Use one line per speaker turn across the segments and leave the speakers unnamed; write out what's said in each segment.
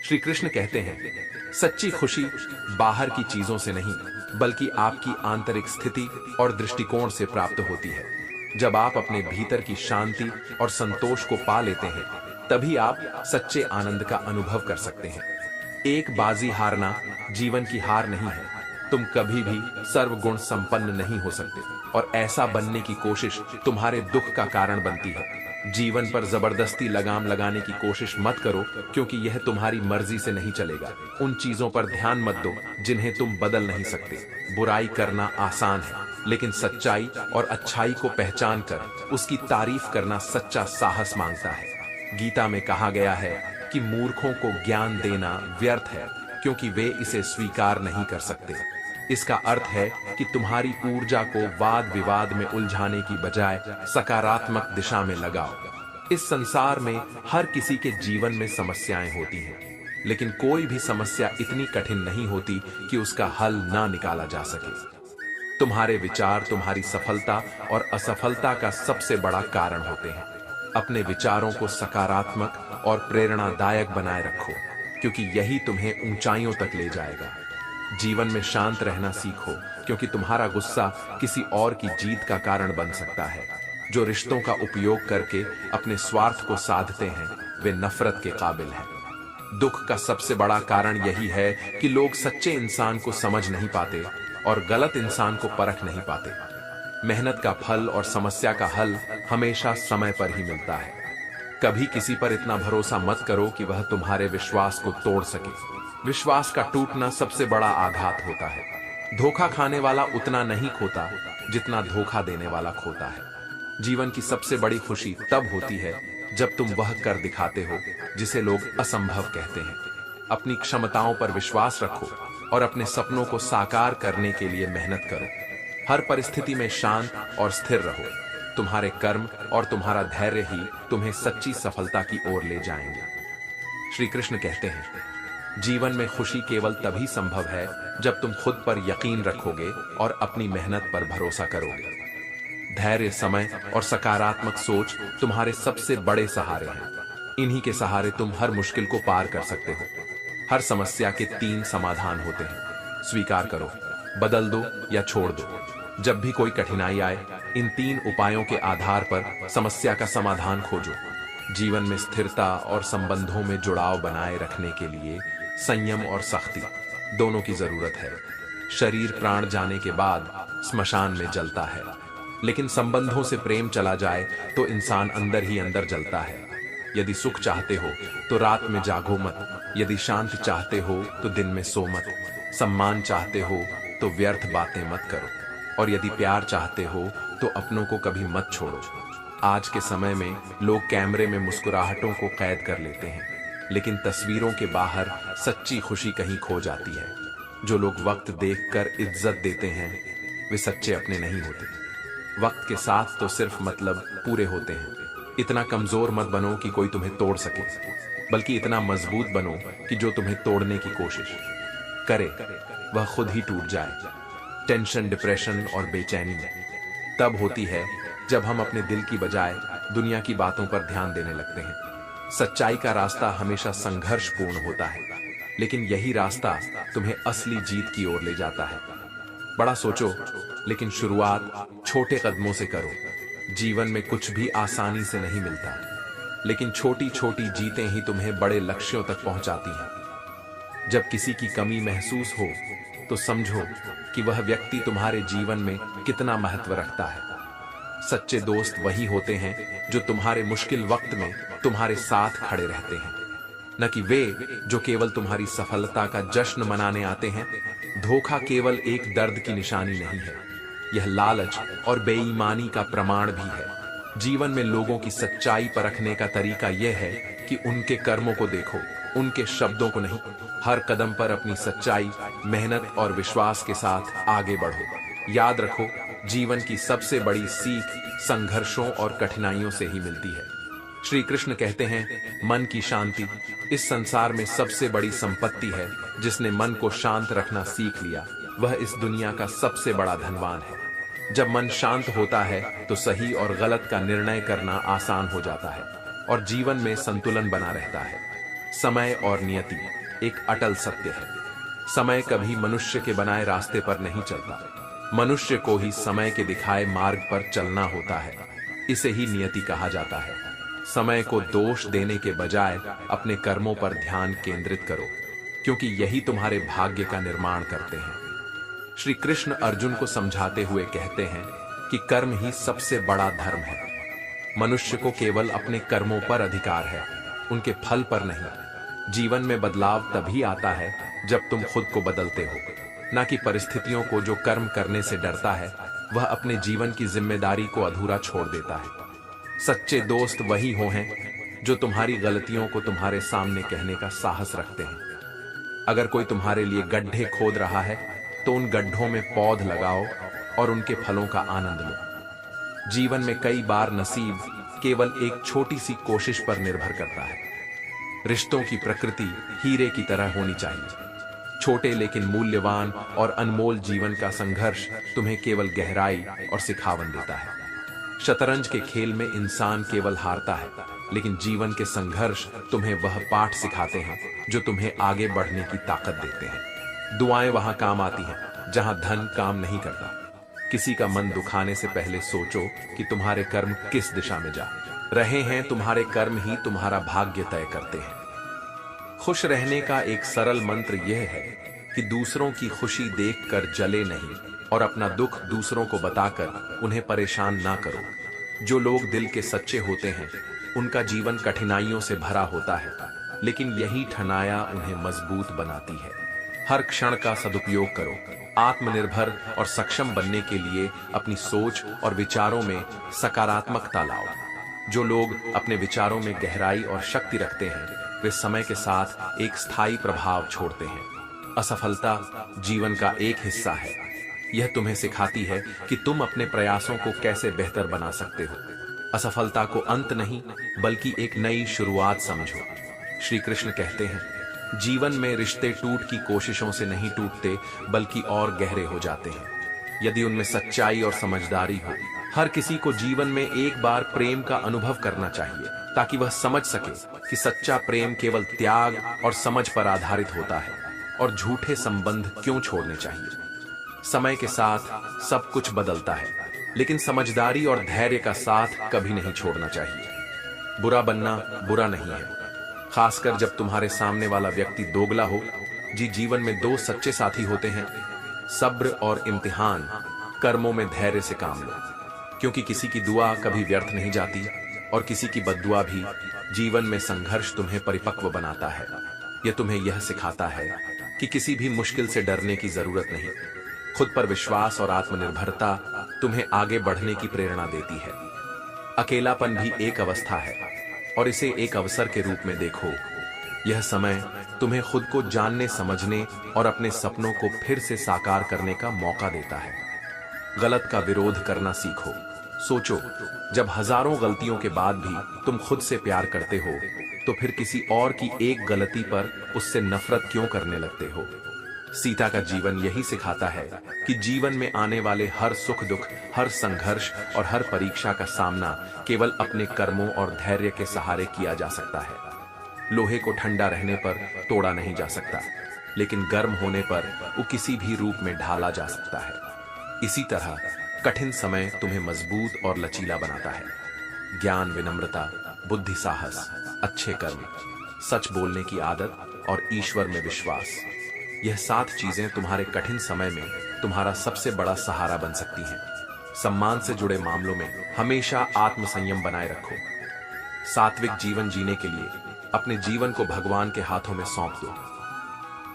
श्री कृष्ण कहते हैं, सच्ची खुशी बाहर की चीजों से नहीं बल्कि आपकी आंतरिक स्थिति और दृष्टिकोण से प्राप्त होती है। जब आप अपने भीतर की शांति और संतोष को पा लेते हैं, तभी आप सच्चे आनंद का अनुभव कर सकते हैं। एक बाजी हारना जीवन की हार नहीं है। तुम कभी भी सर्वगुण संपन्न नहीं हो सकते और ऐसा बनने की कोशिश तुम्हारे दुख का कारण बनती है। जीवन पर जबरदस्ती लगाम लगाने की कोशिश मत करो, क्योंकि यह तुम्हारी मर्जी से नहीं चलेगा। उन चीजों पर ध्यान मत दो जिन्हें तुम बदल नहीं सकते। बुराई करना आसान है, लेकिन सच्चाई और अच्छाई को पहचान कर उसकी तारीफ करना सच्चा साहस मांगता है। गीता में कहा गया है कि मूर्खों को ज्ञान देना व्यर्थ है, क्योंकि वे इसे स्वीकार नहीं कर सकते। इसका अर्थ है कि तुम्हारी ऊर्जा को वाद विवाद में उलझाने की बजाय सकारात्मक दिशा में लगाओ। इस संसार में हर किसी के जीवन में समस्याएं होती हैं, लेकिन कोई भी समस्या इतनी कठिन नहीं होती कि उसका हल ना निकाला जा सके। तुम्हारे विचार तुम्हारी सफलता और असफलता का सबसे बड़ा कारण होते हैं। अपने विचारों को सकारात्मक और प्रेरणादायक बनाए रखो, क्योंकि यही तुम्हें ऊंचाइयों तक ले जाएगा। जीवन में शांत रहना सीखो, क्योंकि तुम्हारा गुस्सा किसी और की जीत का कारण बन सकता है। जो रिश्तों का उपयोग करके अपने स्वार्थ को साधते हैं, वे नफरत के काबिल हैं। दुख का सबसे बड़ा कारण यही है कि लोग सच्चे इंसान को समझ नहीं पाते और गलत इंसान को परख नहीं पाते। मेहनत का फल और समस्या का हल हमेशा समय पर ही मिलता है। कभी किसी पर इतना भरोसा मत करो कि वह तुम्हारे विश्वास को तोड़ सके। विश्वास का टूटना सबसे बड़ा आघात होता है। धोखा खाने वाला उतना नहीं खोता जितना धोखा देने वाला खोता है। जीवन की सबसे बड़ी खुशी तब होती है जब तुम वह कर दिखाते हो जिसे लोग असंभव कहते हैं। अपनी क्षमताओं पर विश्वास रखो और अपने सपनों को साकार करने के लिए मेहनत करो। हर परिस्थिति में शांत और स्थिर रहो। तुम्हारे कर्म और तुम्हारा धैर्य ही तुम्हें सच्ची सफलता की ओर ले जाएंगे। श्री कृष्ण कहते हैं, जीवन में खुशी केवल तभी संभव है जब तुम खुद पर यकीन रखोगे और अपनी मेहनत पर भरोसा करोगे। धैर्य, समय और सकारात्मक सोच तुम्हारे सबसे बड़े सहारे हैं। इन्हीं के सहारे तुम हर मुश्किल को पार कर सकते हो। हर समस्या के 3 समाधान होते हैं। स्वीकार करो, बदल दो या छोड़ दो। जब भी कोई कठिनाई आए, इन 3 उपायों के आधार पर समस्या का समाधान खोजो। जीवन में स्थिरता और संबंधों में जुड़ाव बनाए रखने के लिए संयम और सख्ती दोनों की जरूरत है। शरीर प्राण जाने के बाद स्मशान में जलता है, लेकिन संबंधों से प्रेम चला जाए तो इंसान अंदर ही अंदर जलता है। यदि सुख चाहते हो तो रात में जागो मत। यदि शांति चाहते हो तो दिन में सो मत। सम्मान चाहते हो तो व्यर्थ बातें मत करो, और यदि प्यार चाहते हो तो अपनों को कभी मत छोड़ो। आज के समय में लोग कैमरे में मुस्कुराहटों को कैद कर लेते हैं, लेकिन तस्वीरों के बाहर सच्ची खुशी कहीं खो जाती है। जो लोग वक्त देखकर इज्जत देते हैं, वे सच्चे अपने नहीं होते। वक्त के साथ तो सिर्फ मतलब पूरे होते हैं। इतना कमजोर मत बनो कि कोई तुम्हें तोड़ सके, बल्कि इतना मजबूत बनो कि जो तुम्हें तोड़ने की कोशिश करे वह खुद ही टूट जाए। टेंशन, डिप्रेशन और बेचैनी तब होती है जब हम अपने दिल की बजाय दुनिया की बातों पर ध्यान देने लगते हैं। सच्चाई का रास्ता हमेशा संघर्षपूर्ण होता है, लेकिन यही रास्ता तुम्हें असली जीत की ओर ले जाता है। बड़ा सोचो, लेकिन शुरुआत छोटे कदमों से करो। जीवन में कुछ भी आसानी से नहीं मिलता, लेकिन छोटी छोटी जीतें ही तुम्हें बड़े लक्ष्यों तक पहुंचाती हैं। जब किसी की कमी महसूस हो तो समझो कि वह व्यक्ति तुम्हारे जीवन में कितना महत्व रखता है। सच्चे दोस्त वही होते हैं जो तुम्हारे मुश्किल वक्त में तुम्हारे साथ खड़े रहते हैं, न कि वे जो केवल तुम्हारी सफलता का जश्न मनाने आते हैं। धोखा केवल एक दर्द की निशानी नहीं है, यह लालच और बेईमानी का प्रमाण भी है। जीवन में लोगों की सच्चाई परखने का तरीका यह है कि उनके कर्मों को देखो, उनके शब्दों को नहीं। हर कदम पर अपनी सच्चाई, मेहनत और विश्वास के साथ आगे बढ़ो। याद रखो, जीवन की सबसे बड़ी सीख संघर्षों और कठिनाइयों से ही मिलती है। श्री कृष्ण कहते हैं, मन की शांति इस संसार में सबसे बड़ी संपत्ति है। जिसने मन को शांत रखना सीख लिया, वह इस दुनिया का सबसे बड़ा धनवान है। जब मन शांत होता है तो सही और गलत का निर्णय करना आसान हो जाता है और जीवन में संतुलन बना रहता है। समय और नियति एक अटल सत्य है। समय कभी मनुष्य के बनाए रास्ते पर नहीं चलता, मनुष्य को ही समय के दिखाए मार्ग पर चलना होता है। इसे ही नियति कहा जाता है। समय को दोष देने के बजाय अपने कर्मों पर ध्यान केंद्रित करो, क्योंकि यही तुम्हारे भाग्य का निर्माण करते हैं। श्री कृष्ण अर्जुन को समझाते हुए कहते हैं कि कर्म ही सबसे बड़ा धर्म है। मनुष्य को केवल अपने कर्मों पर अधिकार है, उनके फल पर नहीं। जीवन में बदलाव तभी आता है जब तुम खुद को बदलते हो, ना कि परिस्थितियों को। जो कर्म करने से डरता है वह अपने जीवन की जिम्मेदारी को अधूरा छोड़ देता है। सच्चे दोस्त वही हो हैं जो तुम्हारी गलतियों को तुम्हारे सामने कहने का साहस रखते हैं। अगर कोई तुम्हारे लिए गड्ढे खोद रहा है तो उन गड्ढों में पौध लगाओ और उनके फलों का आनंद लो। जीवन में कई बार नसीब केवल एक छोटी सी कोशिश पर निर्भर करता है। रिश्तों की प्रकृति हीरे की तरह होनी चाहिए। छोटे लेकिन मूल्यवान और अनमोल जीवन का संघर्ष तुम्हें केवल गहराई और सिखावन देता है। शतरंज के खेल में इंसान केवल हारता है, लेकिन जीवन के संघर्ष तुम्हें वह पाठ सिखाते हैं जो तुम्हें आगे बढ़ने की ताकत देते हैं। दुआएं वहां काम आती हैं जहां धन काम नहीं करता। किसी का मन दुखाने से पहले सोचो कि तुम्हारे कर्म किस दिशा में जा रहे हैं। तुम्हारे कर्म ही तुम्हारा भाग्य तय करते हैं। खुश रहने का एक सरल मंत्र यह है कि दूसरों की खुशी देखकर जले नहीं और अपना दुख दूसरों को बताकर उन्हें परेशान ना करो। जो लोग दिल के सच्चे होते हैं उनका जीवन कठिनाइयों से भरा होता है, लेकिन यही ठनाया उन्हें मजबूत बनाती है। हर क्षण का सदुपयोग करो। आत्मनिर्भर और सक्षम बनने के लिए अपनी सोच और विचारों में सकारात्मकता लाओ। जो लोग अपने विचारों में गहराई और शक्ति रखते हैं वे समय के साथ एक स्थायी प्रभाव छोड़ते हैं। असफलता जीवन का एक हिस्सा है। यह तुम्हें सिखाती है कि तुम अपने प्रयासों को कैसे बेहतर बना सकते हो। असफलता को अंत नहीं बल्कि एक नई शुरुआत समझो। श्री कृष्ण कहते हैं, जीवन में रिश्ते टूट की कोशिशों से नहीं टूटते बल्कि और गहरे हो जाते हैं यदि उनमें सच्चाई और समझदारी हो। हर किसी को जीवन में एक बार प्रेम का अनुभव करना चाहिए ताकि वह समझ सके कि सच्चा प्रेम केवल त्याग और समझ पर आधारित होता है और झूठे संबंध क्यों छोड़ने चाहिए। समय के साथ सब कुछ बदलता है, लेकिन समझदारी और धैर्य का साथ कभी नहीं छोड़ना चाहिए। बुरा बनना बुरा नहीं है, खासकर जब तुम्हारे सामने वाला व्यक्ति दोगला हो। जीवन में दो सच्चे साथी होते हैं, सब्र और इम्तिहान। कर्मों में धैर्य से काम लो, क्योंकि किसी की दुआ कभी व्यर्थ नहीं जाती और किसी की बद्दुआ भी। जीवन में संघर्ष तुम्हें परिपक्व बनाता है। यह तुम्हें यह सिखाता है कि किसी भी मुश्किल से डरने की जरूरत नहीं। खुद पर विश्वास और आत्मनिर्भरता तुम्हें आगे बढ़ने की प्रेरणा देती है। अकेलापन भी एक अवस्था है और इसे एक अवसर के रूप में देखो। यह समय तुम्हें खुद को जानने समझने और अपने सपनों को फिर से साकार करने का मौका देता है। गलत का विरोध करना सीखो। सोचो, जब हजारों गलतियों के बाद भी तुम खुद से प्यार करते हो तो फिर किसी और की एक गलती पर उससे नफरत क्यों करने लगते हो। सीता का जीवन यही सिखाता है कि जीवन में आने वाले हर सुख दुख, हर संघर्ष और हर परीक्षा का सामना केवल अपने कर्मों और धैर्य के सहारे किया जा सकता है। लोहे को ठंडा रहने पर तोड़ा नहीं जा सकता, लेकिन गर्म होने पर वो किसी भी रूप में ढाला जा सकता है। इसी तरह कठिन समय तुम्हें मजबूत और लचीला बनाता है। ज्ञान, विनम्रता, बुद्धि, साहस, अच्छे कर्म, सच बोलने की आदत और ईश्वर में विश्वास, यह 7 चीजें तुम्हारे कठिन समय में तुम्हारा सबसे बड़ा सहारा बन सकती हैं। सम्मान से जुड़े मामलों में हमेशा आत्मसंयम बनाए रखो। सात्विक जीवन जीने के लिए अपने जीवन को भगवान के हाथों में सौंप दो।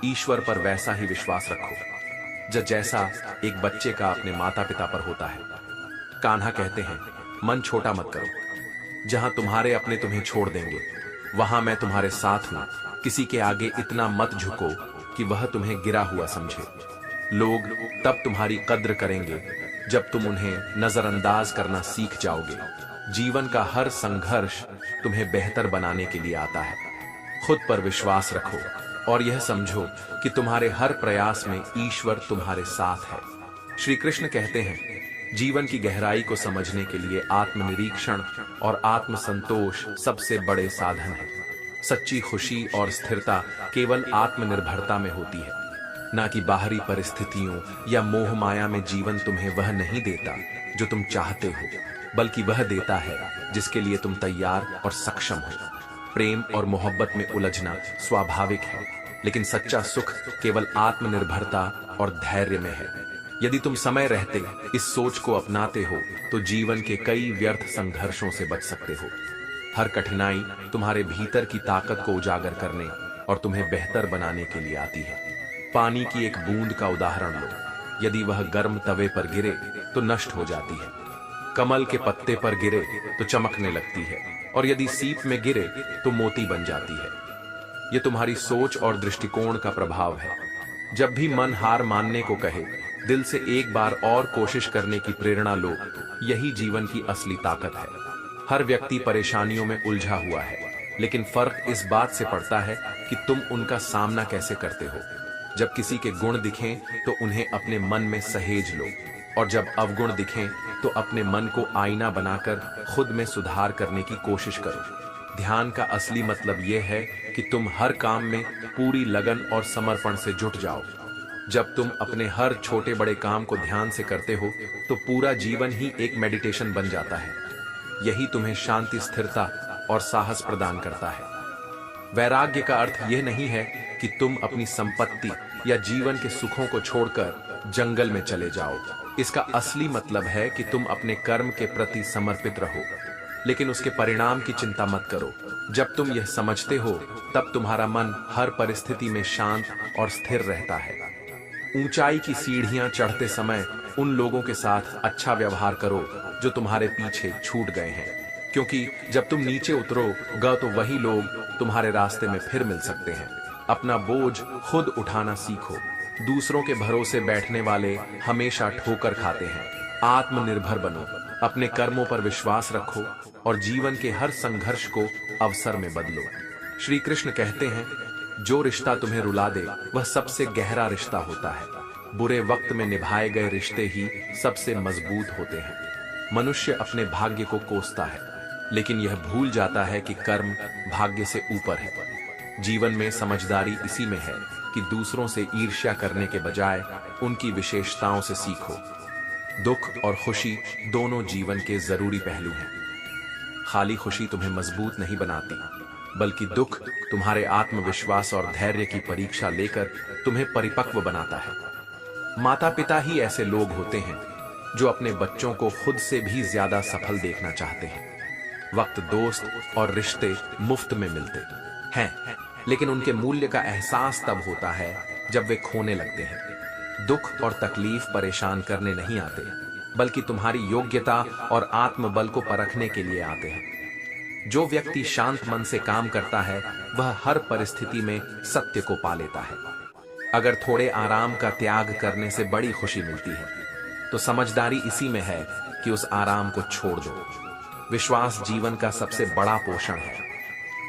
ईश्वर पर वैसा ही विश्वास रखो जैसा एक बच्चे का अपने माता पिता पर होता है। कान्हा कहते हैं, मन छोटा मत करो। जहां तुम्हारे अपने तुम्हें छोड़ देंगे वहां मैं तुम्हारे साथ हूं। किसी के आगे इतना मत झुको कि वह तुम्हें गिरा हुआ समझे। लोग तब तुम्हारी कद्र करेंगे जब तुम उन्हें नजरअंदाज करना सीख जाओगे। जीवन का हर संघर्ष तुम्हें बेहतर बनाने के लिए आता है। खुद पर विश्वास रखो और यह समझो कि तुम्हारे हर प्रयास में ईश्वर तुम्हारे साथ है। श्री कृष्ण कहते हैं, जीवन की गहराई को समझने के लिए आत्मनिरीक्षण और आत्मसंतोष सबसे बड़े साधन हैं। सच्ची खुशी और स्थिरता केवल आत्मनिर्भरता में होती है, ना कि बाहरी परिस्थितियों या मोह माया में। जीवन तुम्हें वह नहीं देता जो तुम चाहते हो, बल्कि वह देता है जिसके लिए तुम तैयार और सक्षम हो। प्रेम और मोहब्बत में उलझना स्वाभाविक है, लेकिन सच्चा सुख केवल आत्मनिर्भरता और धैर्य में है। यदि तुम समय रहते इस सोच को अपनाते हो तो जीवन के कई व्यर्थ संघर्षों से बच सकते हो। हर कठिनाई तुम्हारे भीतर की ताकत को उजागर करने और तुम्हें बेहतर बनाने के लिए आती है। पानी की एक बूंद का उदाहरण लो, यदि वह गर्म तवे पर गिरे तो नष्ट हो जाती है। कमल के पत्ते पर गिरे तो चमकने लगती है, और यदि सीप में गिरे तो मोती बन जाती है। यह तुम्हारी सोच और दृष्टिकोण का प्रभाव है। जब भी मन हार मानने को कहे, दिल से एक बार और कोशिश करने की प्रेरणा लो। यही जीवन की असली ताकत है। हर व्यक्ति परेशानियों में उलझा हुआ है, लेकिन फर्क इस बात से पड़ता है कि तुम उनका सामना कैसे करते हो। जब किसी के गुण दिखें तो उन्हें अपने मन में सहेज लो, और जब अवगुण दिखें तो अपने मन को आईना बनाकर खुद में सुधार करने की कोशिश करो। ध्यान का असली मतलब यह है कि तुम हर काम में पूरी लगन और समर्पण से जुट जाओ। जब तुम अपने हर छोटे बड़े काम को ध्यान से करते हो तो पूरा जीवन ही एक मेडिटेशन बन जाता है। यही तुम्हें शांति, स्थिरता और साहस प्रदान करता है। वैराग्य का अर्थ यह नहीं है कि तुम अपनी संपत्ति या जीवन के सुखों को छोड़कर जंगल में चले जाओ। इसका असली मतलब है कि तुम अपने कर्म के प्रति समर्पित रहो, लेकिन उसके परिणाम की चिंता मत करो। जब तुम यह समझते हो तब तुम्हारा मन हर परिस्थिति में शांत और स्थिर रहता है। ऊंचाई की सीढ़ियां चढ़ते समय उन लोगों के साथ अच्छा व्यवहार करो जो तुम्हारे पीछे छूट गए हैं, क्योंकि जब तुम नीचे उतरोगे तो वही लोग तुम्हारे रास्ते में फिर मिल सकते हैं। अपना बोझ खुद उठाना सीखो। दूसरों के भरोसे बैठने वाले हमेशा ठोकर खाते हैं। आत्मनिर्भर बनो, अपने कर्मों पर विश्वास रखो और जीवन के हर संघर्ष को अवसर में बदलो। श्री कृष्ण कहते हैं, जो रिश्ता तुम्हें रुला दे वह सबसे गहरा रिश्ता होता है। बुरे वक्त में निभाए गए रिश्ते ही सबसे मजबूत होते हैं। मनुष्य अपने भाग्य को कोसता है, लेकिन यह भूल जाता है कि कर्म भाग्य से ऊपर है। जीवन में समझदारी इसी में है कि दूसरों से ईर्ष्या करने के बजाय उनकी विशेषताओं से सीखो। दुख और खुशी दोनों जीवन के जरूरी पहलू हैं। खाली खुशी तुम्हें मजबूत नहीं बनाती, बल्कि दुख तुम्हारे आत्मविश्वास और धैर्य की परीक्षा लेकर तुम्हें परिपक्व बनाता है। माता पिता ही ऐसे लोग होते हैं जो अपने बच्चों को खुद से भी ज्यादा सफल देखना चाहते हैं। वक्त, दोस्त और रिश्ते मुफ्त में मिलते हैं, लेकिन उनके मूल्य का एहसास तब होता है जब वे खोने लगते हैं। दुख और तकलीफ परेशान करने नहीं आते, बल्कि तुम्हारी योग्यता और आत्मबल को परखने के लिए आते हैं। जो व्यक्ति शांत मन से काम करता है वह हर परिस्थिति में सत्य को पा लेता है। अगर थोड़े आराम का त्याग करने से बड़ी खुशी मिलती है, तो समझदारी इसी में है कि उस आराम को छोड़ दो। विश्वास जीवन का सबसे बड़ा पोषण है,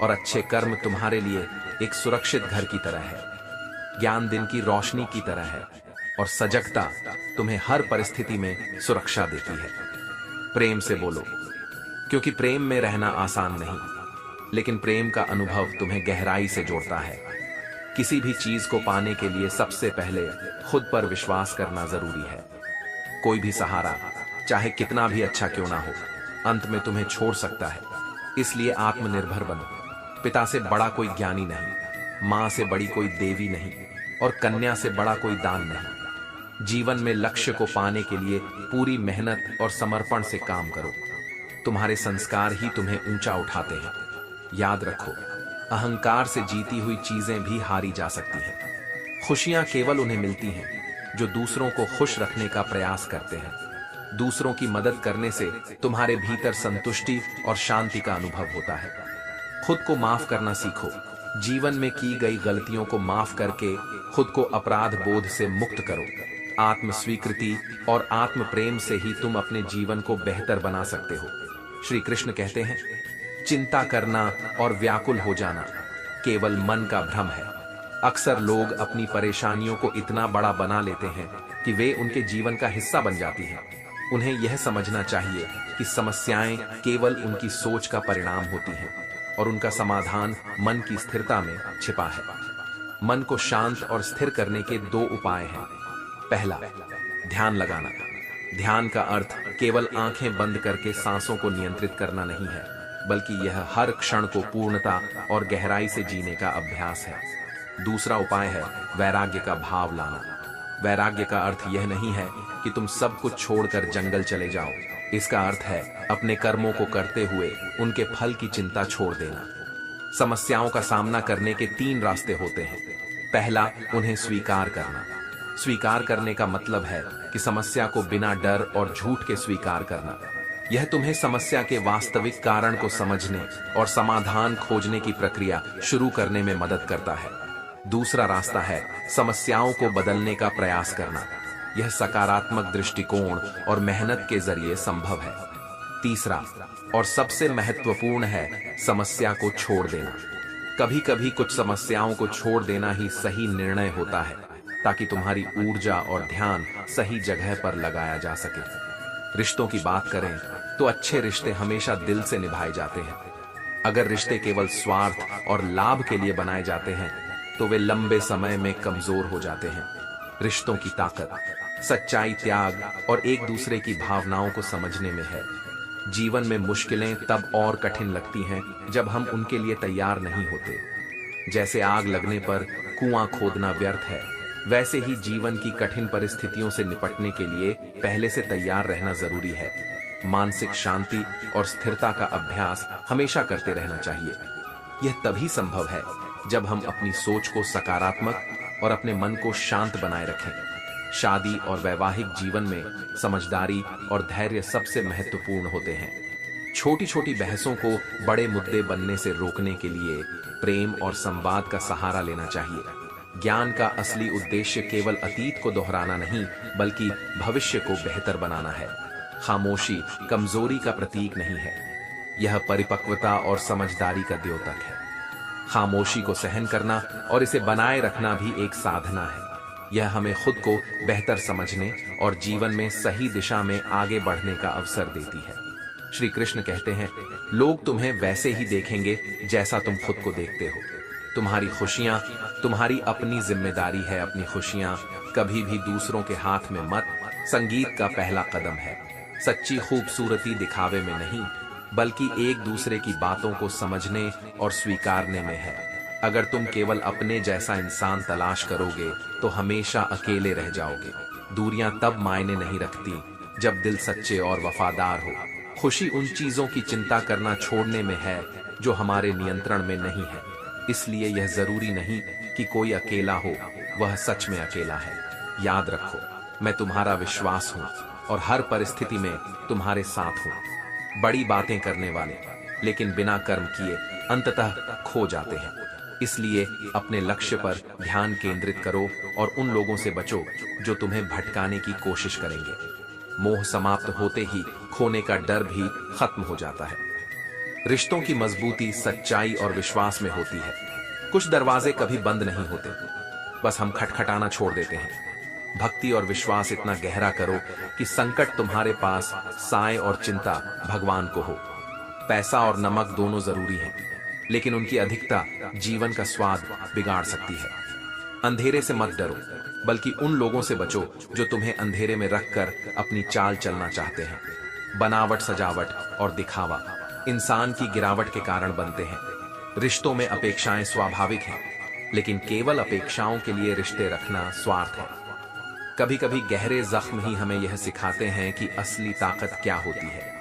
और अच्छे कर्म तुम्हारे लिए एक सुरक्षित घर की तरह है। ज्ञान दिन की रोशनी की तरह है, और सजगता तुम्हें हर परिस्थिति में सुरक्षा देती है। प्रेम से बोलो, क्योंकि प्रेम में रहना आसान नहीं, लेकिन प्रेम का अनुभव तुम्हें गहराई से जोड़ता है। किसी भी चीज को पाने के लिए सबसे पहले खुद पर विश्वास करना जरूरी है। कोई भी सहारा, चाहे कितना भी अच्छा क्यों ना हो, अंत में तुम्हें छोड़ सकता है। इसलिए आत्मनिर्भर बनो। पिता से बड़ा कोई ज्ञानी नहीं, मां से बड़ी कोई देवी नहीं, और कन्या से बड़ा कोई दान नहीं। जीवन में लक्ष्य को पाने के लिए पूरी मेहनत और समर्पण से काम करो। तुम्हारे संस्कार ही तुम्हें ऊंचा उठाते हैं। याद रखो, अहंकार से जीती हुई चीजें भी हारी जा सकती हैं। खुशियां केवल उन्हें मिलती हैं जो दूसरों को खुश रखने का प्रयास करते हैं। दूसरों की मदद करने से तुम्हारे भीतर संतुष्टि और शांति का अनुभव होता है। खुद को माफ करना सीखो। जीवन में की गई गलतियों को माफ करके खुद को अपराध बोध से मुक्त करो। आत्म स्वीकृति और आत्म प्रेम से ही तुम अपने जीवन को बेहतर बना सकते हो। श्री कृष्ण कहते हैं, चिंता करना और व्याकुल हो जाना केवल मन का भ्रम है। अक्सर लोग अपनी परेशानियों को इतना बड़ा बना लेते हैं कि वे उनके जीवन का हिस्सा बन जाती हैं। उन्हें यह समझना चाहिए कि समस्याएं केवल उनकी सोच का परिणाम होती हैं। और उनका समाधान मन की स्थिरता में छिपा है। मन को शांत और स्थिर करने के दो उपाय हैं। पहला, ध्यान लगाना। ध्यान का अर्थ केवल आंखें बंद करके सांसों को नियंत्रित करना नहीं है, बल्कि यह हर क्षण को पूर्णता और गहराई से जीने का अभ्यास है। दूसरा उपाय है वैराग्य का भाव लाना। वैराग्य का अर्थ यह नहीं है कि तुम सब कुछ छोड़कर जंगल चले जाओ। इसका अर्थ है अपने कर्मों को करते हुए उनके फल की चिंता छोड़ देना। समस्याओं का सामना करने के तीन रास्ते होते हैं। पहला, उन्हें स्वीकार करना। स्वीकार करने का मतलब है कि समस्या को बिना डर और झूठ के स्वीकार करना। यह तुम्हें समस्या के वास्तविक कारण को समझने और समाधान खोजने की प्रक्रिया शुरू करने में मदद करता है। दूसरा रास्ता है समस्याओं को बदलने का प्रयास करना। यह सकारात्मक दृष्टिकोण और मेहनत के जरिए संभव है। तीसरा और सबसे महत्वपूर्ण है समस्या को छोड़ देना। कभी कभी कुछ समस्याओं को छोड़ देना ही सही निर्णय होता है, ताकि तुम्हारी ऊर्जा और ध्यान सही जगह पर लगाया जा सके। रिश्तों की बात करें तो अच्छे रिश्ते हमेशा दिल से निभाए जाते हैं। अगर रिश्ते केवल स्वार्थ और लाभ के लिए बनाए जाते हैं तो वे लंबे समय में कमजोर हो जाते हैं। रिश्तों की ताकत सच्चाई, त्याग और एक दूसरे की भावनाओं को समझने में है। जीवन में मुश्किलें तब और कठिन लगती हैं जब हम उनके लिए तैयार नहीं होते। जैसे आग लगने पर कुआं खोदना व्यर्थ है, वैसे ही जीवन की कठिन परिस्थितियों से निपटने के लिए पहले से तैयार रहना जरूरी है। मानसिक शांति और स्थिरता का अभ्यास हमेशा करते रहना चाहिए। यह तभी संभव है जब हम अपनी सोच को सकारात्मक और अपने मन को शांत बनाए रखें। शादी और वैवाहिक जीवन में समझदारी और धैर्य सबसे महत्वपूर्ण होते हैं। छोटी छोटी बहसों को बड़े मुद्दे बनने से रोकने के लिए प्रेम और संवाद का सहारा लेना चाहिए। ज्ञान का असली उद्देश्य केवल अतीत को दोहराना नहीं, बल्कि भविष्य को बेहतर बनाना है। खामोशी कमजोरी का प्रतीक नहीं है, यह परिपक्वता और समझदारी का द्योतक है। खामोशी को सहन करना और इसे बनाए रखना भी एक साधना है। यह हमें खुद को बेहतर समझने और जीवन में सही दिशा में आगे बढ़ने का अवसर देती है। श्री कृष्ण कहते हैं, लोग तुम्हें वैसे ही देखेंगे जैसा तुम खुद को देखते हो। तुम्हारी खुशियां तुम्हारी अपनी जिम्मेदारी है। अपनी खुशियां कभी भी दूसरों के हाथ में मत। संगीत का पहला कदम है सच्ची खूबसूरती दिखावे में नहीं, बल्कि एक दूसरे की बातों को समझने और स्वीकारने में है। अगर तुम केवल अपने जैसा इंसान तलाश करोगे तो हमेशा अकेले रह जाओगे। दूरियां तब मायने नहीं रखती जब दिल सच्चे और वफादार हो। खुशी उन चीजों की चिंता करना छोड़ने में है जो हमारे नियंत्रण में नहीं है। इसलिए यह जरूरी नहीं कि कोई अकेला हो, वह सच में अकेला है। याद रखो, मैं तुम्हारा विश्वास हूं और हर परिस्थिति में तुम्हारे साथ हूं। बड़ी बातें करने वाले लेकिन बिना कर्म किए अंततः खो जाते हैं। इसलिए अपने लक्ष्य पर ध्यान केंद्रित करो और उन लोगों से बचो जो तुम्हें भटकाने की कोशिश करेंगे। मोह समाप्त होते ही खोने का डर भी खत्म हो जाता है। रिश्तों की मजबूती सच्चाई और विश्वास में होती है। कुछ दरवाजे कभी बंद नहीं होते, बस हम खटखटाना छोड़ देते हैं। भक्ति और विश्वास इतना गहरा करो कि संकट तुम्हारे पास साए और चिंता भगवान को हो। पैसा और नमक दोनों जरूरी हैं, लेकिन उनकी अधिकता जीवन का स्वाद बिगाड़ सकती है। अंधेरे से मत डरो, बल्कि उन लोगों से बचो जो तुम्हें अंधेरे में रखकर अपनी चाल चलना चाहते हैं। बनावट, सजावट और दिखावा इंसान की गिरावट के कारण बनते हैं। रिश्तों में अपेक्षाएं स्वाभाविक हैं, लेकिन केवल अपेक्षाओं के लिए रिश्ते रखना स्वार्थ है। कभी कभी गहरे जख्म ही हमें यह सिखाते हैं कि असली ताकत क्या होती है।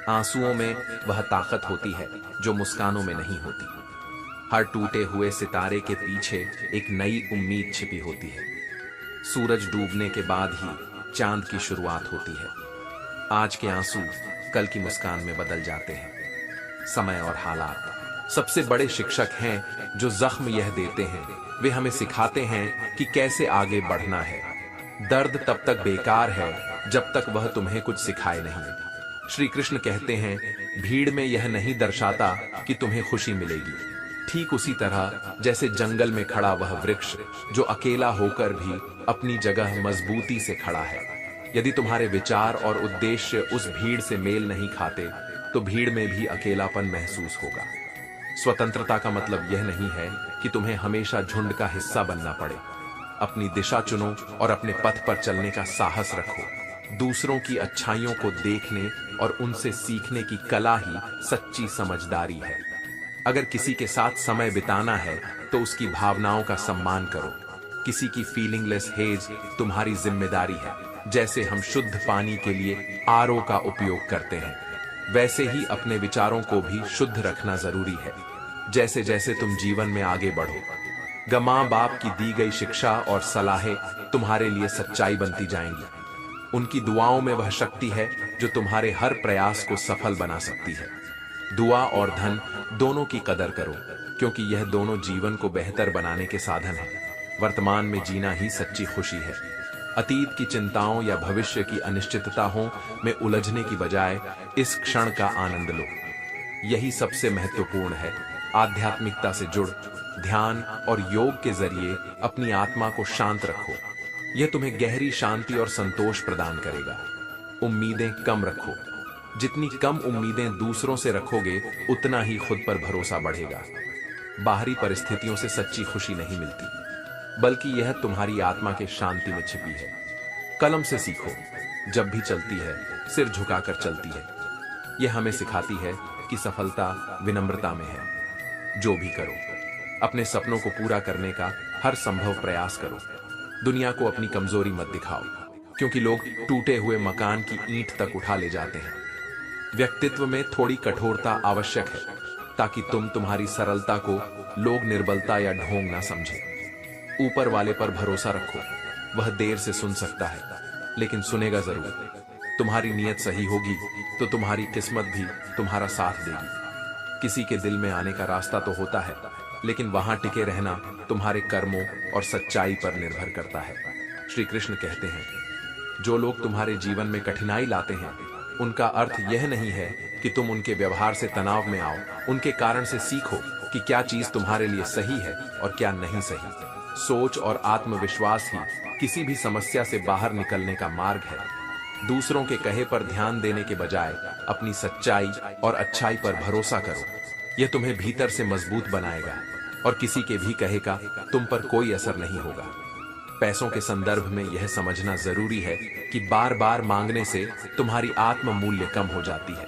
आंसुओं में वह ताकत होती है जो मुस्कानों में नहीं होती। हर टूटे हुए सितारे के पीछे एक नई उम्मीद छिपी होती है। सूरज डूबने के बाद ही चांद की शुरुआत होती है। आज के आंसू कल की मुस्कान में बदल जाते हैं। समय और हालात सबसे बड़े शिक्षक हैं जो जख्म यह देते हैं। वे हमें सिखाते हैं कि कैसे आगे बढ़ना है। दर्द तब तक बेकार है जब तक वह तुम्हें कुछ सिखाए नहीं। श्री कृष्ण कहते हैं, भीड़ में यह नहीं दर्शाता कि तुम्हें खुशी मिलेगी। ठीक उसी तरह जैसे जंगल में खड़ा वह वृक्ष जो अकेला होकर भी अपनी जगह मजबूती से खड़ा है। यदि तुम्हारे विचार और उद्देश्य उस भीड़ से मेल नहीं खाते तो भीड़ में भी अकेलापन महसूस होगा। स्वतंत्रता का मतलब यह नहीं है कि तुम्हें हमेशा झुंड का हिस्सा बनना पड़े। अपनी दिशा चुनो और अपने पथ पर चलने का साहस रखो। दूसरों की अच्छाइयों को देखने और उनसे सीखने की कला ही सच्ची समझदारी है। अगर किसी के साथ समय बिताना है तो उसकी भावनाओं का सम्मान करो। किसी की फीलिंगलेस हेज तुम्हारी जिम्मेदारी है। जैसे हम शुद्ध पानी के लिए आरओ का उपयोग करते हैं, वैसे ही अपने विचारों को भी शुद्ध रखना जरूरी है। जैसे जैसे तुम जीवन में आगे बढ़ो, माँ बाप की दी गई शिक्षा और सलाहें तुम्हारे लिए सच्चाई बनती जाएंगी। उनकी दुआओं में वह शक्ति है जो तुम्हारे हर प्रयास को सफल बना सकती है। दुआ और धन दोनों की कदर करो, क्योंकि यह दोनों जीवन को बेहतर बनाने के साधन हैं। वर्तमान में जीना ही सच्ची खुशी है। अतीत की चिंताओं या भविष्य की अनिश्चितताओं में उलझने की बजाय इस क्षण का आनंद लो। यही सबसे महत्वपूर्ण है। आध्यात्मिकता से जुड़, ध्यान और योग के जरिए अपनी आत्मा को शांत रखो। यह तुम्हें गहरी शांति और संतोष प्रदान करेगा। उम्मीदें कम रखो। जितनी कम उम्मीदें दूसरों से रखोगे, उतना ही खुद पर भरोसा बढ़ेगा। बाहरी परिस्थितियों से सच्ची खुशी नहीं मिलती, बल्कि यह तुम्हारी आत्मा के शांति में छिपी है। कलम से सीखो, जब भी चलती है सिर झुकाकर चलती है। यह हमें सिखाती है कि सफलता विनम्रता में है। जो भी करो, अपने सपनों को पूरा करने का हर संभव प्रयास करो। दुनिया को अपनी कमजोरी मत दिखाओ, क्योंकि लोग टूटे हुए मकान की ईंट तक उठा ले जाते हैं। व्यक्तित्व में थोड़ी कठोरता आवश्यक है, ताकि तुम्हारी सरलता को लोग निर्बलता या ढोंग ना समझे। ऊपर वाले पर भरोसा रखो। वह देर से सुन सकता है, लेकिन सुनेगा जरूर। तुम्हारी नीयत सही होगी तो तुम्हारी किस्मत भी तुम्हारा साथ देगी। किसी के दिल में आने का रास्ता तो होता है, लेकिन वहां टिके रहना तुम्हारे कर्मों और सच्चाई पर निर्भर करता है। श्री कृष्ण कहते हैं, जो लोग तुम्हारे जीवन में कठिनाई लाते हैं, उनका अर्थ यह नहीं है कि तुम उनके व्यवहार से तनाव में आओ। उनके कारण से सीखो कि क्या चीज तुम्हारे लिए सही है और क्या नहीं सही। सोच और आत्मविश्वास ही किसी भी समस्या से बाहर निकलने का मार्ग है। दूसरों के कहे पर ध्यान देने के बजाय अपनी सच्चाई और अच्छाई पर भरोसा करो। यह तुम्हें भीतर से मजबूत बनाएगा और किसी के भी कहे का तुम पर कोई असर नहीं होगा। पैसों के संदर्भ में यह समझना जरूरी है कि बार बार मांगने से तुम्हारी आत्म मूल्य कम हो जाती है।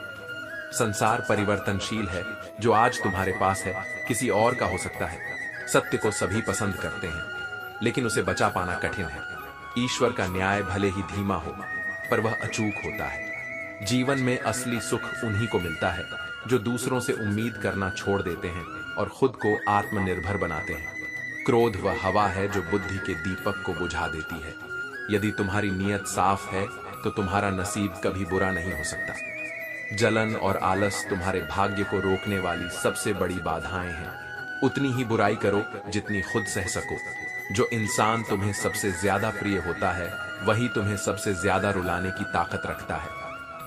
संसार परिवर्तनशील है। जो आज तुम्हारे पास है, किसी और का हो सकता है। सत्य को सभी पसंद करते हैं, लेकिन उसे बचा पाना कठिन है। ईश्वर का न्याय भले ही धीमा हो, पर वह अचूक होता है। जीवन में असली सुख उन्हीं को मिलता है जो दूसरों से उम्मीद करना छोड़ देते हैं और खुद को आत्मनिर्भर बनाते हैं। क्रोध वह हवा है जो बुद्धि के दीपक को बुझा देती है। यदि तुम्हारी नीयत साफ है तो तुम्हारा नसीब कभी बुरा नहीं हो सकता। जलन और आलस तुम्हारे भाग्य को रोकने वाली सबसे बड़ी बाधाएं हैं। उतनी ही बुराई करो जितनी खुद सह सको। जो इंसान तुम्हें सबसे ज्यादा प्रिय होता है, वही तुम्हें सबसे ज्यादा रुलाने की ताकत रखता है।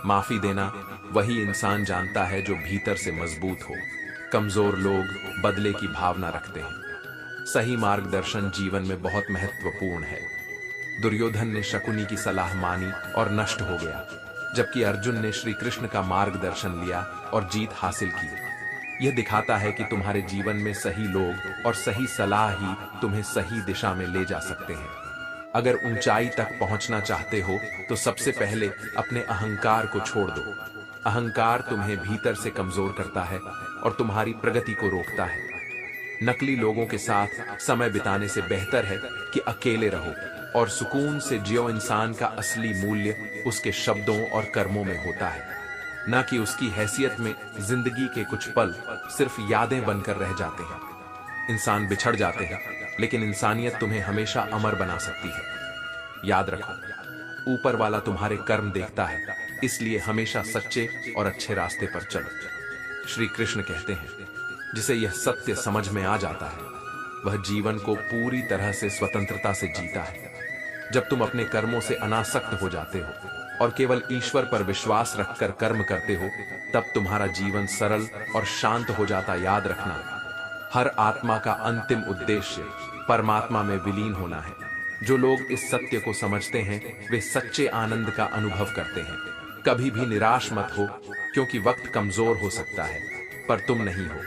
माफी देना वही इंसान जानता है जो भीतर से मजबूत हो। कमजोर लोग बदले की भावना रखते हैं। सही मार्गदर्शन जीवन में बहुत महत्वपूर्ण है। दुर्योधन ने शकुनी की सलाह मानी और नष्ट हो गया, जबकि अर्जुन ने श्री कृष्ण का मार्गदर्शन लिया और जीत हासिल की। यह दिखाता है कि तुम्हारे जीवन में सही लोग और सही सलाह ही तुम्हें सही दिशा में ले जा सकते हैं। अगर ऊंचाई तक पहुंचना चाहते हो तो सबसे पहले अपने अहंकार को छोड़ दो। अहंकार तुम्हें भीतर से कमजोर करता है और तुम्हारी प्रगति को रोकता है। नकली लोगों के साथ समय बिताने से बेहतर है कि अकेले रहो और सुकून से जियो। इंसान का असली मूल्य उसके शब्दों और कर्मों में होता है, न कि उसकी हैसियत में। जिंदगी के कुछ पल सिर्फ यादें बनकर रह जाते हैं। इंसान बिछड़ जाते हैं, लेकिन इंसानियत तुम्हें हमेशा अमर बना सकती है। याद रखो, ऊपर वाला तुम्हारे कर्म देखता है, इसलिए हमेशा सच्चे और अच्छे रास्ते पर चलो। श्री कृष्ण कहते हैं, जिसे यह सत्य समझ में आ जाता है, वह जीवन को पूरी तरह से स्वतंत्रता से जीता है। जब तुम अपने कर्मों से अनासक्त हो जाते हो और केवल ईश्वर पर विश्वास रखकर कर्म करते हो, तब तुम्हारा जीवन सरल और शांत हो जाता। याद रखना, हर आत्मा का अंतिम उद्देश्य परमात्मा में विलीन होना है। जो लोग इस सत्य को समझते हैं, वे सच्चे आनंद का अनुभव करते हैं। कभी भी निराश मत हो, क्योंकि वक्त कमजोर हो सकता है, पर तुम नहीं हो।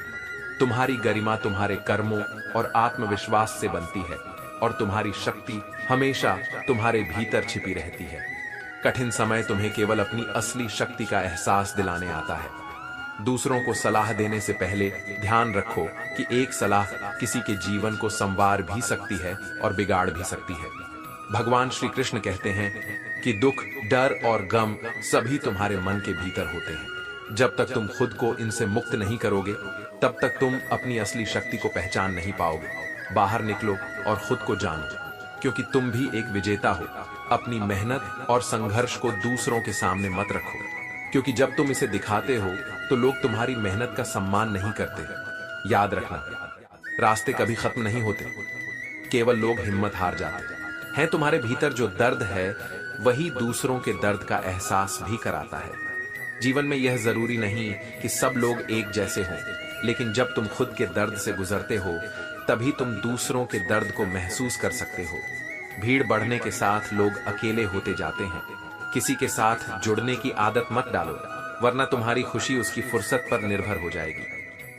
तुम्हारी गरिमा तुम्हारे कर्मों और आत्मविश्वास से बनती है और तुम्हारी शक्ति हमेशा तुम्हारे भीतर छिपी रहती है। कठिन समय तुम्हें केवल अपनी असली शक्ति का एहसास दिलाने आता है। दूसरों को सलाह देने से पहले ध्यान रखो कि एक सलाह किसी के जीवन को संवार भी सकती है और बिगाड़ भी सकती है। भगवान श्री कृष्ण कहते हैं कि दुख, डर और गम सभी तुम्हारे मन के भीतर होते हैं। जब तक तुम खुद को इनसे मुक्त नहीं करोगे, तब तक तुम अपनी असली शक्ति को पहचान नहीं पाओगे। बाहर निकलो और खुद को जानो, क्योंकि तुम भी एक विजेता हो। अपनी मेहनत और संघर्ष को दूसरों के सामने मत रखो, क्योंकि जब तुम इसे दिखाते हो तो लोग तुम्हारी मेहनत का सम्मान नहीं करते। याद रखना, रास्ते कभी खत्म नहीं होते, केवल लोग हिम्मत हार जाते हैं। तुम्हारे भीतर जो दर्द है वही दूसरों के दर्द का एहसास भी कराता है। जीवन में यह जरूरी नहीं कि सब लोग एक जैसे हों, लेकिन जब तुम खुद के दर्द से गुजरते हो तभी तुम दूसरों के दर्द को महसूस कर सकते हो। भीड़ बढ़ने के साथ लोग अकेले होते जाते हैं। किसी के साथ जुड़ने की आदत मत डालो, वरना तुम्हारी खुशी उसकी फुर्सत पर निर्भर हो जाएगी।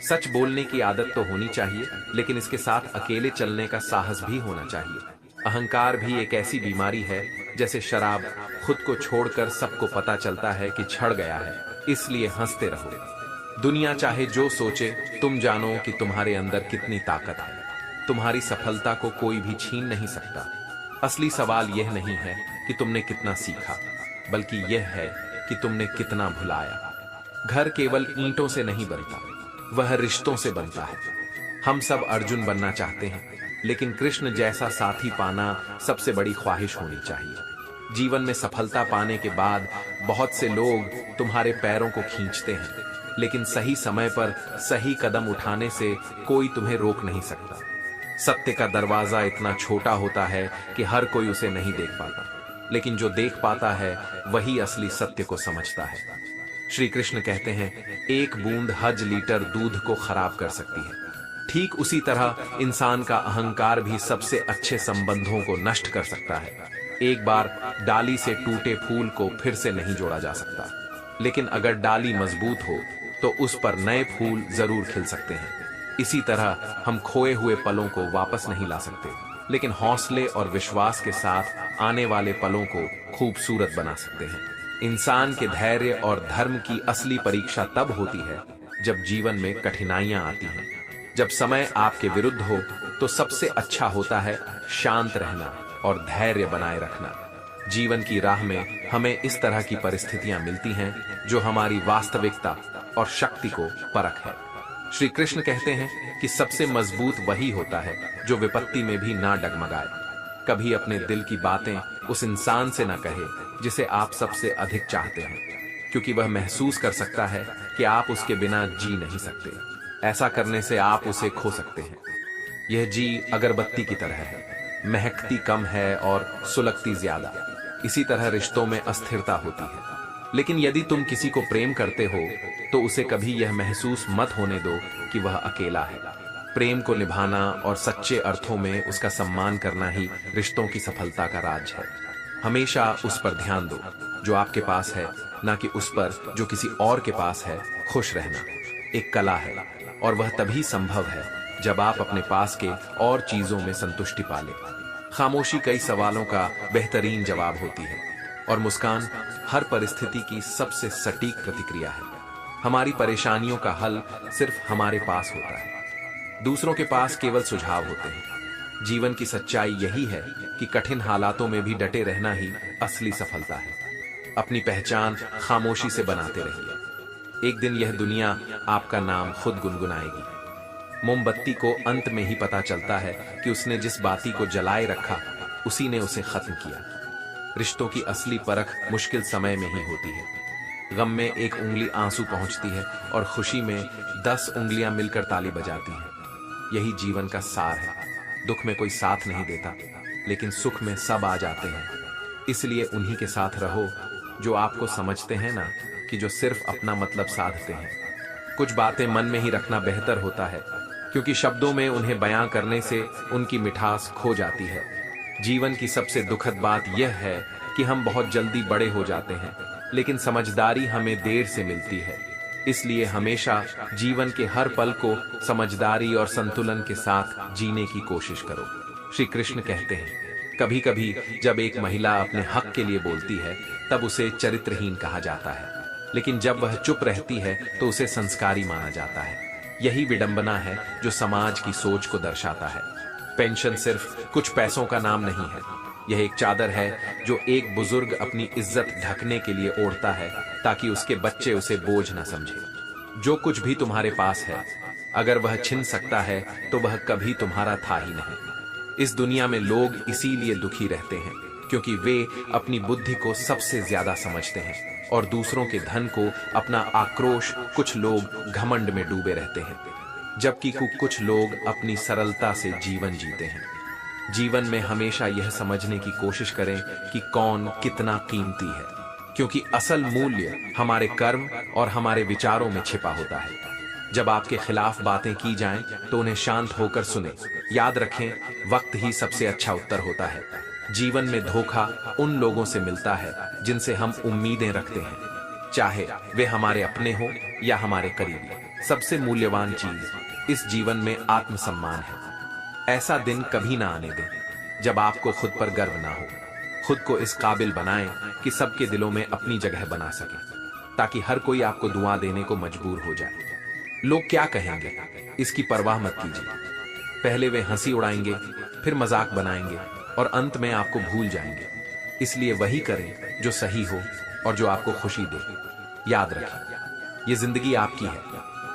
सच बोलने की आदत तो होनी चाहिए, लेकिन इसके साथ अकेले चलने का साहस भी होना चाहिए। अहंकार भी एक ऐसी बीमारी है जैसे शराब, खुद को छोड़कर सबको पता चलता है कि छड़ गया है, इसलिए हंसते रहो। दुनिया चाहे जो सोचे, तुम जानो कि तुम्हारे अंदर कितनी ताकत है। तुम्हारी सफलता को कोई भी छीन नहीं सकता। असली सवाल यह नहीं है कि तुमने कितना सीखा, बल्कि यह है कि तुमने कितना भुलाया। घर केवल ईंटों से नहीं बनता, वह रिश्तों से बनता है। हम सब अर्जुन बनना चाहते हैं, लेकिन कृष्ण जैसा साथी पाना सबसे बड़ी ख्वाहिश होनी चाहिए। जीवन में सफलता पाने के बाद बहुत से लोग तुम्हारे पैरों को खींचते हैं, लेकिन सही समय पर सही कदम उठाने से कोई तुम्हें रोक नहीं सकता। सत्य का दरवाजा इतना छोटा होता है कि हर कोई उसे नहीं देख पाता, लेकिन जो देख पाता है वही असली सत्य को समझता है। श्री कृष्ण कहते हैं, एक बूंद हज लीटर दूध को खराब कर सकती है। ठीक उसी तरह इंसान का अहंकार भी सबसे अच्छे संबंधों को नष्ट कर सकता है। एक बार डाली से टूटे फूल को फिर से नहीं जोड़ा जा सकता, लेकिन अगर डाली मजबूत हो तो उस पर नए फूल जरूर खिल सकते हैं। इसी तरह हम खोए हुए पलों को वापस नहीं ला सकते, लेकिन हौसले और विश्वास के साथ आने वाले पलों को खूबसूरत बना सकते हैं। इंसान के धैर्य और धर्म की असली परीक्षा तब होती है जब जीवन में कठिनाइयां आती हैं। जब समय आपके विरुद्ध हो तो सबसे अच्छा होता है शांत रहना और धैर्य बनाए रखना। जीवन की राह में हमें इस तरह की परिस्थितियां मिलती हैं जो हमारी वास्तविकता और शक्ति को परख है। श्री कृष्ण कहते हैं कि सबसे मजबूत वही होता है जो विपत्ति में भी ना डगमगाए। कभी अपने दिल की बातें उस इंसान से ना कहे जिसे आप सबसे अधिक चाहते हैं, क्योंकि वह महसूस कर सकता है कि आप उसके बिना जी नहीं सकते। ऐसा करने से आप उसे खो सकते हैं। यह जी अगरबत्ती की तरह है, महकती कम है और सुलगती ज्यादा। इसी तरह रिश्तों में अस्थिरता होती है, लेकिन यदि तुम किसी को प्रेम करते हो तो उसे कभी यह महसूस मत होने दो कि वह अकेला है। प्रेम को निभाना और सच्चे अर्थों में उसका सम्मान करना ही रिश्तों की सफलता का राज है। हमेशा उस पर ध्यान दो जो आपके पास है, ना कि उस पर जो किसी और के पास है। खुश रहना एक कला है, और वह तभी संभव है जब आप अपने पास के और चीजों में संतुष्टि पालें। खामोशी कई सवालों का बेहतरीन जवाब होती है, और मुस्कान हर परिस्थिति की सबसे सटीक प्रतिक्रिया है। हमारी परेशानियों का हल सिर्फ हमारे पास होता है, दूसरों के पास केवल सुझाव होते हैं। जीवन की सच्चाई यही है कि कठिन हालातों में भी डटे रहना ही असली सफलता है। अपनी पहचान खामोशी से बनाते रहिए। एक दिन यह दुनिया आपका नाम खुद गुनगुनाएगी। मोमबत्ती को अंत में ही पता चलता है कि उसने जिस बाती को जलाए रखा उसी ने उसे खत्म किया। रिश्तों की असली परख मुश्किल समय में ही होती है। गम में एक उंगली आंसू पहुंचती है और खुशी में 10 उंगलियां मिलकर ताली बजाती हैं। यही जीवन का सार है। दुख में कोई साथ नहीं देता, लेकिन सुख में सब आ जाते हैं। इसलिए उन्हीं के साथ रहो जो आपको समझते हैं, ना कि जो सिर्फ अपना मतलब साधते हैं। कुछ बातें मन में ही रखना बेहतर होता है, क्योंकि शब्दों में उन्हें बयां करने से उनकी मिठास खो जाती है। जीवन की सबसे दुखद बात यह है कि हम बहुत जल्दी बड़े हो जाते हैं, लेकिन समझदारी हमें देर से मिलती है। इसलिए हमेशा जीवन के हर पल को समझदारी और संतुलन के साथ जीने की कोशिश करो। श्री कृष्ण कहते हैं, कभी कभी जब एक महिला अपने हक के लिए बोलती है तब उसे चरित्रहीन कहा जाता है, लेकिन जब वह चुप रहती है तो उसे संस्कारी माना जाता है। यही विडंबना है जो समाज की सोच को दर्शाता है। पेंशन सिर्फ कुछ पैसों का नाम नहीं है, यह एक चादर है जो एक बुजुर्ग अपनी इज्जत ढकने के लिए ओढ़ता है ताकि उसके बच्चे उसे बोझ न समझे। जो कुछ भी तुम्हारे पास है, अगर वह छिन सकता है तो वह कभी तुम्हारा था ही नहीं। इस दुनिया में लोग इसीलिए दुखी रहते हैं क्योंकि वे अपनी बुद्धि को सबसे ज्यादा समझते हैं और दूसरों के धन को अपना आक्रोश कुछ लोग घमंड में डूबे रहते हैं, जबकि कुछ लोग अपनी सरलता से जीवन जीते हैं। जीवन में हमेशा यह समझने की कोशिश करें कि कौन कितना कीमती है, क्योंकि असल मूल्य हमारे कर्म और हमारे विचारों में छिपा होता है। जब आपके खिलाफ बातें की जाएं तो उन्हें शांत होकर सुने। याद रखें, वक्त ही सबसे अच्छा उत्तर होता है। जीवन में धोखा उन लोगों से मिलता है जिनसे हम उम्मीदें रखते हैं, चाहे वे हमारे अपने हो या हमारे करीबी। सबसे मूल्यवान चीज इस जीवन में आत्मसम्मान है। ऐसा दिन कभी ना आने दें जब आपको खुद पर गर्व ना हो। खुद को इस काबिल बनाएं कि सबके दिलों में अपनी जगह बना सके, ताकि हर कोई आपको दुआ देने को मजबूर हो जाए। लोग क्या कहेंगे, इसकी परवाह मत कीजिए। पहले वे हंसी उड़ाएंगे, फिर मजाक बनाएंगे और अंत में आपको भूल जाएंगे। इसलिए वही करें जो सही हो और जो आपको खुशी दे। याद रखें, ये जिंदगी आपकी है,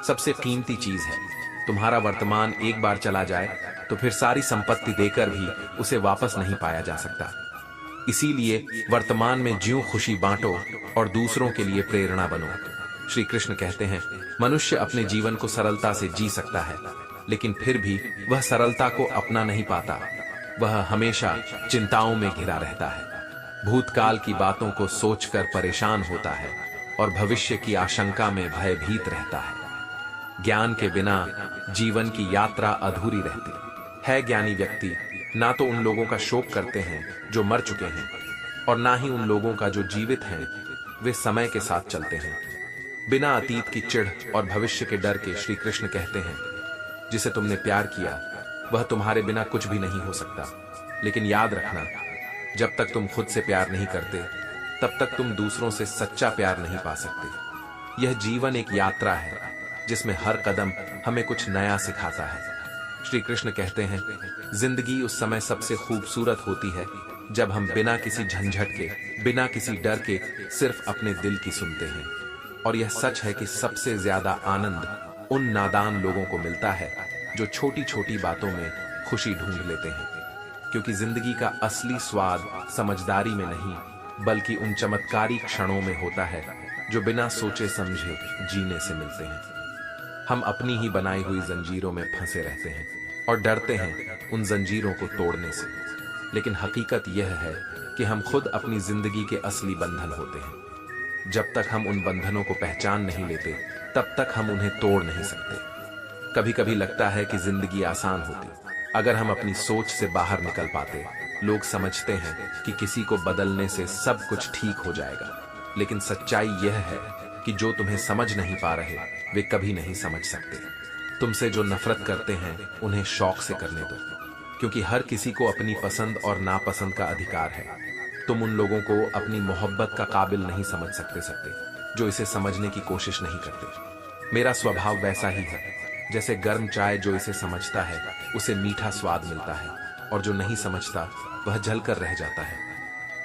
सबसे कीमती चीज है। तुम्हारा वर्तमान एक बार चला जाए तो फिर सारी संपत्ति देकर भी उसे वापस नहीं पाया जा सकता। इसीलिए वर्तमान में ज्यों खुशी बांटो और दूसरों के लिए प्रेरणा बनो। श्री कृष्ण कहते हैं, मनुष्य अपने जीवन को सरलता से जी सकता है, लेकिन फिर भी वह सरलता को अपना नहीं पाता। वह हमेशा चिंताओं में घिरा रहता है, भूतकाल की बातों को सोचकर परेशान होता है और भविष्य की आशंका में भयभीत रहता है। ज्ञान के बिना जीवन की यात्रा अधूरी रहती है। ज्ञानी व्यक्ति ना तो उन लोगों का शोक करते हैं जो मर चुके हैं और ना ही उन लोगों का जो जीवित हैं। वे समय के साथ चलते हैं, बिना अतीत की चिढ़ और भविष्य के डर के। श्री कृष्ण कहते हैं, जिसे तुमने प्यार किया वह तुम्हारे बिना कुछ भी नहीं हो सकता। लेकिन याद रखना, जब तक तुम खुद से प्यार नहीं करते तब तक तुम दूसरों से सच्चा प्यार नहीं पा सकते। यह जीवन एक यात्रा है जिसमें हर कदम हमें कुछ नया सिखाता है। श्री कृष्ण कहते हैं, जिंदगी उस समय सबसे खूबसूरत होती है जब हम बिना किसी झंझट के, बिना किसी डर के सिर्फ अपने दिल की सुनते हैं। और यह सच है कि सबसे ज्यादा आनंद उन नादान लोगों को मिलता है जो छोटी छोटी बातों में खुशी ढूंढ लेते हैं, क्योंकि जिंदगी का असली स्वाद समझदारी में नहीं बल्कि उन चमत्कारी क्षणों में होता है जो बिना सोचे समझे जीने से मिलते हैं। हम अपनी ही बनाई हुई जंजीरों में फंसे रहते हैं और डरते हैं उन जंजीरों को तोड़ने से, लेकिन हकीकत यह है कि हम खुद अपनी जिंदगी के असली बंधन होते हैं। जब तक हम उन बंधनों को पहचान नहीं लेते तब तक हम उन्हें तोड़ नहीं सकते। कभी कभी लगता है कि जिंदगी आसान होती अगर हम अपनी सोच से बाहर निकल पाते। लोग समझते हैं कि किसी को बदलने से सब कुछ ठीक हो जाएगा, लेकिन सच्चाई यह है कि जो तुम्हें समझ नहीं पा रहे वे कभी नहीं समझ सकते। तुमसे जो नफरत करते हैं उन्हें शौक से करने दो, क्योंकि हर किसी को अपनी पसंद और नापसंद का अधिकार है। तुम उन लोगों को अपनी मोहब्बत का काबिल नहीं समझ सकते जो इसे समझने की कोशिश नहीं करते। मेरा स्वभाव वैसा ही है, जैसे गर्म चाय जो इसे समझता है उसे मीठा स्वाद मिलता है और जो नहीं समझता वह जलकर रह जाता है।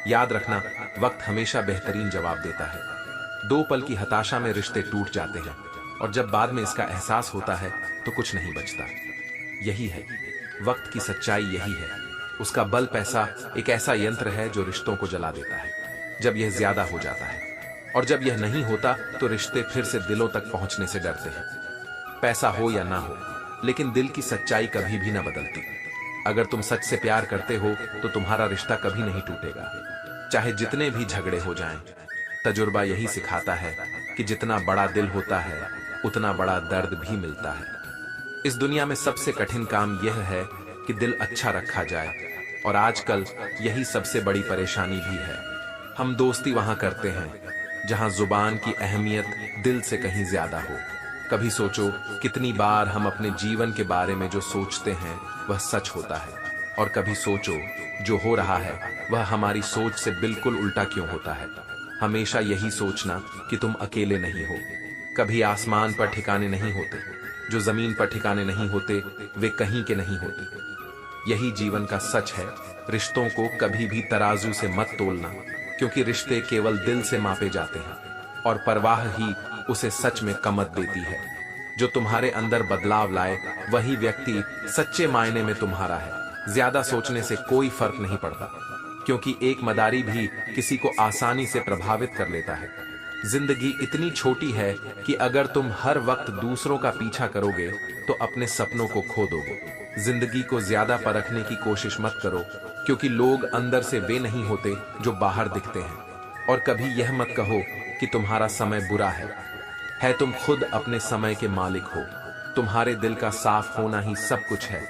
याद रखना, वक्त हमेशा बेहतरीन जवाब देता है। 2 पल की हताशा में रिश्ते टूट जाते हैं और जब बाद में इसका एहसास होता है तो कुछ नहीं बचता। यही है वक्त की सच्चाई, यही है उसका बल। पैसा एक ऐसा यंत्र है जो रिश्तों को जला देता है जब यह ज्यादा हो जाता है, और जब यह नहीं होता तो रिश्ते फिर से दिलों तक पहुंचने से डरते हैं। पैसा हो या ना हो, लेकिन दिल की सच्चाई कभी भी ना बदलती। अगर तुम सच से प्यार करते हो तो तुम्हारा रिश्ता कभी नहीं टूटेगा, चाहे जितने भी झगड़े हो जाएं। तजुर्बा यही सिखाता है कि जितना बड़ा दिल होता है उतना बड़ा दर्द भी मिलता है। इस दुनिया में सबसे कठिन काम यह है कि दिल अच्छा रखा जाए, और आजकल यही सबसे बड़ी परेशानी भी है। हम दोस्ती वहां करते हैं जहां जुबान की अहमियत दिल से कहीं ज्यादा हो। कभी सोचो कितनी बार हम अपने जीवन के बारे में जो सोचते हैं वह सच होता है, और कभी सोचो जो हो रहा है वह हमारी सोच से बिल्कुल उल्टा क्यों होता है। हमेशा यही सोचना कि तुम अकेले नहीं हो। कभी आसमान पर ठिकाने नहीं होते, जो जमीन पर ठिकाने नहीं होते वे कहीं के नहीं होते। यही जीवन का सच है। रिश्तों को कभी भी तराजू से मत तोलना, क्योंकि रिश्ते केवल दिल से मापे जाते हैं, और परवाह ही उसे सच में कमत देती है। जो तुम्हारे अंदर बदलाव लाए वही व्यक्ति सच्चे मायने में तुम्हारा है। ज्यादा सोचने से कोई फर्क नहीं पड़ता, क्योंकि एक मदारी भी किसी को आसानी से प्रभावित कर लेता है। जिंदगी इतनी छोटी है कि अगर तुम हर वक्त दूसरों का पीछा करोगे तो अपने सपनों को खो दोगे। जिंदगी को ज्यादा परखने की कोशिश मत करो, क्योंकि लोग अंदर से वे नहीं होते जो बाहर दिखते हैं। और कभी यह मत कहो कि तुम्हारा समय बुरा है तुम खुद अपने समय के मालिक हो। तुम्हारे दिल का साफ होना ही सब कुछ है,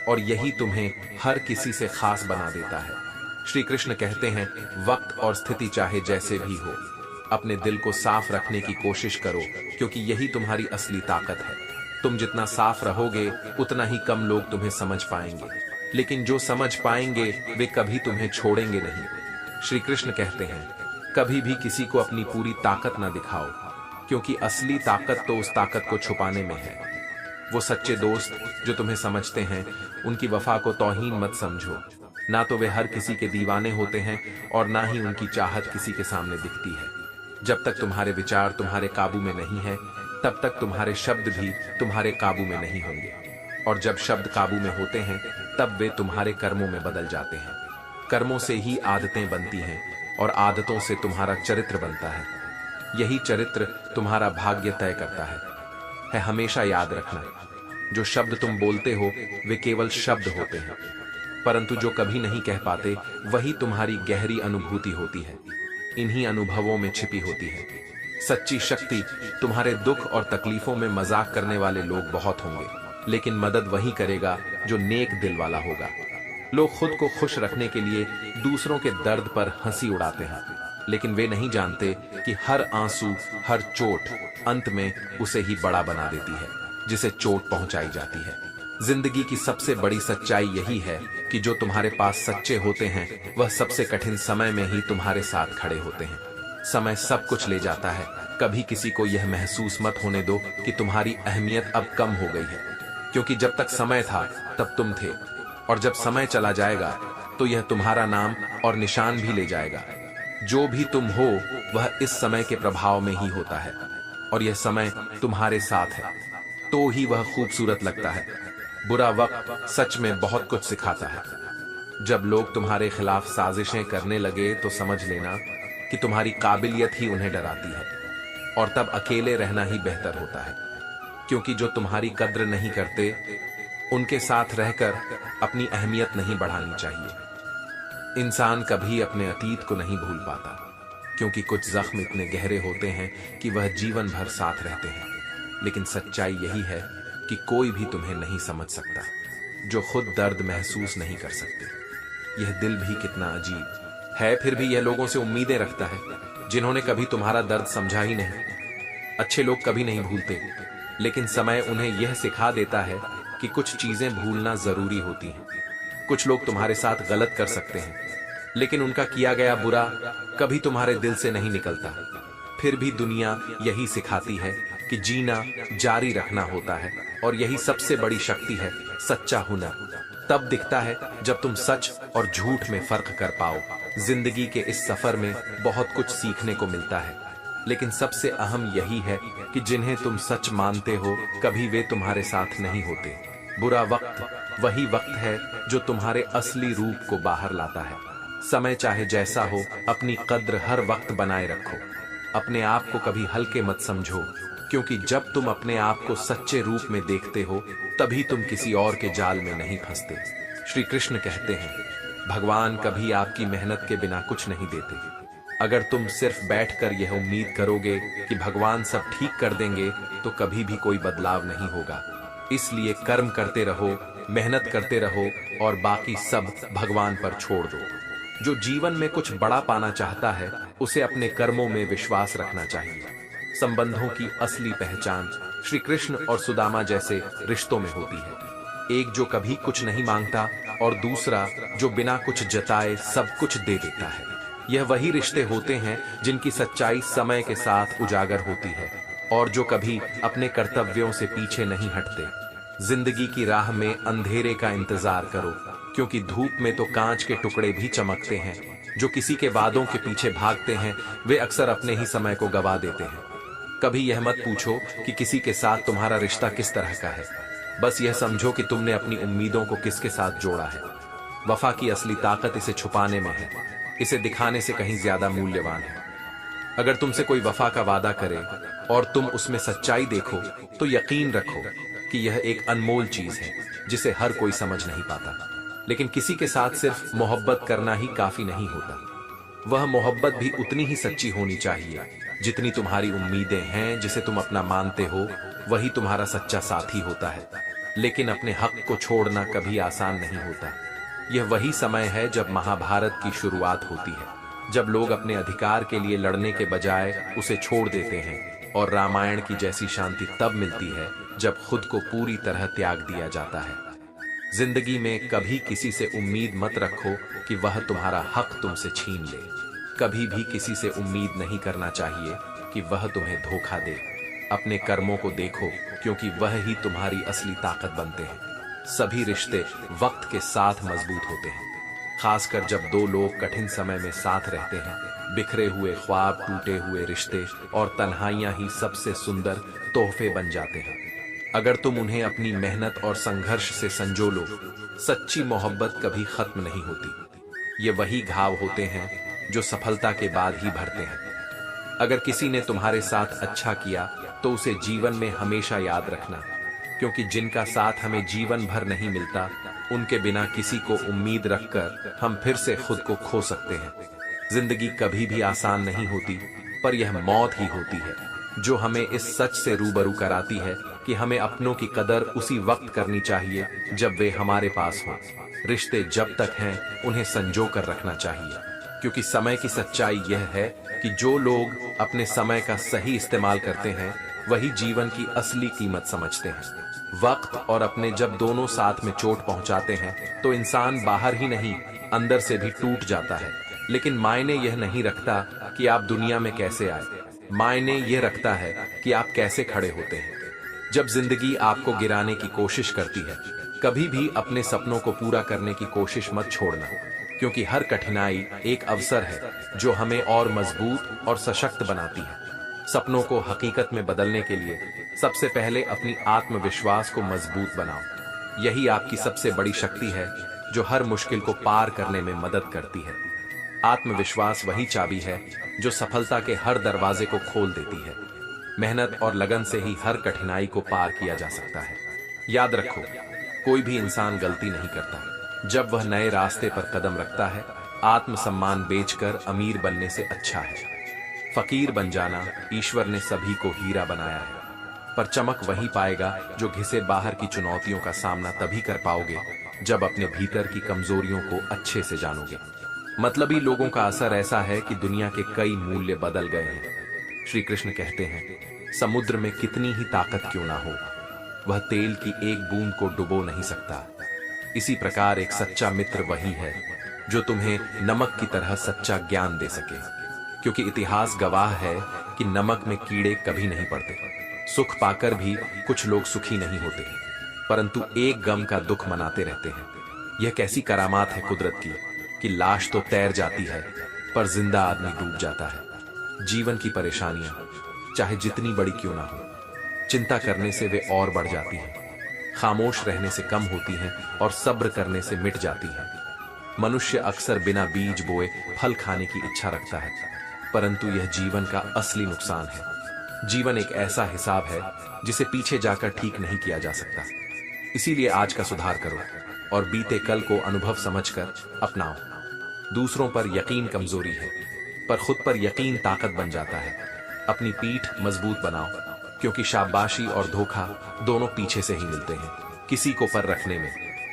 और यही तुम्हें हर किसी से खास बना देता है। श्री कृष्ण कहते हैं, वक्त और स्थिति चाहे जैसे भी हो, अपने दिल को साफ रखने की कोशिश करो, क्योंकि यही तुम्हारी असली ताकत है। तुम जितना साफ रहोगे उतना ही कम लोग तुम्हें समझ पाएंगे, लेकिन जो समझ पाएंगे वे कभी तुम्हें छोड़ेंगे नहीं। श्री कृष्ण कहते हैं, कभी भी किसी को अपनी पूरी ताकत ना दिखाओ, क्योंकि असली ताकत तो उस ताकत को छुपाने में है। वो सच्चे दोस्त जो तुम्हें समझते हैं उनकी वफा को तौहीन मत समझो। ना तो वे हर किसी के दीवाने होते हैं और ना ही उनकी चाहत किसी के सामने दिखती है। जब तक तुम्हारे विचार तुम्हारे काबू में नहीं है तब तक तुम्हारे शब्द भी तुम्हारे काबू में नहीं होंगे, और जब शब्द काबू में होते हैं तब वे तुम्हारे कर्मों में बदल जाते हैं। कर्मों से ही आदतें बनती हैं और आदतों से तुम्हारा चरित्र बनता है। यही चरित्र तुम्हारा भाग्य तय करता है। हमेशा याद रखना, जो शब्द तुम बोलते हो वे केवल शब्द होते हैं, परंतु जो कभी नहीं कह पाते वही तुम्हारी गहरी अनुभूति होती है। इन्हीं अनुभवों में छिपी होती है सच्ची शक्ति। तुम्हारे दुख और तकलीफों में मजाक करने वाले लोग बहुत होंगे, लेकिन मदद वही करेगा जो नेक दिल वाला होगा। लोग खुद को खुश रखने के लिए दूसरों के दर्द पर हंसी उड़ाते हैं, लेकिन वे नहीं जानते कि हर आंसू, हर चोट अंत में उसे ही बड़ा बना देती है जिसे चोट पहुंचाई जाती है। जिंदगी की सबसे बड़ी सच्चाई यही है कि जो तुम्हारे पास सच्चे होते हैं वह सबसे कठिन समय में ही तुम्हारे साथ खड़े होते हैं। समय सब कुछ ले जाता है, कभी किसी को यह महसूस मत होने दो कि तुम्हारी अहमियत अब कम हो गई है, क्योंकि जब तक समय था तब तुम थे, और जब समय चला जाएगा तो यह तुम्हारा नाम और निशान भी ले जाएगा। जो भी तुम हो वह इस समय के प्रभाव में ही होता है, और यह समय तुम्हारे साथ है तो ही वह खूबसूरत लगता है। बुरा वक्त सच में बहुत कुछ सिखाता है। जब लोग तुम्हारे खिलाफ साजिशें करने लगे तो समझ लेना कि तुम्हारी काबिलियत ही उन्हें डराती है, और तब अकेले रहना ही बेहतर होता है, क्योंकि जो तुम्हारी कद्र नहीं करते उनके साथ रहकर अपनी अहमियत नहीं बढ़ानी चाहिए। इंसान कभी अपने अतीत को नहीं भूल पाता, क्योंकि कुछ जख्म इतने गहरे होते हैं कि वह जीवन भर साथ रहते हैं। लेकिन सच्चाई यही है कि कोई भी तुम्हें नहीं समझ सकता जो खुद दर्द महसूस नहीं कर सकते। यह दिल भी कितना अजीब है, फिर भी यह लोगों से उम्मीदें रखता है जिन्होंने कभी तुम्हारा दर्द समझा ही नहीं। अच्छे लोग कभी नहीं भूलते, लेकिन समय उन्हें यह सिखा देता है कि कुछ चीजें भूलना जरूरी होती हैं। कुछ लोग तुम्हारे साथ गलत कर सकते हैं, लेकिन उनका किया गया बुरा कभी तुम्हारे दिल से नहीं निकलता। फिर भी दुनिया यही सिखाती है कि जीना जारी रखना होता है, और यही सबसे बड़ी शक्ति है। सच्चा हुनर तब दिखता है जब तुम सच और झूठ में फर्क कर पाओ। जिंदगी के इस सफर में बहुत कुछ सीखने को मिलता है, लेकिन सबसे अहम यही है कि जिन्हें तुम सच मानते हो कभी वे तुम्हारे साथ नहीं होते। बुरा वक्त वही वक्त है जो तुम्हारे असली रूप को बाहर लाता है। समय चाहे जैसा हो, अपनी कद्र हर वक्त बनाए रखो। अपने आप को कभी हल्के मत समझो, क्योंकि जब तुम अपने आप को सच्चे रूप में देखते हो तभी तुम किसी और के जाल में नहीं फंसते। श्री कृष्ण कहते हैं, भगवान कभी आपकी मेहनत के बिना कुछ नहीं देते। अगर तुम सिर्फ बैठकर यह उम्मीद करोगे कि भगवान सब ठीक कर देंगे तो कभी भी कोई बदलाव नहीं होगा। इसलिए कर्म करते रहो, मेहनत करते रहो, और बाकी सब भगवान पर छोड़ दो। जो जीवन में कुछ बड़ा पाना चाहता है उसे अपने कर्मों में विश्वास रखना चाहिए। संबंधों की असली पहचान श्री कृष्ण और सुदामा जैसे रिश्तों में होती है। एक जो कभी कुछ नहीं मांगता और दूसरा जो बिना कुछ जताए सब कुछ दे देता है। यह वही रिश्ते होते हैं जिनकी सच्चाई समय के साथ उजागर होती है और जो कभी अपने कर्तव्यों से पीछे नहीं हटते। जिंदगी की राह में अंधेरे का इंतजार करो, क्योंकि धूप में तो कांच के टुकड़े भी चमकते हैं। जो किसी के वादों के पीछे भागते हैं वे अक्सर अपने ही समय को गवा देते हैं। कभी यह मत पूछो कि किसी के साथ तुम्हारा रिश्ता किस तरह का है, बस यह समझो कि तुमने अपनी उम्मीदों को किसके साथ जोड़ा है। वफा की असली ताकत इसे छुपाने में है, इसे दिखाने से कहीं ज्यादा मूल्यवान है। अगर तुमसे कोई वफा का वादा करे और तुम उसमें सच्चाई देखो तो यकीन रखो कि यह एक अनमोल चीज है जिसे हर कोई समझ नहीं पाता। लेकिन किसी के साथ सिर्फ मोहब्बत करना ही काफी नहीं होता, वह मोहब्बत भी उतनी ही सच्ची होनी चाहिए जितनी तुम्हारी उम्मीदें हैं। जिसे तुम अपना मानते हो वही तुम्हारा सच्चा साथी होता है। लेकिन अपने हक को छोड़ना कभी आसान नहीं होता। यह वही समय है जब महाभारत की शुरुआत होती है, जब लोग अपने अधिकार के लिए लड़ने के बजाय उसे छोड़ देते हैं। और रामायण की जैसी शांति तब मिलती है जब खुद को पूरी तरह त्याग दिया जाता है। जिंदगी में कभी किसी से उम्मीद मत रखो कि वह तुम्हारा हक तुमसे छीन ले। कभी भी किसी से उम्मीद नहीं करना चाहिए कि वह तुम्हें धोखा दे। अपने कर्मों को देखो, क्योंकि वह ही तुम्हारी असली ताकत बनते हैं। सभी रिश्ते वक्त के साथ मजबूत होते हैं, खासकर जब दो लोग कठिन समय में साथ रहते हैं। बिखरे हुए ख्वाब, टूटे हुए रिश्ते और तन्हाइयां ही सबसे सुंदर तोहफे बन जाते हैं अगर तुम उन्हें अपनी मेहनत और संघर्ष से संजो लो। सच्ची मोहब्बत कभी खत्म नहीं होती। ये वही घाव होते हैं जो सफलता के बाद ही भरते हैं। अगर किसी ने तुम्हारे साथ अच्छा किया तो उसे जीवन में हमेशा याद रखना, क्योंकि जिनका साथ हमें जीवन भर नहीं मिलता उनके बिना किसी को उम्मीद रखकर हम फिर से खुद को खो सकते हैं। जिंदगी कभी भी आसान नहीं होती, पर यह मौत ही होती है जो हमें इस सच से रूबरू कराती है कि हमें अपनों की कदर उसी वक्त करनी चाहिए जब वे हमारे पास हों। रिश्ते जब तक हैं उन्हें संजो कर रखना चाहिए, क्योंकि समय की सच्चाई यह है कि जो लोग अपने समय का सही इस्तेमाल करते हैं वही जीवन की असली कीमत समझते हैं। वक्त और अपने जब दोनों साथ में चोट पहुंचाते हैं तो इंसान बाहर ही नहीं अंदर से भी टूट जाता है। लेकिन मायने यह नहीं रखता कि आप दुनिया में कैसे आए, मायने यह रखता है कि आप कैसे खड़े होते हैं। जब जिंदगी आपको गिराने की कोशिश करती है, कभी भी अपने सपनों को पूरा करने की कोशिश मत छोड़ना, क्योंकि हर कठिनाई एक अवसर है जो हमें और मजबूत और सशक्त बनाती है। सपनों को हकीकत में बदलने के लिए सबसे पहले अपनी आत्मविश्वास को मजबूत बनाओ। यही आपकी सबसे बड़ी शक्ति है जो हर मुश्किल को पार करने में मदद करती है। आत्मविश्वास वही चाबी है जो सफलता के हर दरवाजे को खोल देती है। मेहनत और लगन से ही हर कठिनाई को पार किया जा सकता है। याद रखो, कोई भी इंसान गलती नहीं करता। जब वह नए रास्ते पर कदम रखता है, आत्मसम्मान बेचकर अमीर बनने से अच्छा है। फकीर बन जाना, ईश्वर ने सभी को हीरा बनाया है, पर चमक वही पाएगा जो घिसे बाहर की चुनौतियों का सामना तभी कर पाओगे जब अपने भीतर की कमजोरियों को अच्छे से जानोगे। मतलबी लोगों का असर ऐसा है कि दुनिया के कई मूल्य बदल गए हैं। श्री कृष्ण कहते हैं, समुद्र में कितनी ही ताकत क्यों ना हो, वह तेल की एक बूंद को डुबो नहीं सकता। इसी प्रकार एक सच्चा मित्र वही है जो तुम्हें नमक की तरह सच्चा ज्ञान दे सके, क्योंकि इतिहास गवाह है कि नमक में कीड़े कभी नहीं पड़ते। सुख पाकर भी कुछ लोग सुखी नहीं होते, परंतु एक गम का दुख मनाते रहते हैं। यह कैसी करामात है कुदरत की कि लाश तो तैर जाती है पर जिंदा आदमी डूब जाता है। जीवन की परेशानियां चाहे जितनी बड़ी क्यों ना हो, चिंता करने से वे और बढ़ जाती हैं। खामोश रहने से कम होती हैं और सब्र करने से मिट जाती हैं। मनुष्य अक्सर बिना बीज बोए फल खाने की इच्छा रखता है, परंतु यह जीवन का असली नुकसान है। जीवन एक ऐसा हिसाब है जिसे पीछे जाकर ठीक नहीं किया जा सकता। इसीलिए आज का सुधार करो और बीते कल को अनुभव समझकर अपनाओ। दूसरों पर यकीन कमजोरी है, पर खुद पर यकीन ताकत बन जाता है। अपनी पीठ मजबूत बनाओ, क्योंकि शाबाशी और धोखा दोनों पीछे से ही मिलते हैं। किसी को पर रखने में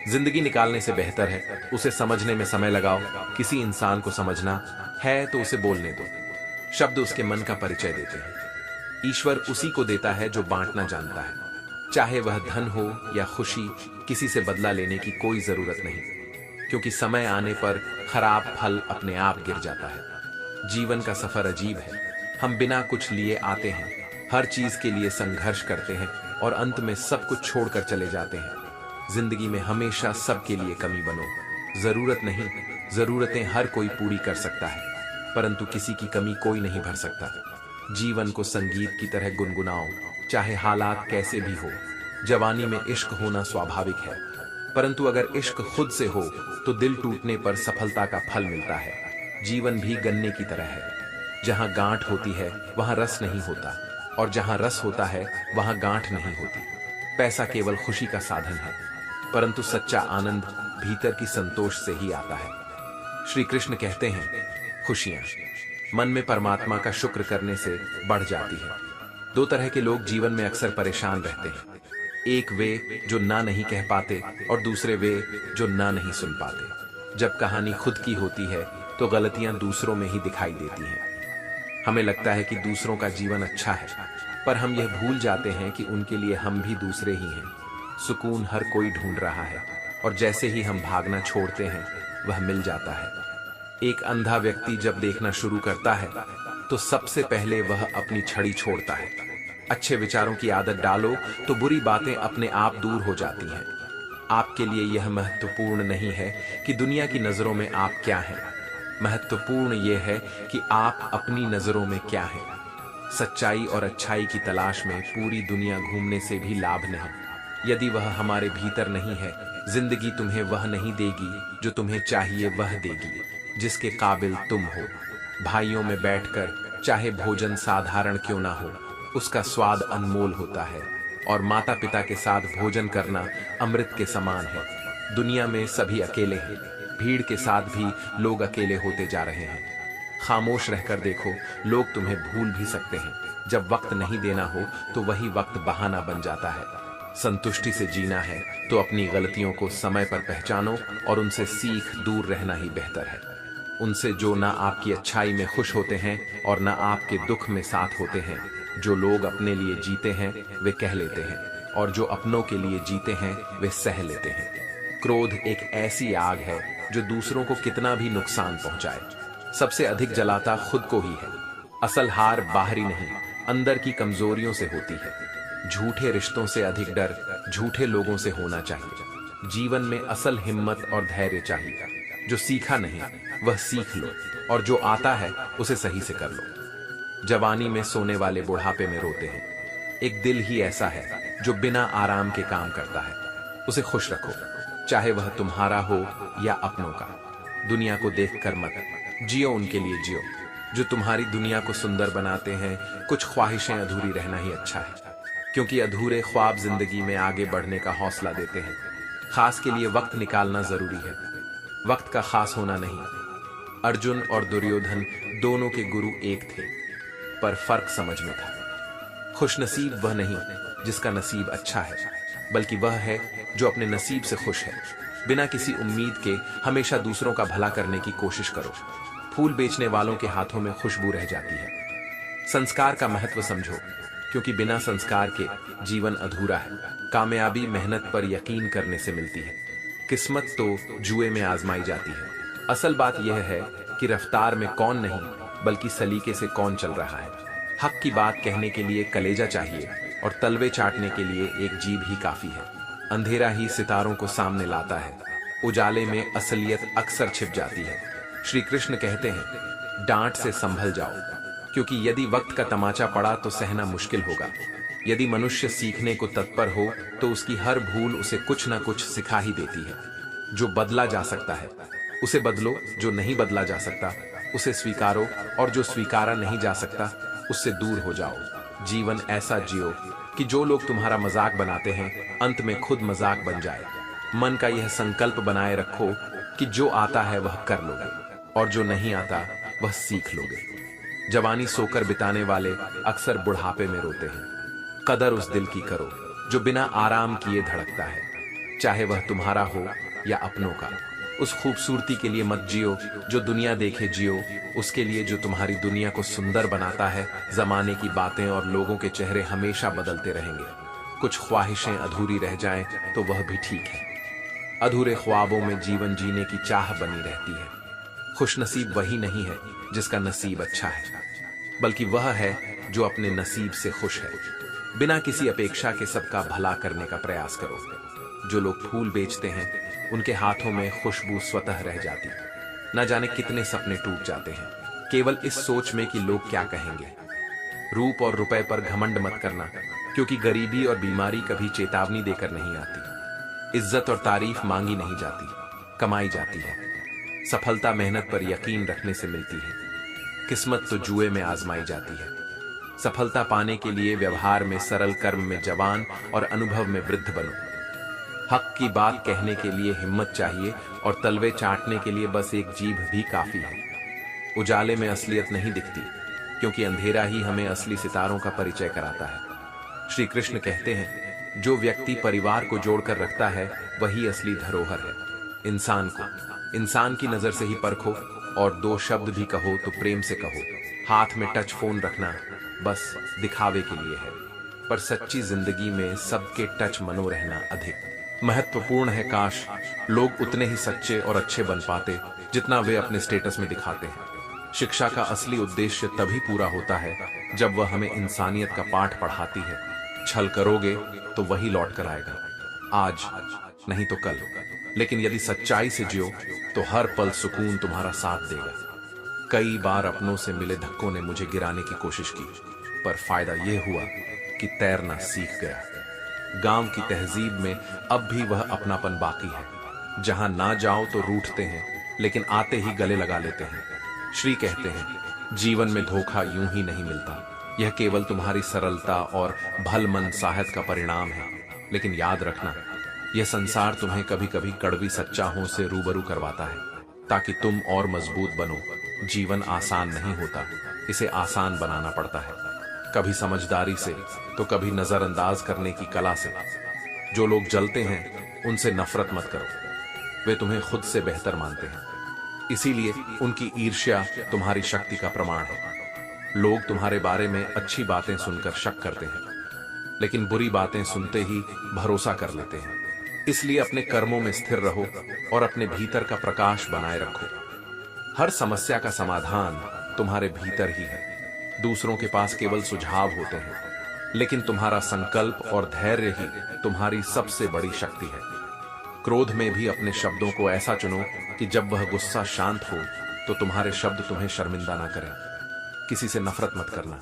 जिंदगी निकालने से बेहतर है उसे समझने में समय लगाओ। किसी इंसान को समझना है तो उसे बोलने दो। शब्द उसके मन का परिचय देते हैं। ईश्वर उसी को देता है जो बांटना जानता है। चाहे वह धन हो या खुशी, किसी से बदला लेने की कोई जरूरत नहीं, क्योंकि समय आने पर खराब फल अपने आप गिर जाता है। जीवन का सफर अजीब है। हम बिना कुछ लिए आते हैं, हर चीज के लिए संघर्ष करते हैं और अंत में सब कुछ छोड़कर चले जाते हैं। जिंदगी में हमेशा सबके लिए कमी बनो। जरूरत नहीं, जरूरतें हर कोई पूरी कर सकता है, परंतु किसी की कमी कोई नहीं भर सकता। जीवन को संगीत की तरह गुनगुनाओ, चाहे हालात कैसे भी हो। जवानी में इश्क होना स्वाभाविक है, परंतु अगर इश्क खुद से हो तो दिल टूटने पर सफलता का फल मिलता है। जीवन भी गन्ने की तरह है, जहां गांठ होती है वहां रस नहीं होता, और जहां रस होता है वहां गांठ नहीं होती। पैसा केवल खुशी का साधन है, परंतु सच्चा आनंद भीतर की संतोष से ही आता है। श्री कृष्ण कहते हैं, खुशियां मन में परमात्मा का शुक्र करने से बढ़ जाती है। दो तरह के लोग जीवन में अक्सर परेशान रहते हैं। एक वे जो ना नहीं कह पाते और दूसरे वे जो ना नहीं सुन पाते। जब कहानी खुद की होती है तो गलतियां दूसरों में ही दिखाई देती हैं। हमें लगता है कि दूसरों का जीवन अच्छा है, पर हम यह भूल जाते हैं कि उनके लिए हम भी दूसरे ही हैं। सुकून हर कोई ढूंढ रहा है, और जैसे ही हम भागना छोड़ते हैं वह मिल जाता है। एक अंधा व्यक्ति जब देखना शुरू करता है तो सबसे पहले वह अपनी छड़ी छोड़ता है। अच्छे विचारों की आदत डालो तो बुरी बातें अपने आप दूर हो जाती हैं। आपके लिए यह महत्वपूर्ण नहीं है कि दुनिया की नजरों में आप क्या हैं। महत्वपूर्ण यह है कि आप अपनी नजरों में क्या हैं। सच्चाई और अच्छाई की तलाश में पूरी दुनिया घूमने से भी लाभ नहीं। यदि वह हमारे भीतर नहीं है, जिंदगी तुम्हें वह नहीं देगी जो तुम्हें चाहिए, वह देगी जिसके काबिल तुम हो। भाइयों में बैठकर चाहे भोजन साधारण क्यों ना हो, उसका स्वाद अनमोल होता है, और माता पिता के साथ भोजन करना अमृत के समान है। दुनिया में सभी अकेले हैं, भीड़ के साथ भी लोग अकेले होते जा रहे हैं। खामोश रहकर देखो, लोग तुम्हें भूल भी सकते हैं। जब वक्त नहीं देना हो तो वही वक्त बहाना बन जाता है। संतुष्टि से जीना है तो अपनी गलतियों को समय पर पहचानो और उनसे सीख दूर रहना ही बेहतर है। उनसे जो ना आपकी अच्छाई में खुश होते हैं और ना आपके दुख में साथ होते हैं। जो लोग अपने लिए जीते हैं वे कह लेते हैं, और जो अपनों के लिए जीते हैं वे सह लेते हैं। क्रोध एक ऐसी आग है जो दूसरों को कितना भी नुकसान पहुंचाए, सबसे अधिक जलाता खुद को ही है। असल हार बाहरी नहीं, अंदर की कमजोरियों से होती है। झूठे रिश्तों से अधिक डर झूठे लोगों से होना चाहिए। जीवन में असल हिम्मत और धैर्य चाहिए। जो सीखा नहीं वह सीख लो, और जो आता है उसे सही से कर लो। जवानी में सोने वाले बुढ़ापे में रोते हैं। एक दिल ही ऐसा है जो बिना आराम के काम करता है। उसे खुश रखो, चाहे वह तुम्हारा हो या अपनों का। दुनिया को देखकर मत जियो, उनके लिए जियो जो तुम्हारी दुनिया को सुंदर बनाते हैं। कुछ ख्वाहिशें अधूरी रहना ही अच्छा है, क्योंकि अधूरे ख्वाब जिंदगी में आगे बढ़ने का हौसला देते हैं। खास के लिए वक्त निकालना जरूरी है, वक्त का खास होना नहीं। अर्जुन और दुर्योधन दोनों के गुरु एक थे, पर फर्क समझ में था। खुशनसीब वह नहीं जिसका नसीब अच्छा है, बल्कि वह है जो अपने नसीब से खुश है। बिना किसी उम्मीद के हमेशा दूसरों का भला करने की कोशिश करो। फूल बेचने वालों के हाथों में खुशबू रह जाती है। संस्कार का महत्व समझो, क्योंकि बिना संस्कार के जीवन अधूरा है। कामयाबी मेहनत पर यकीन करने से मिलती है, किस्मत तो जुए में आजमाई जाती है। असल बात यह है कि रफ्तार में कौन नहीं, बल्कि सलीके से कौन चल रहा है। हक की बात कहने के लिए कलेजा चाहिए, और तलवे चाटने के लिए एक जीभ ही काफी है। अंधेरा ही सितारों को सामने लाता है, उजाले में असलियत अक्सर छिप जाती है। श्री कृष्ण कहते हैं, डांट से संभल जाओ, क्योंकि यदि वक्त का तमाचा पड़ा तो सहना मुश्किल होगा। यदि मनुष्य सीखने को तत्पर हो तो उसकी हर भूल उसे कुछ ना कुछ सिखा ही देती है। जो बदला जा सकता है उसे बदलो, जो नहीं बदला जा सकता उसे स्वीकारो, और जो स्वीकारा नहीं जा सकता उससे दूर हो जाओ। जीवन ऐसा जियो कि जो लोग तुम्हारा मजाक बनाते हैं अंत में खुद मजाक बन जाए। मन का यह संकल्प बनाए रखो कि जो आता है वह कर लोगे, और जो नहीं आता वह सीख लोगे। जवानी सोकर बिताने वाले अक्सर बुढ़ापे में रोते हैं। कदर उस दिल की करो जो बिना आराम किए धड़कता है। चाहे वह तुम्हारा हो या अपनों का। उस खूबसूरती के लिए मत जियो जो दुनिया देखे जियो, उसके लिए जो तुम्हारी दुनिया को सुंदर बनाता है। जमाने की बातें और लोगों के चेहरे हमेशा बदलते रहेंगे। कुछ ख्वाहिशें अधूरी रह जाएं तो वह भी ठीक है। अधूरे ख्वाबों में जीवन जीने की चाह बनी रहती है। खुशनसीब वही नहीं है जिसका नसीब अच्छा है, बल्कि वह है जो अपने नसीब से खुश है। बिना किसी अपेक्षा के सबका भला करने का प्रयास करो। जो लोग फूल बेचते हैं उनके हाथों में खुशबू स्वतः रह जाती। न जाने कितने सपने टूट जाते हैं केवल इस सोच में कि लोग क्या कहेंगे। रूप और रुपए पर घमंड मत करना, क्योंकि गरीबी और बीमारी कभी चेतावनी देकर नहीं आती। इज्जत और तारीफ मांगी नहीं जाती, कमाई जाती है। सफलता मेहनत पर यकीन रखने से मिलती है। किस्मत तो जुए में आजमाई जाती है। सफलता पाने के लिए व्यवहार में सरल, कर्म में जवान और अनुभव में वृद्ध बनो। हक की बात कहने के लिए हिम्मत चाहिए और तलवे चाटने के लिए बस एक जीभ भी काफी है। उजाले में असलियत नहीं दिखती, क्योंकि अंधेरा ही हमें असली सितारों का परिचय कराता है। श्री कृष्ण कहते हैं, जो व्यक्ति परिवार को जोड़कर रखता है वही असली धरोहर है। इंसान की नजर से ही परखो, और दो शब्द भी कहो तो प्रेम से कहो। हाथ में टच फोन रखना बस दिखावे के लिए है, पर सच्ची जिंदगी में सबके टच मनो रहना अधिक महत्वपूर्ण है। काश लोग उतने ही सच्चे और अच्छे बन पाते जितना वे अपने स्टेटस में दिखाते हैं। शिक्षा का असली उद्देश्य तभी पूरा होता है जब वह हमें इंसानियत का पाठ पढ़ाती है। छल करोगे तो वही लौट कर आएगा, आज नहीं तो कल। लेकिन यदि सच्चाई से जियो तो हर पल सुकून तुम्हारा साथ देगा। कई बार अपनों से मिले धक्कों ने मुझे गिराने की कोशिश की, पर फायदा यह हुआ कि तैरना सीख गया। गांव की तहजीब में अब भी वह अपनापन बाकी है, जहां ना जाओ तो रूठते हैं, लेकिन आते ही गले लगा लेते हैं। श्री कहते हैं, जीवन में धोखा यूं ही नहीं मिलता, यह केवल तुम्हारी सरलता और भलमन साहस का परिणाम है। लेकिन याद रखना, यह संसार तुम्हें कभी कभी कड़वी सच्चाइयों से रूबरू करवाता है, ताकि तुम और मजबूत बनो। जीवन आसान नहीं होता, इसे आसान बनाना पड़ता है, कभी समझदारी से तो कभी नजरअंदाज करने की कला से। जो लोग जलते हैं उनसे नफरत मत करो, वे तुम्हें खुद से बेहतर मानते हैं, इसीलिए उनकी ईर्ष्या तुम्हारी शक्ति का प्रमाण है। लोग तुम्हारे बारे में अच्छी बातें सुनकर शक करते हैं, लेकिन बुरी बातें सुनते ही भरोसा कर लेते हैं। इसलिए अपने कर्मों में स्थिर रहो और अपने भीतर का प्रकाश बनाए रखो। हर समस्या का समाधान तुम्हारे भीतर ही है। दूसरों के पास केवल सुझाव होते हैं, लेकिन तुम्हारा संकल्प और धैर्य ही तुम्हारी सबसे बड़ी शक्ति है। क्रोध में भी अपने शब्दों को ऐसा चुनो कि जब वह गुस्सा शांत हो तो तुम्हारे शब्द तुम्हें शर्मिंदा ना करें। किसी से नफरत मत करना,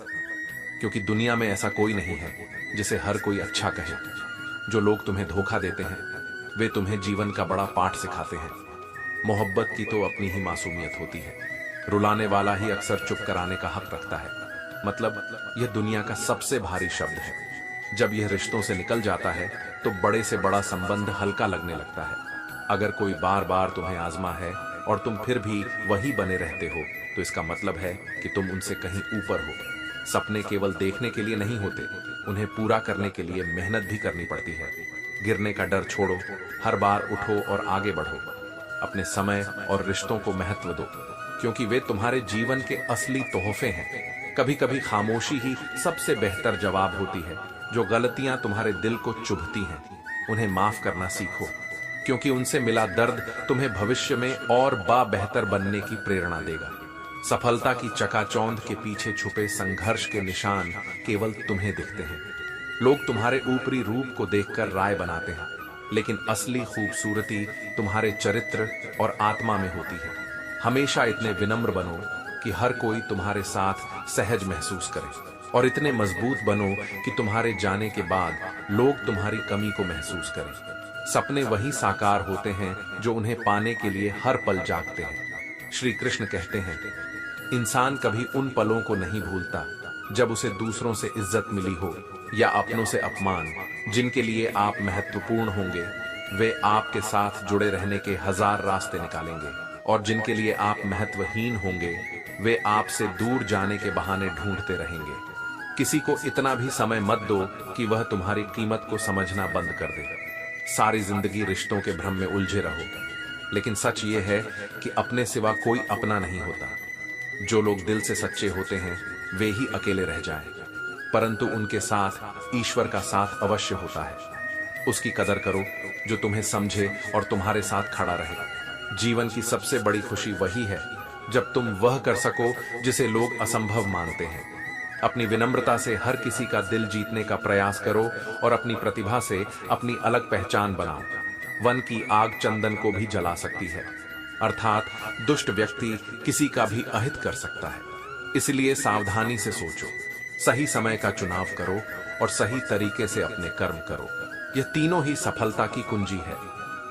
क्योंकि दुनिया में ऐसा कोई नहीं है जिसे हर कोई अच्छा कहे। जो लोग तुम्हें धोखा देते हैं वे तुम्हें जीवन का बड़ा पाठ सिखाते हैं। मोहब्बत की तो अपनी ही मासूमियत होती है। रुलाने वाला ही अक्सर चुप कराने का हक रखता है। मतलब यह दुनिया का सबसे भारी शब्द है। जब यह रिश्तों से निकल जाता है तो बड़े से बड़ा संबंध हल्का लगने लगता है। अगर कोई बार बार तुम्हें आजमा है और तुम फिर भी वही बने रहते हो, तो इसका मतलब है कि तुम उनसे कहीं ऊपर हो। सपने केवल देखने के लिए नहीं होते, उन्हें पूरा करने के लिए मेहनत भी करनी पड़ती है। गिरने का डर छोड़ो, हर बार उठो और आगे बढ़ो। अपने समय और रिश्तों को महत्व दो, क्योंकि वे तुम्हारे जीवन के असली तोहफे हैं। कभी कभी खामोशी ही सबसे बेहतर जवाब होती है। जो गलतियां तुम्हारे दिल को चुभती हैं उन्हें माफ करना सीखो, क्योंकि उनसे मिला दर्द तुम्हें भविष्य में और बेहतर बनने की प्रेरणा देगा। सफलता की चकाचौंध के पीछे छुपे संघर्ष के निशान केवल तुम्हें दिखते हैं। लोग तुम्हारे ऊपरी रूप को देखकर राय बनाते हैं, लेकिन असली खूबसूरती तुम्हारे चरित्र और आत्मा में होती है। हमेशा इतने विनम्र बनो कि हर कोई तुम्हारे साथ सहज महसूस करे, और इतने मजबूत बनो कि तुम्हारे जाने के बाद लोग तुम्हारी कमी को महसूस करें। सपने वही साकार होते हैं जो उन्हें पाने के लिए हर पल जागते हैं। श्री कृष्ण कहते हैं, इंसान कभी उन पलों को नहीं भूलता जब उसे दूसरों से इज्जत मिली हो या अपनों से अपमान। जिनके लिए आप महत्वपूर्ण होंगे वे आपके साथ जुड़े रहने के हजार रास्ते निकालेंगे, और जिनके लिए आप महत्वहीन होंगे वे आपसे दूर जाने के बहाने ढूंढते रहेंगे। किसी को इतना भी समय मत दो कि वह तुम्हारी कीमत को समझना बंद कर दे। सारी जिंदगी रिश्तों के भ्रम में उलझे रहो। लेकिन सच ये है कि अपने सिवा कोई अपना नहीं होता। जो लोग दिल से सच्चे होते हैं वे ही अकेले रह जाएं, परंतु उनके साथ ईश्वर का साथ अवश्य होता है। उसकी कदर करो जो तुम्हें समझे और तुम्हारे साथ खड़ा रहे। जीवन की सबसे बड़ी खुशी वही है जब तुम वह कर सको जिसे लोग असंभव मानते हैं। अपनी विनम्रता से हर किसी का दिल जीतने का प्रयास करो और अपनी प्रतिभा से अपनी अलग पहचान बनाओ। वन की आग चंदन को भी जला सकती है, अर्थात दुष्ट व्यक्ति किसी का भी अहित कर सकता है। इसलिए सावधानी से सोचो, सही समय का चुनाव करो और सही तरीके से अपने कर्म करो। यह तीनों ही सफलता की कुंजी है।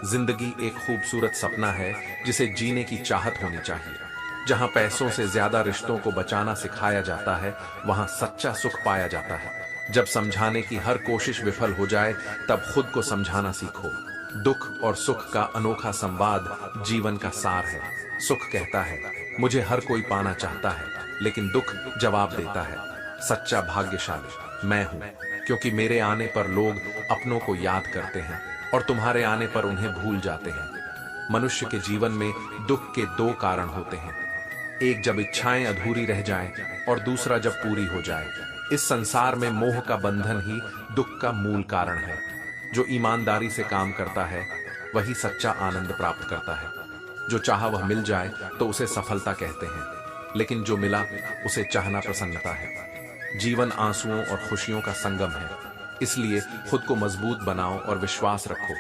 जिंदगी एक खूबसूरत सपना है जिसे जीने की चाहत होनी चाहिए। जहां पैसों से ज्यादा रिश्तों को बचाना सिखाया जाता है वहां सच्चा सुख पाया जाता है। जब समझाने की हर कोशिश विफल हो जाए तब खुद को समझाना सीखो। दुख और सुख का अनोखा संवाद जीवन का सार है। सुख कहता है मुझे हर कोई पाना चाहता है, लेकिन दुख जवाब देता है सच्चा भाग्यशाली मैं हूं, क्योंकि मेरे आने पर लोग अपनों को याद करते हैं और तुम्हारे आने पर उन्हें भूल जाते हैं। मनुष्य के जीवन में दुख के दो कारण होते हैं, एक जब इच्छाएं अधूरी रह जाएं और दूसरा जब पूरी हो जाए। इस संसार में मोह का बंधन ही दुख का मूल कारण है। जो ईमानदारी से काम करता है वही सच्चा आनंद प्राप्त करता है। जो चाहा वह मिल जाए तो उसे सफलता कहते हैं, लेकिन जो मिला उसे चाहना प्रसन्नता है। जीवन आंसुओं और खुशियों का संगम है, इसलिए खुद को मजबूत बनाओ और विश्वास रखो।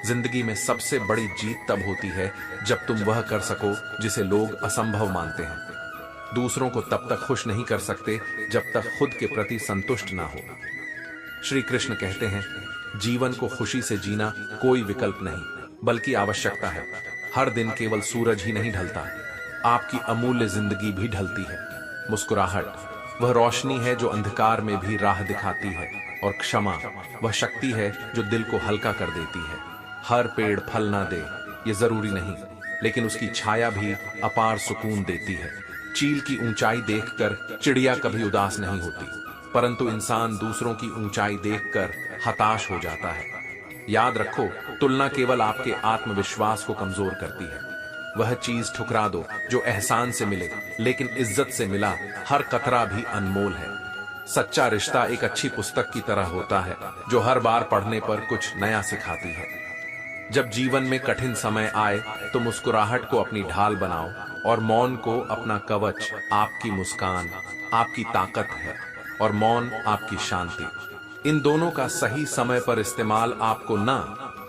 जिंदगी में सबसे बड़ी जीत तब होती है जब तुम वह कर सको जिसे लोग असंभव मानते हैं। दूसरों को तब तक खुश नहीं कर सकते जब तक खुद के प्रति संतुष्ट ना हो। श्री कृष्ण कहते हैं जीवन को खुशी से जीना कोई विकल्प नहीं बल्कि आवश्यकता है। हर दिन केवल सूरज ही नहीं ढलता, आपकी अमूल्य जिंदगी भी ढलती है। मुस्कुराहट वह रोशनी है जो अंधकार में भी राह दिखाती है, और क्षमा वह शक्ति है जो दिल को हल्का कर देती है। हर पेड़ फल ना दे ये जरूरी नहीं, लेकिन उसकी छाया भी अपार सुकून देती है। चील की ऊंचाई देखकर चिड़िया कभी उदास नहीं होती, परंतु इंसान दूसरों की ऊंचाई देखकर हताश हो जाता है। याद रखो, तुलना केवल आपके आत्मविश्वास को कमजोर करती है। वह चीज ठुकरा दो जो एहसान से मिले, लेकिन इज्जत से मिला हर कतरा भी अनमोल है। सच्चा रिश्ता एक अच्छी पुस्तक की तरह होता है जो हर बार पढ़ने पर कुछ नया सिखाती है। जब जीवन में कठिन समय आए तो मुस्कुराहट को अपनी ढाल बनाओ और मौन को अपना कवच। आपकी मुस्कान आपकी ताकत है और मौन आपकी शांति। इन दोनों का सही समय पर इस्तेमाल आपको न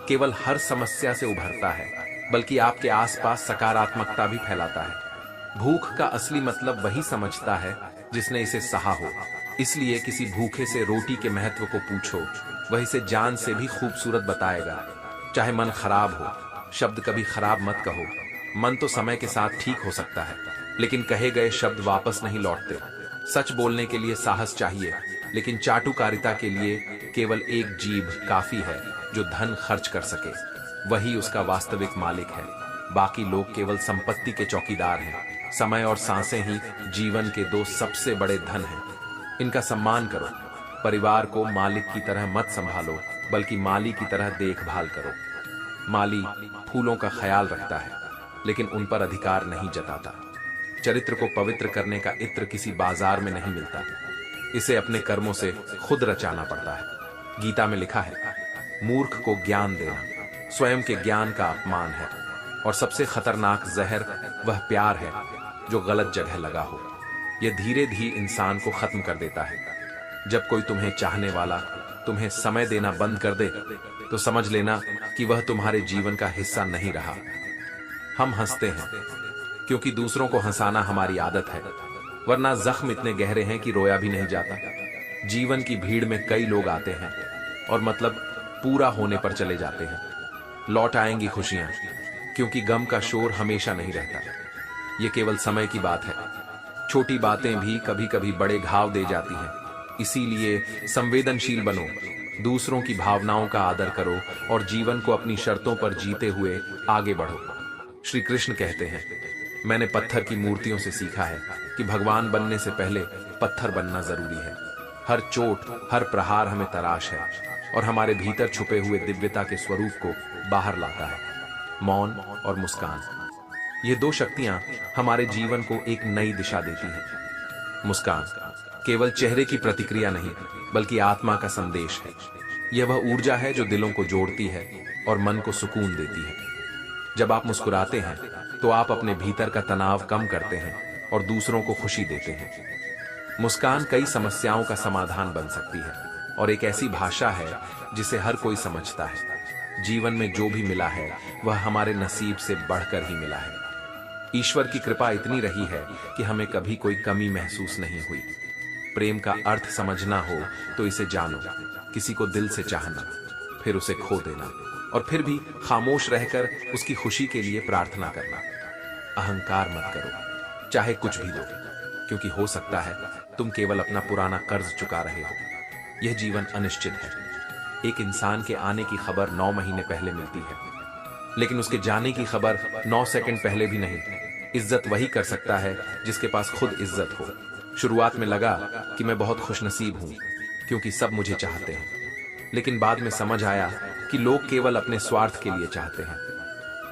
केवल हर समस्या से उभरता है, बल्कि आपके आसपास सकारात्मकता भी फैलाता है। भूख का असली मतलब वही समझता है जिसने इसे सहा हो। इसलिए किसी भूखे से रोटी के महत्व को पूछो, वह इसे जान से भी खूबसूरत बताएगा। चाहे मन खराब हो, शब्द कभी खराब मत कहो। मन तो समय के साथ ठीक हो सकता है, लेकिन कहे गए शब्द वापस नहीं लौटते। सच बोलने के लिए साहस चाहिए, लेकिन चाटुकारिता के लिए केवल एक जीभ काफी है जो धन खर्च कर सके। वही उसका वास्तविक मालिक है। बाकी लोग केवल संपत्ति के चौकीदार हैं। समय और सांसें ही जीवन के दो सबसे बड़े धन हैं। इनका सम्मान करो। परिवार को मालिक की तरह मत संभालो, बल्कि माली की तरह देखभाल करो। माली फूलों का ख्याल रखता है, लेकिन उन पर अधिकार नहीं जताता। चरित्र को पवित्र करने का इत्र किसी बाजार में नहीं मिलता, इसे अपने कर्मों से खुद रचाना पड़ता है। गीता में लिखा है, मूर्ख को ज्ञान देना स्वयं के ज्ञान का अपमान है, और सबसे खतरनाक जहर वह प्यार है जो गलत जगह लगा हो। यह धीरे धीरे इंसान को खत्म कर देता है। जब कोई तुम्हें चाहने वाला तुम्हें समय देना बंद कर दे तो समझ लेना कि वह तुम्हारे जीवन का हिस्सा नहीं रहा। हम हंसते हैं क्योंकि दूसरों को हंसाना हमारी आदत है, वरना जख्म इतने गहरे हैं कि रोया भी नहीं जाता। जीवन की भीड़ में कई लोग आते हैं और मतलब पूरा होने पर चले जाते हैं। लौट आएंगी खुशियां, क्योंकि गम का शोर हमेशा नहीं रहता। ये केवल समय की बात है। छोटी बातें भी कभी कभी बड़े घाव दे जाती हैं। इसीलिए संवेदनशील बनो, दूसरों की भावनाओं का आदर करो और जीवन को अपनी शर्तों पर जीते हुए आगे बढ़ो। श्री कृष्ण कहते हैं, मैंने पत्थर की मूर्तियों से सीखा है कि भगवान बनने से पहले पत्थर बनना जरूरी है। हर चोट हर प्रहार हमें तराश है, और हमारे भीतर छुपे हुए दिव्यता के स्वरूप को बाहर लाता है। मौन और मुस्कान, ये दो शक्तियां हमारे जीवन को एक नई दिशा देती हैं। मुस्कान केवल चेहरे की प्रतिक्रिया नहीं, बल्कि आत्मा का संदेश है। यह वह ऊर्जा है जो दिलों को जोड़ती है और मन को सुकून देती है। जब आप मुस्कुराते हैं तो आप अपने भीतर का तनाव कम करते हैं और दूसरों को खुशी देते हैं। मुस्कान कई समस्याओं का समाधान बन सकती है और एक ऐसी भाषा है जिसे हर कोई समझता है। जीवन में जो भी मिला है वह हमारे नसीब से बढ़कर ही मिला है। ईश्वर की कृपा इतनी रही है कि हमें कभी कोई कमी महसूस नहीं हुई। प्रेम का अर्थ समझना हो तो इसे जानो, किसी को दिल से चाहना, फिर उसे खो देना और फिर भी खामोश रहकर उसकी खुशी के लिए प्रार्थना करना। अहंकार मत करो, चाहे कुछ भी दो, क्योंकि हो सकता है तुम केवल अपना पुराना कर्ज चुका रहे हो। यह जीवन अनिश्चित है। एक इंसान के आने की खबर 9 महीने पहले मिलती है, लेकिन उसके जाने की खबर 9 सेकंड पहले भी नहीं। इज्जत वही कर सकता है जिसके पास खुद इज्जत हो। शुरुआत में लगा कि मैं बहुत खुशनसीब हूं क्योंकि सब मुझे चाहते हैं, लेकिन बाद में समझ आया कि लोग केवल अपने स्वार्थ के लिए चाहते हैं।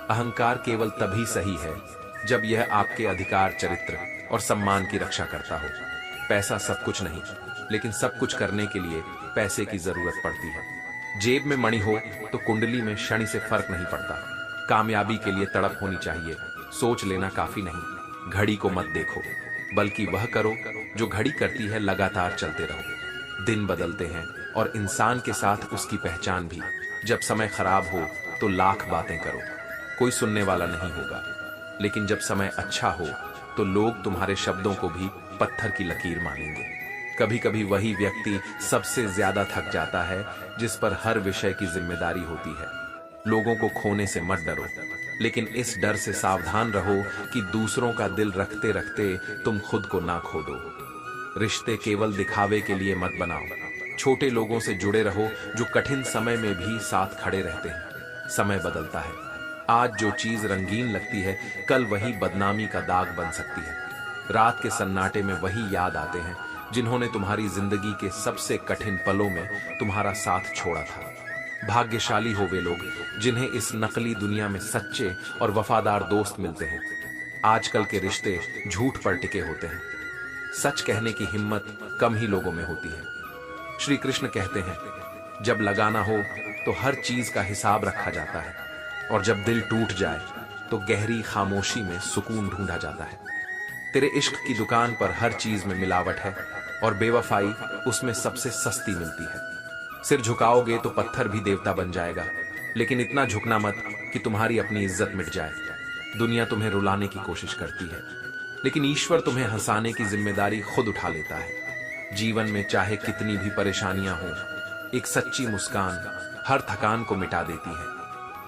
अहंकार केवल तभी सही है जब यह आपके अधिकार, चरित्र और सम्मान की रक्षा करता हो। पैसा सब कुछ नहीं, लेकिन सब कुछ करने के लिए पैसे की जरूरत पड़ती है। जेब में मणि हो तो कुंडली में शनि से फर्क नहीं पड़ता। कामयाबी के लिए तड़प होनी चाहिए, सोच लेना काफी नहीं। घड़ी को मत देखो, बल्कि वह करो जो घड़ी करती है। लगातार चलते रहो। दिन बदलते हैं और इंसान के साथ उसकी पहचान भी। जब समय खराब हो तो लाख बातें करो, कोई सुनने वाला नहीं होगा, लेकिन जब समय अच्छा हो तो लोग तुम्हारे शब्दों को भी पत्थर की लकीर मानेंगे। कभी कभी वही व्यक्ति सबसे ज्यादा थक जाता है जिस पर हर विषय की जिम्मेदारी होती है। लोगों को खोने से मत डरो, लेकिन इस डर से सावधान रहो कि दूसरों का दिल रखते रखते तुम खुद को ना खो दो। रिश्ते केवल दिखावे के लिए मत बनाओ। छोटे लोगों से जुड़े रहो जो कठिन समय में भी साथ खड़े रहते हैं। समय बदलता है, आज जो चीज रंगीन लगती है कल वही बदनामी का दाग बन सकती है। रात के सन्नाटे में वही याद आते हैं जिन्होंने तुम्हारी जिंदगी के सबसे कठिन पलों में तुम्हारा साथ छोड़ा था। भाग्यशाली हो वे लोग जिन्हें इस नकली दुनिया में सच्चे और वफादार दोस्त मिलते हैं। आजकल के रिश्ते झूठ पर टिके होते हैं। सच कहने की हिम्मत कम ही लोगों में होती है। श्री कृष्ण कहते हैं, जब लगाना हो तो हर चीज का हिसाब रखा जाता है, और जब दिल टूट जाए तो गहरी खामोशी में सुकून ढूंढा जाता है। तेरे इश्क की दुकान पर हर चीज में मिलावट है और बेवफाई उसमें सबसे सस्ती मिलती है। सिर झुकाओगे तो पत्थर भी देवता बन जाएगा, लेकिन इतना झुकना मत कि तुम्हारी अपनी इज्जत मिट जाए। दुनिया तुम्हें रुलाने की कोशिश करती है, लेकिन ईश्वर तुम्हें हंसाने की जिम्मेदारी खुद उठा लेता है। जीवन में चाहे कितनी भी परेशानियां हो, एक सच्ची मुस्कान हर थकान को मिटा देती है।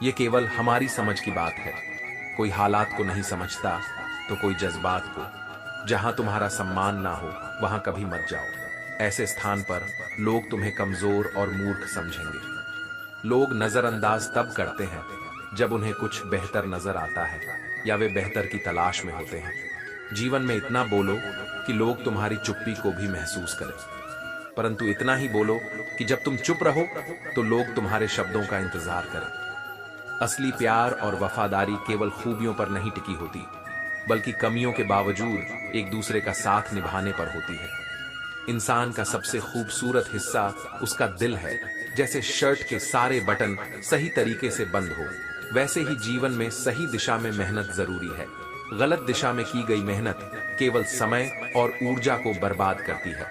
ये केवल हमारी समझ की बात है। कोई हालात को नहीं समझता तो कोई जज्बात को। जहां तुम्हारा सम्मान ना हो वहां कभी मत जाओ। ऐसे स्थान पर लोग तुम्हें कमजोर और मूर्ख समझेंगे। लोग नजरअंदाज तब करते हैं जब उन्हें कुछ बेहतर नजर आता है या वे बेहतर की तलाश में होते हैं। जीवन में इतना बोलो कि लोग तुम्हारी चुप्पी को भी महसूस करें, परंतु इतना ही बोलो कि जब तुम चुप रहो तो लोग तुम्हारे शब्दों का इंतजार करें। असली प्यार और वफादारी केवल खूबियों पर नहीं टिकी होती, बल्कि कमियों के बावजूद एक दूसरे का साथ निभाने पर होती है। इंसान का सबसे खूबसूरत हिस्सा उसका दिल है। जैसे शर्ट के सारे बटन सही तरीके से बंद हो, वैसे ही जीवन में सही दिशा में मेहनत जरूरी है। गलत दिशा में की गई मेहनत केवल समय और ऊर्जा को बर्बाद करती है।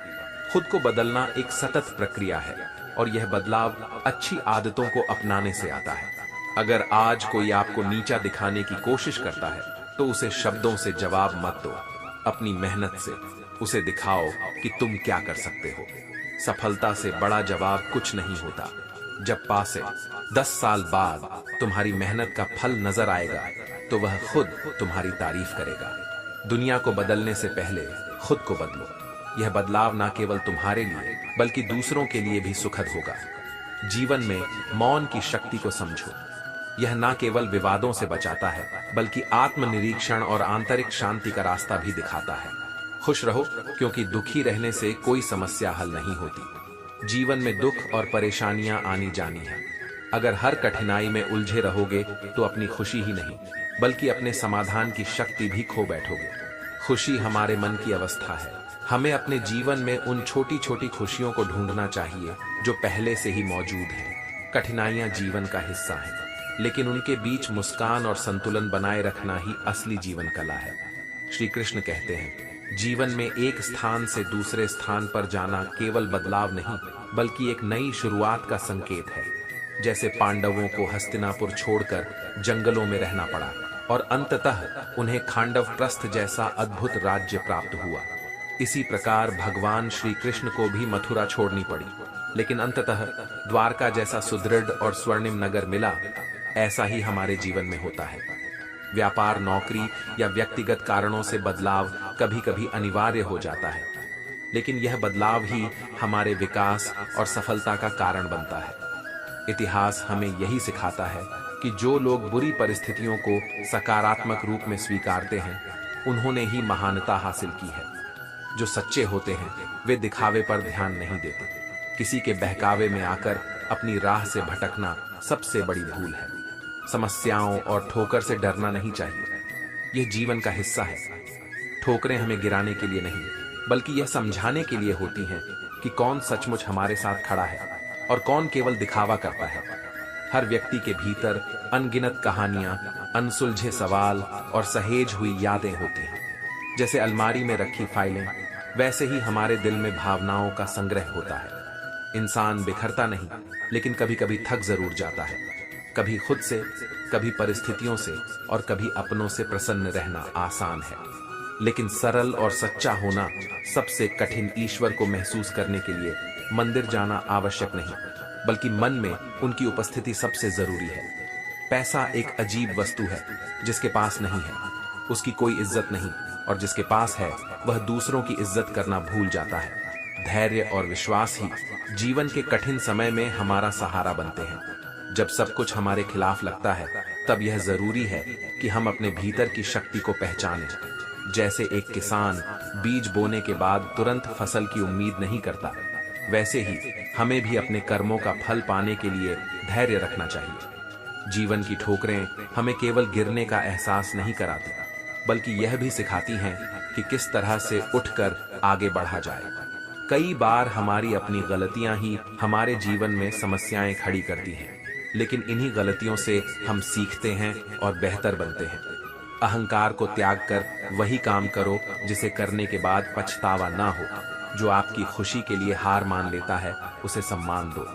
खुद को बदलना एक सतत प्रक्रिया है, और यह बदलाव अच्छी आदतों को अपनाने से आता है। अगर आज कोई आपको नीचा दिखाने की कोशिश करता है तो उसे शब्दों से जवाब मत दो, अपनी मेहनत से उसे दिखाओ कि तुम क्या कर सकते हो। सफलता से बड़ा जवाब कुछ नहीं होता। जब पास से 10 साल बाद तुम्हारी मेहनत का फल नजर आएगा तो वह खुद तुम्हारी तारीफ करेगा। दुनिया को बदलने से पहले खुद को बदलो। यह बदलाव ना केवल तुम्हारे लिए बल्कि दूसरों के लिए भी सुखद होगा। जीवन में मौन की शक्ति को समझो। यह ना केवल विवादों से बचाता है बल्कि आत्मनिरीक्षण और आंतरिक शांति का रास्ता भी दिखाता है। खुश रहो, क्योंकि दुखी रहने से कोई समस्या हल नहीं होती। जीवन में दुख और परेशानियां आनी जानी है। अगर हर कठिनाई में उलझे रहोगे तो अपनी खुशी ही नहीं बल्कि अपने समाधान की शक्ति भी खो बैठोगे। खुशी हमारे मन की अवस्था है। हमें अपने जीवन में उन छोटी छोटी खुशियों को ढूंढना चाहिए जो पहले से ही मौजूद हैं। कठिनाइयां जीवन का हिस्सा हैं, लेकिन उनके बीच मुस्कान और संतुलन बनाए रखना ही असली जीवन कला है। श्री कृष्ण कहते हैं, जीवन में एक स्थान से दूसरे स्थान पर जाना केवल बदलाव नहीं बल्कि एक नई शुरुआत का संकेत है। जैसे पांडवों को हस्तिनापुर छोड़कर जंगलों में रहना पड़ा और अंततः उन्हें खांडव प्रस्थ जैसा अद्भुत राज्य प्राप्त हुआ, इसी प्रकार भगवान श्री कृष्ण को भी मथुरा छोड़नी पड़ी, लेकिन अंततः द्वारका जैसा सुदृढ़ और स्वर्णिम नगर मिला। ऐसा ही हमारे जीवन में होता है। व्यापार, नौकरी या व्यक्तिगत कारणों से बदलाव कभी कभी अनिवार्य हो जाता है, लेकिन यह बदलाव ही हमारे विकास और सफलता का कारण बनता है। इतिहास हमें यही सिखाता है कि जो लोग बुरी परिस्थितियों को सकारात्मक रूप में स्वीकारते हैं, उन्होंने ही महानता हासिल की है। जो सच्चे होते हैं वे दिखावे पर ध्यान नहीं देते। किसी के बहकावे में आकर अपनी राह से भटकना सबसे बड़ी भूल है। समस्याओं और ठोकर से डरना नहीं चाहिए, यह जीवन का हिस्सा है। ठोकरें हमें गिराने के लिए नहीं बल्कि यह समझाने के लिए होती हैं कि कौन सचमुच हमारे साथ खड़ा है और कौन केवल दिखावा करता है। हर व्यक्ति के भीतर अनगिनत कहानियां, अनसुलझे सवाल और सहेज हुई यादें होती हैं। जैसे अलमारी में रखी फाइलें, वैसे ही हमारे दिल में भावनाओं का संग्रह होता है। इंसान बिखरता नहीं, लेकिन कभी कभी थक जरूर जाता है। कभी खुद से, कभी परिस्थितियों से और कभी अपनों से प्रसन्न रहना आसान है, लेकिन सरल और सच्चा होना सबसे कठिन। ईश्वर को महसूस करने के लिए मंदिर जाना आवश्यक नहीं, बल्कि मन में उनकी उपस्थिति सबसे जरूरी है। पैसा एक अजीब वस्तु है, जिसके पास नहीं है उसकी कोई इज्जत नहीं, और जिसके पास है वह दूसरों की इज्जत करना भूल जाता है। धैर्य और विश्वास ही जीवन के कठिन समय में हमारा सहारा बनते हैं। जब सब कुछ हमारे खिलाफ लगता है, तब यह जरूरी है कि हम अपने भीतर की शक्ति को पहचानें। जैसे एक किसान बीज बोने के बाद तुरंत फसल की उम्मीद नहीं करता, वैसे ही हमें भी अपने कर्मों का फल पाने के लिए धैर्य रखना चाहिए। जीवन की ठोकरें हमें केवल गिरने का एहसास नहीं कराती, बल्कि यह भी सिखाती हैं कि किस तरह से उठकर आगे बढ़ा जाए। कई बार हमारी अपनी गलतियां ही हमारे जीवन में समस्याएं खड़ी करती हैं, लेकिन इन्हीं गलतियों से हम सीखते हैं और बेहतर बनते हैं। अहंकार को त्याग कर वही काम करो जिसे करने के बाद पछतावा ना हो। जो आपकी खुशी के लिए हार मान लेता है, उसे सम्मान दो,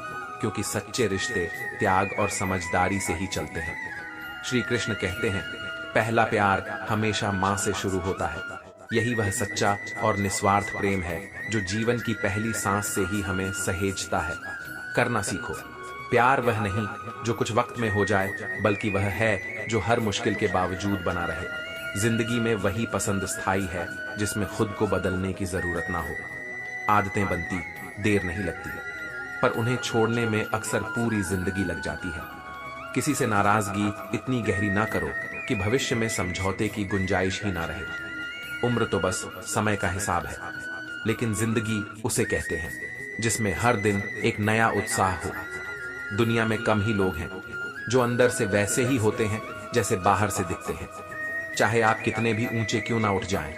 क्योंकि सच्चे रिश्ते त्याग और समझदारी से ही चलते हैं। श्री कृष्ण कहते हैं, पहला प्यार हमेशा मां से शुरू होता है। यही वह सच्चा और निस्वार्थ प्रेम है जो जीवन की पहली सांस से ही हमें सहेजता है। करना सीखो। प्यार वह नहीं जो कुछ वक्त में हो जाए, बल्कि वह है जो हर मुश्किल के बावजूद बना रहे। जिंदगी में वही पसंद स्थायी है जिसमें खुद को बदलने की जरूरत ना हो। आदतें बनती देर नहीं लगती, पर उन्हें छोड़ने में अक्सर पूरी जिंदगी लग जाती है। किसी से नाराजगी इतनी गहरी ना करो कि भविष्य में समझौते की गुंजाइश ही ना रहे। उम्र तो बस समय का हिसाब है, लेकिन जिंदगी उसे कहते हैं जिसमें हर दिन एक नया उत्साह हो। दुनिया में कम ही लोग हैं जो अंदर से वैसे ही होते हैं जैसे बाहर से दिखते हैं। चाहे आप कितने भी ऊंचे क्यों ना उठ जाएं,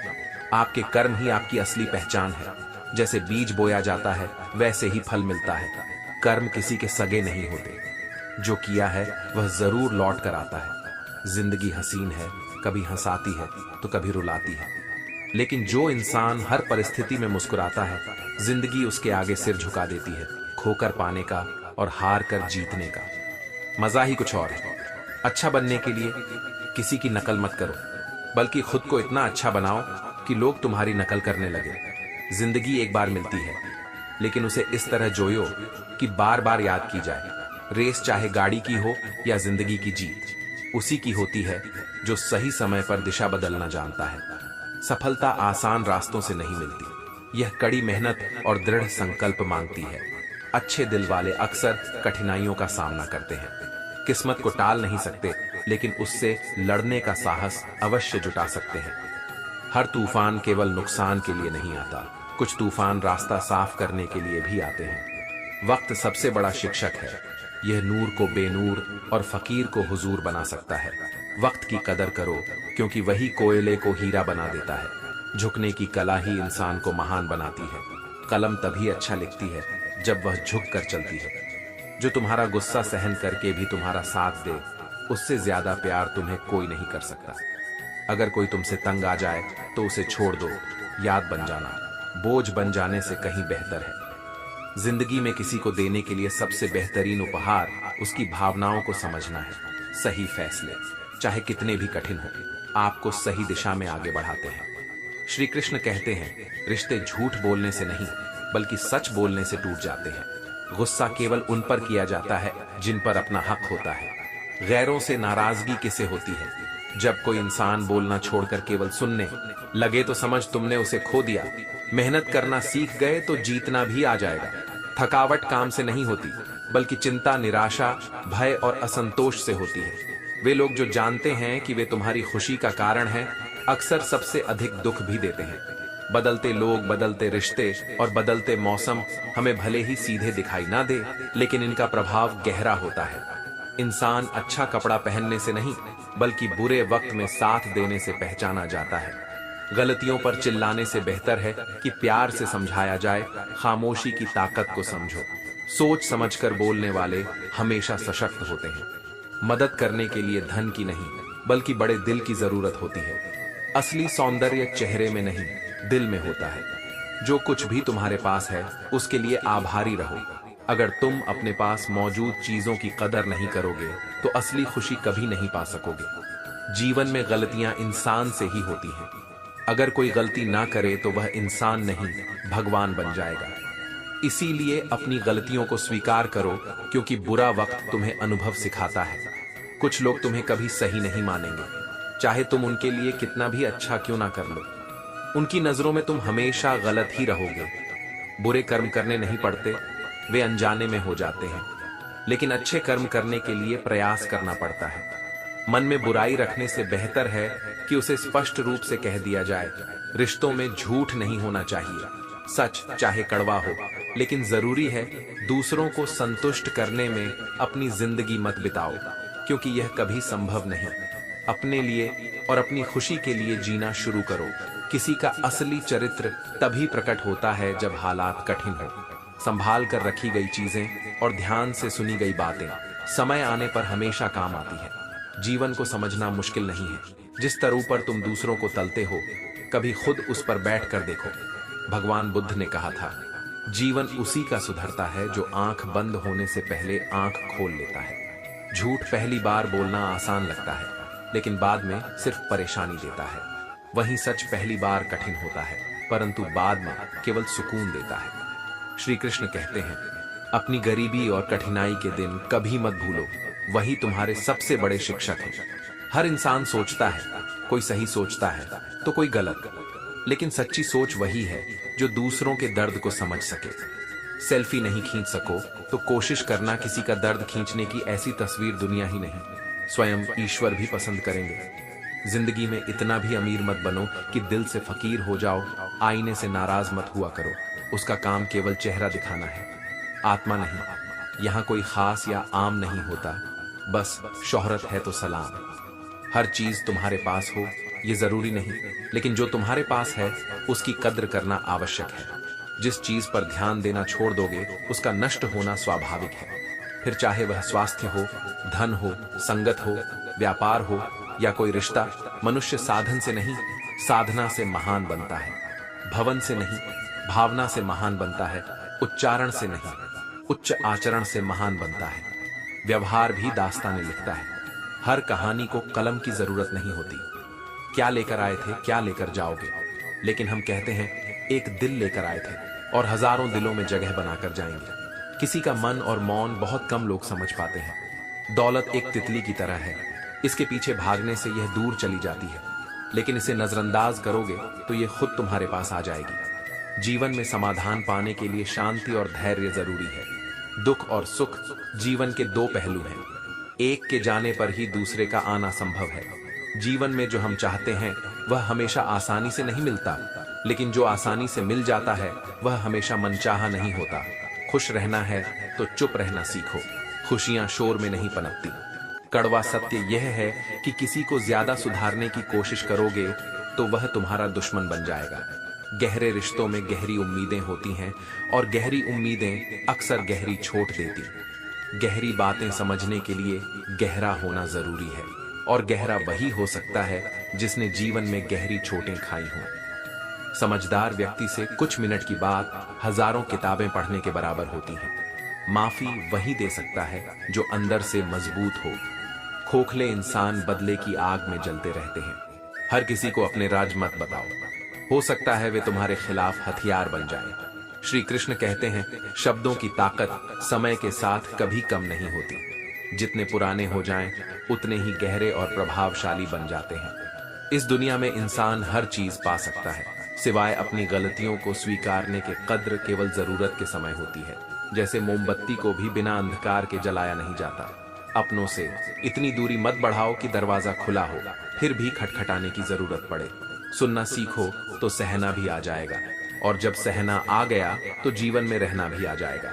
आपके कर्म ही आपकी असली पहचान है। जैसे बीज बोया जाता है, वैसे ही फल मिलता है। कर्म किसी के सगे नहीं होते, जो किया है वह जरूर लौट कर आता है। जिंदगी हसीन है, कभी हंसाती है तो कभी रुलाती है, लेकिन जो इंसान हर परिस्थिति में मुस्कुराता है, जिंदगी उसके आगे सिर झुका देती है। खोकर पाने का और हार कर जीतने का मजा ही कुछ और है। अच्छा बनने के लिए किसी की नकल मत करो, बल्कि खुद को इतना अच्छा बनाओ कि लोग तुम्हारी नकल करने लगे। जिंदगी एक बार मिलती है, लेकिन उसे इस तरह जोयो कि बार बार याद की जाए। रेस चाहे गाड़ी की हो या जिंदगी की जीत, उसी की होती है जो सही समय पर दिशा बदलना जानता है। सफलता आसान रास्तों से नहीं मिलती, यह कड़ी मेहनत और दृढ़ संकल्प मांगती है। अच्छे दिल वाले अक्सर कठिनाइयों का सामना करते हैं। किस्मत को टाल नहीं सकते, लेकिन उससे लड़ने का साहस अवश्य जुटा सकते हैं। हर तूफान केवल नुकसान के लिए नहीं आता, कुछ तूफान रास्ता साफ करने के लिए भी आते हैं। वक्त सबसे बड़ा शिक्षक है। यह नूर को बेनूर और फकीर को हुजूर बना सकता है। वक्त की कदर करो, क्योंकि वही कोयले को हीरा बना देता है। झुकने की कला ही इंसान को महान बनाती है। कलम तभी अच्छा लिखती है जब वह झुक कर चलती है। जो तुम्हारा गुस्सा सहन करके भी तुम्हारा साथ दे, उससे ज्यादा प्यार तुम्हें कोई नहीं कर सकता। अगर कोई तुमसे तंग आ जाए तो उसे छोड़ दो। याद बन जाना बोझ बन जाने से कहीं बेहतर है। जिंदगी में किसी को देने के लिए सबसे बेहतरीन उपहार उसकी भावनाओं को समझना है। सही फैसले, चाहे कितने भी कठिन हो, आपको सही दिशा में आगे बढ़ाते हैं। श्री कृष्ण कहते हैं, रिश्ते झूठ बोलने से नहीं बल्कि सच बोलने से टूट जाते हैं। गुस्सा केवल उन पर किया जाता है जिन पर अपना हक होता है। गैरों से नाराजगी किसे होती है? जब कोई इंसान बोलना छोड़कर केवल सुनने लगे तो समझ तुमने उसे खो दिया। मेहनत करना सीख गए तो जीतना भी आ जाएगा। थकावट काम से नहीं होती, बल्कि चिंता, निराशा, भय और असंतोष से होती है। वे लोग जो जानते हैं कि वे तुम्हारी खुशी का कारण हैं, अक्सर सबसे अधिक दुख भी देते हैं। बदलते लोग, बदलते रिश्ते और बदलते मौसम हमें भले ही सीधे दिखाई ना दे, लेकिन इनका प्रभाव गहरा होता है। इंसान अच्छा कपड़ा पहनने से नहीं बल्कि बुरे वक्त में साथ देने से पहचाना जाता है। गलतियों पर चिल्लाने से बेहतर है कि प्यार से समझाया जाए। खामोशी की ताकत को समझो। सोच समझकर बोलने वाले हमेशा सशक्त होते हैं। मदद करने के लिए धन की नहीं बल्कि बड़े दिल की जरूरत होती है। असली सौंदर्य चेहरे में नहीं, दिल में होता है। जो कुछ भी तुम्हारे पास है उसके लिए आभारी रहो। अगर तुम अपने पास मौजूद चीजों की कदर नहीं करोगे तो असली खुशी कभी नहीं पा सकोगे। जीवन में गलतियां इंसान से ही होती हैं। अगर कोई गलती ना करे तो वह इंसान नहीं, भगवान बन जाएगा। इसीलिए अपनी गलतियों को स्वीकार करो, क्योंकि बुरा वक्त तुम्हें अनुभव सिखाता है। कुछ लोग तुम्हें कभी सही नहीं मानेंगे, चाहे तुम उनके लिए कितना भी अच्छा क्यों ना कर लो। उनकी नजरों में तुम हमेशा गलत ही रहोगे। बुरे कर्म करने नहीं पड़ते, वे अनजाने में हो जाते हैं। लेकिन अच्छे कर्म करने के लिए प्रयास करना पड़ता है। मन में बुराई रखने से बेहतर है कि उसे स्पष्ट रूप से कह दिया जाए। रिश्तों में झूठ नहीं होना चाहिए। सच चाहे कड़वा हो, लेकिन जरूरी है दूसरों को संतुष्ट करने में अपनी जिंदगी मत बिताओ, क्योंकि यह कभी संभव नहीं। अपने लिए और अपनी खुशी के लिए जीना शुरू करो। किसी का असली चरित्र तभी प्रकट होता है जब हालात कठिन हो। संभाल कर रखी गई चीजें और ध्यान से सुनी गई बातें समय आने पर हमेशा काम आती है। जीवन को समझना मुश्किल नहीं है। जिस तरह पर तुम दूसरों को तलते हो, कभी खुद उस पर बैठ कर देखो। भगवान बुद्ध ने कहा था, जीवन उसी का सुधरता है जो आंख बंद होने से पहले आंख खोल लेता है। झूठ पहली बार बोलना आसान लगता है, लेकिन बाद में सिर्फ परेशानी देता है। वहीं सच पहली बार कठिन होता है, परंतु बाद में केवल सुकून देता है। श्री कृष्ण कहते हैं, अपनी गरीबी और कठिनाई के दिन कभी मत भूलो, वही तुम्हारे सबसे बड़े शिक्षक हैं। हर इंसान सोचता है, कोई सही सोचता है तो कोई गलत, लेकिन सच्ची सोच वही है जो दूसरों के दर्द को समझ सके। सेल्फी नहीं खींच सको तो कोशिश करना किसी का दर्द खींचने की ऐसी तस्वीर दुनिया ही नहीं, स्वयं ईश्वर भी पसंद करेंगे। जिंदगी में इतना भी अमीर मत बनो कि दिल से फकीर हो जाओ। आईने से नाराज मत हुआ करो, उसका काम केवल चेहरा दिखाना है, आत्मा नहीं। यहाँ कोई खास या आम नहीं होता, बस शोहरत है तो सलाम। हर चीज तुम्हारे पास हो ये जरूरी नहीं, लेकिन जो तुम्हारे पास है उसकी कद्र करना आवश्यक है। जिस चीज पर ध्यान देना छोड़ दोगे उसका नष्ट होना स्वाभाविक है। फिर चाहे वह स्वास्थ्य हो, धन हो, संगत हो, व्यापार हो या कोई रिश्ता। मनुष्य साधन से नहीं, साधना से महान बनता है। भवन से नहीं, भावना से महान बनता है। उच्चारण से नहीं, उच्च आचरण से महान बनता है। व्यवहार भी दास्तानें लिखता है। हर कहानी को कलम की जरूरत नहीं होती। क्या लेकर आए थे, क्या लेकर जाओगे, लेकिन हम कहते हैं एक दिल लेकर आए थे और हजारों दिलों में जगह बनाकर जाएंगे। किसी का मन और मौन बहुत कम लोग समझ पाते हैं। दौलत एक तितली की तरह है, इसके पीछे भागने से यह दूर चली जाती है, लेकिन इसे नजरअंदाज करोगे तो यह खुद तुम्हारे पास आ जाएगी। जीवन में समाधान पाने के लिए शांति और धैर्य जरूरी है। दुख और सुख जीवन के दो पहलू हैं, एक के जाने पर ही दूसरे का आना संभव है। जीवन में जो हम चाहते हैं वह हमेशा आसानी से नहीं मिलता, लेकिन जो आसानी से मिल जाता है वह हमेशा मनचाहा नहीं होता। खुश रहना है तो चुप रहना सीखो। खुशियां शोर में नहीं पनपती। कड़वा सत्य यह है कि किसी को ज्यादा सुधारने की कोशिश करोगे तो वह तुम्हारा दुश्मन बन जाएगा। गहरे रिश्तों में गहरी उम्मीदें होती हैं और गहरी उम्मीदें अक्सर गहरी चोट देती। गहरी बातें समझने के लिए गहरा होना जरूरी है, और गहरा वही हो सकता है जिसने जीवन में गहरी चोटें खाई हों। समझदार व्यक्ति से कुछ मिनट की बात हजारों किताबें पढ़ने के बराबर होती है। माफी वही दे सकता है जो अंदर से मजबूत हो। खोखले इंसान बदले की आग में जलते रहते हैं। हर किसी को अपने राज मत बताओ, हो सकता है वे तुम्हारे खिलाफ हथियार बन जाएं। श्री कृष्ण कहते हैं, शब्दों की ताकत समय के साथ कभी कम नहीं होती। जितने पुराने हो जाएं, उतने ही गहरे और प्रभावशाली बन जाते हैं। इस दुनिया में इंसान हर चीज पा सकता है, सिवाय अपनी गलतियों को स्वीकारने के कद्र केवल जरूरत के समय होती है। जैसे मोमबत्ती को भी बिना अंधकार के जलाया नहीं जाता। अपनों से इतनी दूरी मत बढ़ाओ कि दरवाजा खुला हो, फिर भी खटखटाने की जरूरत पड़े। सुनना सीखो तो सहना भी आ जाएगा, और जब सहना आ गया तो जीवन में रहना भी आ जाएगा।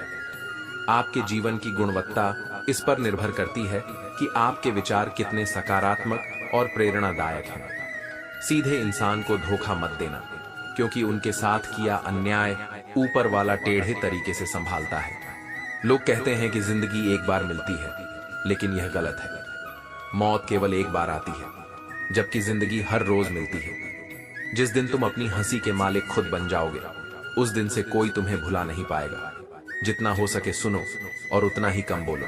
आपके जीवन की गुणवत्ता इस पर निर्भर करती है कि आपके विचार कितने सकारात्मक और प्रेरणादायक हैं। सीधे इंसान को धोखा मत देना, क्योंकि उनके साथ किया अन्याय ऊपर वाला टेढ़े तरीके से संभालता है। लोग कहते हैं कि जिंदगी एक बार मिलती है, लेकिन यह गलत है। मौत केवल एक बार आती है, जबकि जिंदगी हर रोज मिलती है। जिस दिन तुम अपनी हंसी के मालिक खुद बन जाओगे, उस दिन से कोई तुम्हें भुला नहीं पाएगा। जितना हो सके सुनो और उतना ही कम बोलो।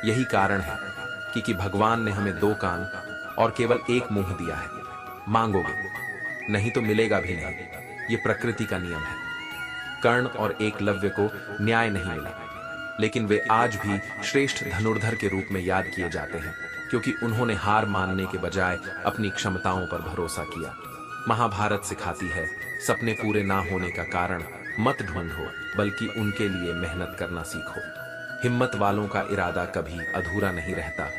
यही कारण है कि भगवान ने हमें 2 कान और केवल 1 मुंह दिया है। मांगोगे नहीं तो मिलेगा भी नहीं, ये प्रकृति का नियम है। कर्ण और एकलव्य को न्याय नहीं मिला, लेकिन वे आज भी श्रेष्ठ धनुर्धर के रूप में याद किए जाते हैं, क्योंकि उन्होंने हार मानने के बजाय अपनी क्षमताओं पर भरोसा किया। महाभारत सिखाती है, सपने पूरे ना होने का कारण मत ढूंढो, बल्कि उनके लिए मेहनत करना सीखो। हिम्मत वालों का इरादा कभी अधूरा नहीं रहता।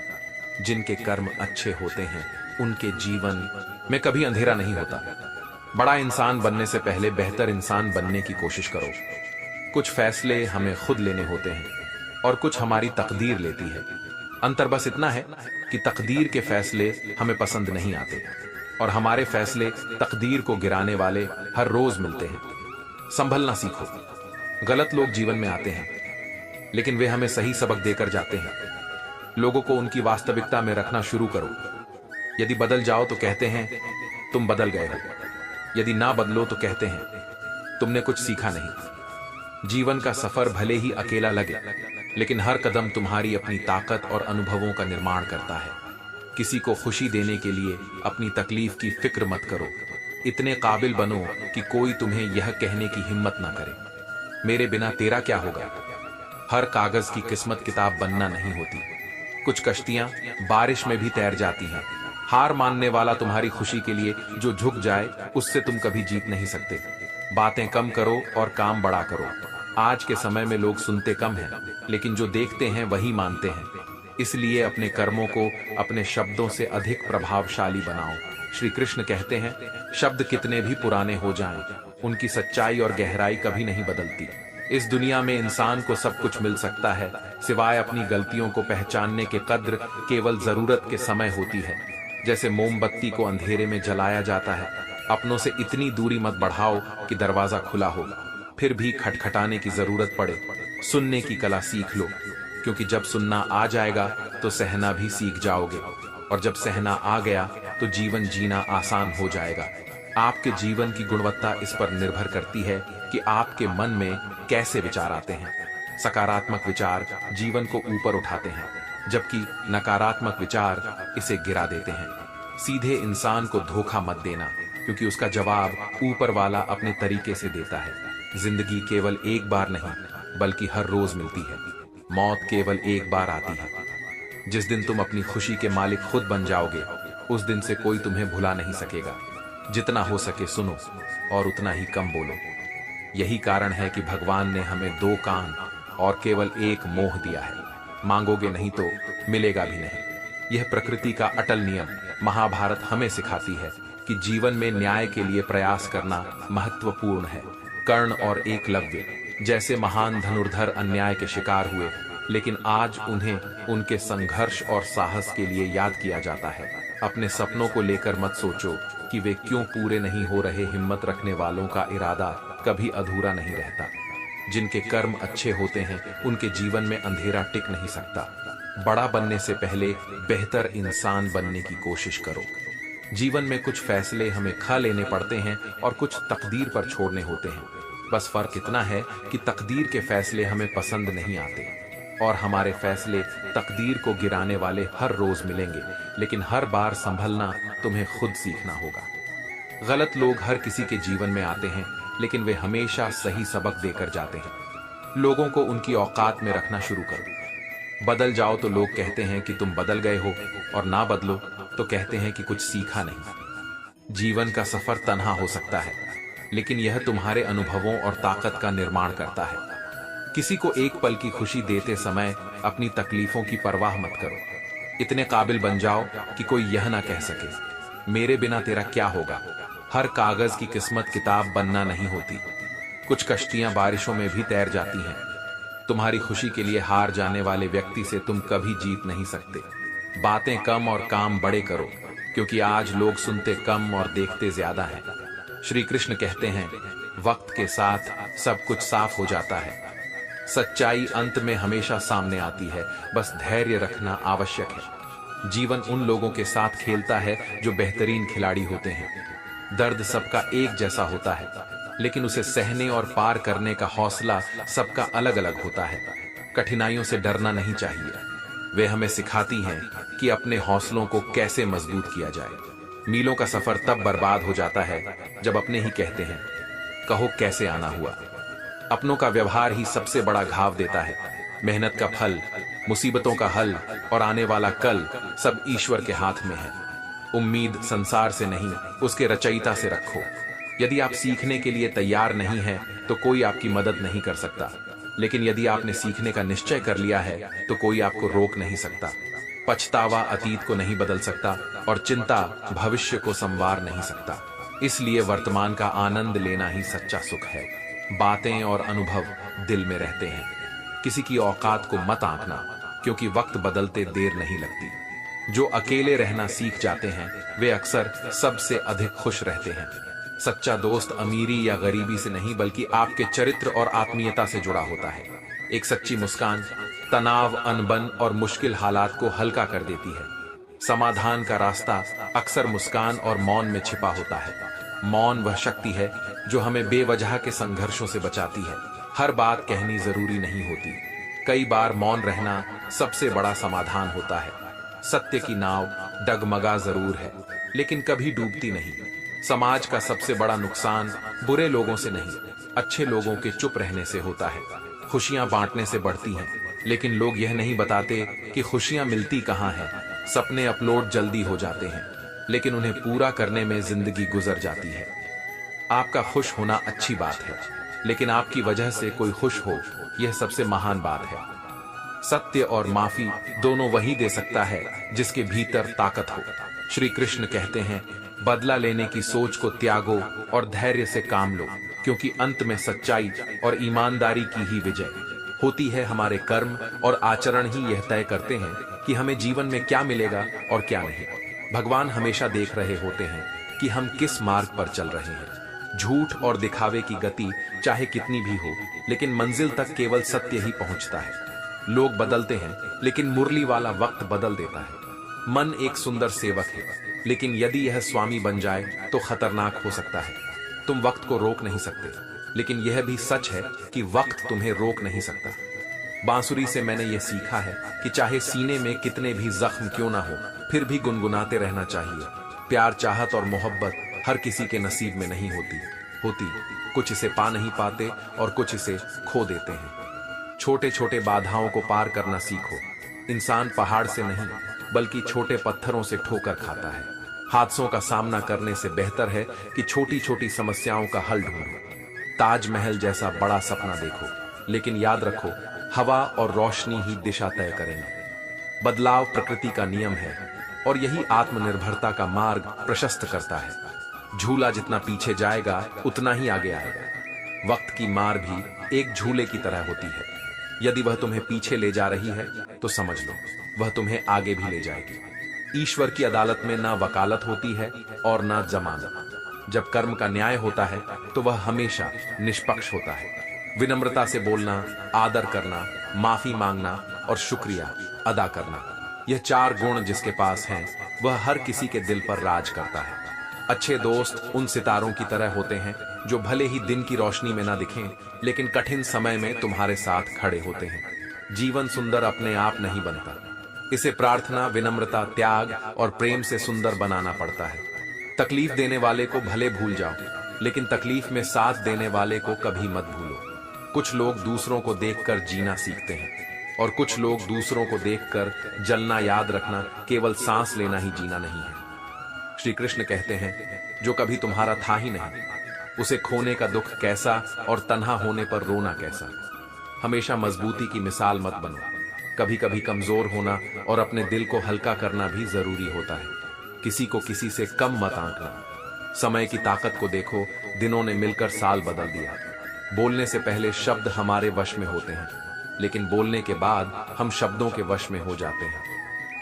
जिनके कर्म अच्छे होते हैं, उनके जीवन में कभी अंधेरा नहीं होता। बड़ा इंसान बनने से पहले बेहतर इंसान बनने की कोशिश करो। कुछ फैसले हमें खुद लेने होते हैं और कुछ हमारी तकदीर लेती है। अंतर बस इतना है कि तकदीर के फैसले हमें पसंद नहीं आते, और हमारे फैसले तकदीर को गिराने वाले हर रोज मिलते हैं। संभलना सीखो। गलत लोग जीवन में आते हैं, लेकिन वे हमें सही सबक देकर जाते हैं। लोगों को उनकी वास्तविकता में रखना शुरू करो। यदि बदल जाओ तो कहते हैं तुम बदल गए हो, यदि ना बदलो तो कहते हैं तुमने कुछ सीखा नहीं। जीवन का सफर भले ही अकेला लगे, लेकिन हर कदम तुम्हारी अपनी ताकत और अनुभवों का निर्माण करता है। किसी को खुशी देने के लिए अपनी तकलीफ की फिक्र मत करो। इतने काबिल बनो कि कोई तुम्हें यह कहने की हिम्मत ना करे, मेरे बिना तेरा क्या होगा। हर कागज की किस्मत किताब बनना नहीं होती। कुछ कश्तियां बारिश में भी तैर जाती हैं। हार मानने वाला तुम्हारी खुशी के लिए जो झुक जाए, उससे तुम कभी जीत नहीं सकते। बातें कम करो और काम बड़ा करो। आज के समय में लोग सुनते कम हैं, लेकिन जो देखते हैं वही मानते हैं। इसलिए अपने कर्मों को अपने शब्दों से अधिक प्रभावशाली बनाओ। श्री कृष्ण कहते हैं, शब्द कितने भी पुराने हो जाएं, उनकी सच्चाई और गहराई कभी नहीं बदलती। इस दुनिया में इंसान को सब कुछ मिल सकता है, सिवाय अपनी गलतियों को पहचानने के कद्र केवल जरूरत के समय होती है। जैसे मोमबत्ती को अंधेरे में जलाया जाता है, अपनों से इतनी दूरी मत बढ़ाओ कि दरवाजा खुला हो, फिर भी खटखटाने की जरूरत पड़े। सुनने की कला सीख लो, क्योंकि जब सुनना आ जाएगा तो सहना भी सीख जाओगे, और जब सहना आ गया तो जीवन जीना आसान हो जाएगा। आपके जीवन की गुणवत्ता इस पर निर्भर करती है कि आपके मन में कैसे विचार आते हैं। सकारात्मक विचार जीवन को ऊपर उठाते हैं, जबकि नकारात्मक विचार इसे गिरा देते हैं। सीधे इंसान को धोखा मत देना, क्योंकि उसका जवाब ऊपर वाला अपने तरीके से देता है। जिंदगी केवल एक बार नहीं, बल्कि हर रोज मिलती है। मौत केवल एक बार आती है। जिस दिन तुम अपनी खुशी के मालिक खुद बन जाओगे, उस दिन से कोई तुम्हें भुला नहीं सकेगा। जितना हो सके सुनो और उतना ही कम बोलो। यही कारण है कि भगवान ने हमें 2 कान और केवल 1 मोह दिया है। मांगोगे नहीं तो मिलेगा भी नहीं। यह प्रकृति का अटल नियम महाभारत हमें सिखाती है कि जीवन में न्याय के लिए प्रयास करना महत्वपूर्ण है। कर्ण और एकलव्य जैसे महान धनुर्धर अन्याय के शिकार हुए, लेकिन आज उन्हें उनके संघर्ष और साहस के लिए याद किया जाता है। अपने सपनों को लेकर मत सोचो कि वे क्यों पूरे नहीं हो रहे। हिम्मत रखने वालों का इरादा कभी अधूरा नहीं रहता। जिनके कर्म अच्छे होते हैं उनके जीवन में अंधेरा टिक नहीं सकता। बड़ा बनने से पहले बेहतर इंसान बनने की कोशिश करो। जीवन में कुछ फैसले हमें खा लेने पड़ते हैं और कुछ तकदीर पर छोड़ने होते हैं। बस फर्क इतना है कि तकदीर के फैसले हमें पसंद नहीं आते और हमारे फैसले तकदीर को गिराने वाले हर रोज मिलेंगे, लेकिन हर बार संभलना तुम्हें खुद सीखना होगा। गलत लोग हर किसी के जीवन में आते हैं, लेकिन वे हमेशा सही सबक देकर जाते हैं। लोगों को उनकी औकात में रखना शुरू करो। बदल जाओ तो लोग कहते हैं कि तुम बदल गए हो, और ना बदलो तो कहते हैं कि कुछ सीखा नहीं। जीवन का सफर तन्हा हो सकता है, लेकिन यह तुम्हारे अनुभवों और ताकत का निर्माण करता है। किसी को एक पल की खुशी देते समय अपनी तकलीफों की परवाह मत करो। इतने काबिल बन जाओ कि कोई यह ना कह सके मेरे बिना तेरा क्या होगा। हर कागज की किस्मत किताब बनना नहीं होती। कुछ कश्तियां बारिशों में भी तैर जाती हैं। तुम्हारी खुशी के लिए हार जाने वाले व्यक्ति से तुम कभी जीत नहीं सकते। बातें कम और काम बड़े करो, क्योंकि आज लोग सुनते कम और देखते ज्यादा है। श्री कृष्ण कहते हैं, वक्त के साथ सब कुछ साफ हो जाता है। सच्चाई अंत में हमेशा सामने आती है, बस धैर्य रखना आवश्यक है। जीवन उन लोगों के साथ खेलता है जो बेहतरीन खिलाड़ी होते हैं। दर्द सबका एक जैसा होता है, लेकिन उसे सहने और पार करने का हौसला सबका अलग अलग होता है। कठिनाइयों से डरना नहीं चाहिए। वे हमें सिखाती हैं कि अपने हौसलों को कैसे मजबूत किया जाए। मीलों का सफर तब बर्बाद हो जाता है जब अपने ही कहते हैं, कहो कैसे आना हुआ। अपनों का व्यवहार ही सबसे बड़ा घाव देता है। मेहनत का फल, मुसीबतों का हल और आने वाला कल सब ईश्वर के हाथ में है। उम्मीद संसार से नहीं, उसके रचयिता से रखो। यदि आप सीखने के लिए तैयार नहीं हैं, तो कोई आपकी मदद नहीं कर सकता। लेकिन यदि आपने सीखने का निश्चय कर लिया है, तो कोई आपको रोक नहीं सकता। पछतावा अतीत को नहीं बदल सकता और चिंता भविष्य को संवार नहीं सकता। इसलिए वर्तमान का आनंद लेना ही सच्चा सुख है। बातें और अनुभव दिल में रहते हैं। किसी की औकात को मत आंकना, क्योंकि वक्त बदलते देर नहीं लगती। जो अकेले रहना सीख जाते हैं वे अक्सर सबसे अधिक खुश रहते हैं। सच्चा दोस्त अमीरी या गरीबी से नहीं, बल्कि आपके चरित्र और आत्मीयता से जुड़ा होता है। एक सच्ची मुस्कान तनाव, अनबन और मुश्किल हालात को हल्का कर देती है। समाधान का रास्ता अक्सर मुस्कान और मौन में छिपा होता है। मौन वह शक्ति है जो हमें बेवजह के संघर्षों से बचाती है। हर बात कहनी जरूरी नहीं होती। कई बार मौन रहना सबसे बड़ा समाधान होता है। सत्य की नाव डगमगा जरूर है, लेकिन कभी डूबती नहीं। समाज का सबसे बड़ा नुकसान बुरे लोगों से नहीं, अच्छे लोगों के चुप रहने से होता है। खुशियां बांटने से बढ़ती हैं, लेकिन लोग यह नहीं बताते कि खुशियां मिलती कहां हैं। सपने अपलोड जल्दी हो जाते हैं, लेकिन उन्हें पूरा करने में जिंदगी गुजर जाती है। आपका खुश होना अच्छी बात है, लेकिन आपकी वजह से कोई खुश हो, यह सबसे महान बात है। सत्य और माफी दोनों वही दे सकता है जिसके भीतर ताकत हो। श्री कृष्ण कहते हैं, बदला लेने की सोच को त्यागो और धैर्य से काम लो, क्योंकि अंत में सच्चाई और ईमानदारी की ही विजय होती है। हमारे कर्म और आचरण ही यह तय करते हैं कि हमें जीवन में क्या मिलेगा और क्या नहीं। भगवान हमेशा देख रहे होते हैं कि हम किस मार्ग पर चल रहे हैं। झूठ और दिखावे की गति चाहे कितनी भी हो, लेकिन मंजिल तक केवल सत्य ही पहुंचता है। लोग बदलते हैं, लेकिन मुरली वाला वक्त बदल देता है। मन एक सुंदर सेवक है, लेकिन यदि यह स्वामी बन जाए तो खतरनाक हो सकता है। तुम वक्त को रोक नहीं सकते, लेकिन यह भी सच है कि वक्त तुम्हें रोक नहीं सकता। बांसुरी से मैंने यह सीखा है कि चाहे सीने में कितने भी जख्म क्यों ना हो, फिर भी गुनगुनाते रहना चाहिए। प्यार, चाहत और मोहब्बत हर किसी के नसीब में नहीं होती। कुछ इसे पा नहीं पाते और कुछ इसे खो देते हैं। छोटे छोटे बाधाओं को पार करना सीखो। इंसान पहाड़ से नहीं, बल्कि छोटे पत्थरों से ठोकर खाता है। हादसों का सामना करने से बेहतर है कि छोटी छोटी समस्याओं का हल ढूंढो। ताजमहल जैसा बड़ा सपना देखो, लेकिन याद रखो, हवा और रोशनी ही दिशा तय करेंगे। बदलाव प्रकृति का नियम है और यही आत्मनिर्भरता का मार्ग प्रशस्त करता है। झूला जितना पीछे जाएगा उतना ही आगे आएगा। वक्त की मार भी एक झूले की तरह होती है। यदि वह तुम्हें पीछे ले जा रही है तो समझ लो वह तुम्हें आगे भी ले जाएगी। ईश्वर की अदालत में ना वकालत होती है और ना जमानत। जब कर्म का न्याय होता है तो वह हमेशा निष्पक्ष होता है। विनम्रता से बोलना, आदर करना, माफी मांगना और शुक्रिया अदा करना, यह 4 गुण जिसके पास हैं वह हर किसी के दिल पर राज करता है। अच्छे दोस्त उन सितारों की तरह होते हैं जो भले ही दिन की रोशनी में ना दिखें लेकिन कठिन समय में तुम्हारे साथ खड़े होते हैं। जीवन सुंदर अपने आप नहीं बनता, इसे प्रार्थना, विनम्रता, त्याग और प्रेम से सुंदर बनाना पड़ता है। तकलीफ देने वाले को भले भूल जाओ लेकिन तकलीफ में साथ देने वाले को कभी मत भूलो। कुछ लोग दूसरों को देखकर जीना सीखते हैं और कुछ लोग दूसरों को देखकर जलना याद रखना, केवल सांस लेना ही जीना नहीं है। श्री कृष्ण कहते हैं, जो कभी तुम्हारा था ही नहीं उसे खोने का दुख कैसा और तन्हा होने पर रोना कैसा। हमेशा मजबूती की मिसाल मत बनो। कभी कभी कमजोर होना और अपने दिल को हल्का करना भी जरूरी होता है। किसी को किसी से कम मत आंकना। समय की ताकत को देखो, दिनों ने मिलकर साल बदल दिया। बोलने से पहले शब्द हमारे वश में होते हैं लेकिन बोलने के बाद हम शब्दों के वश में हो जाते हैं।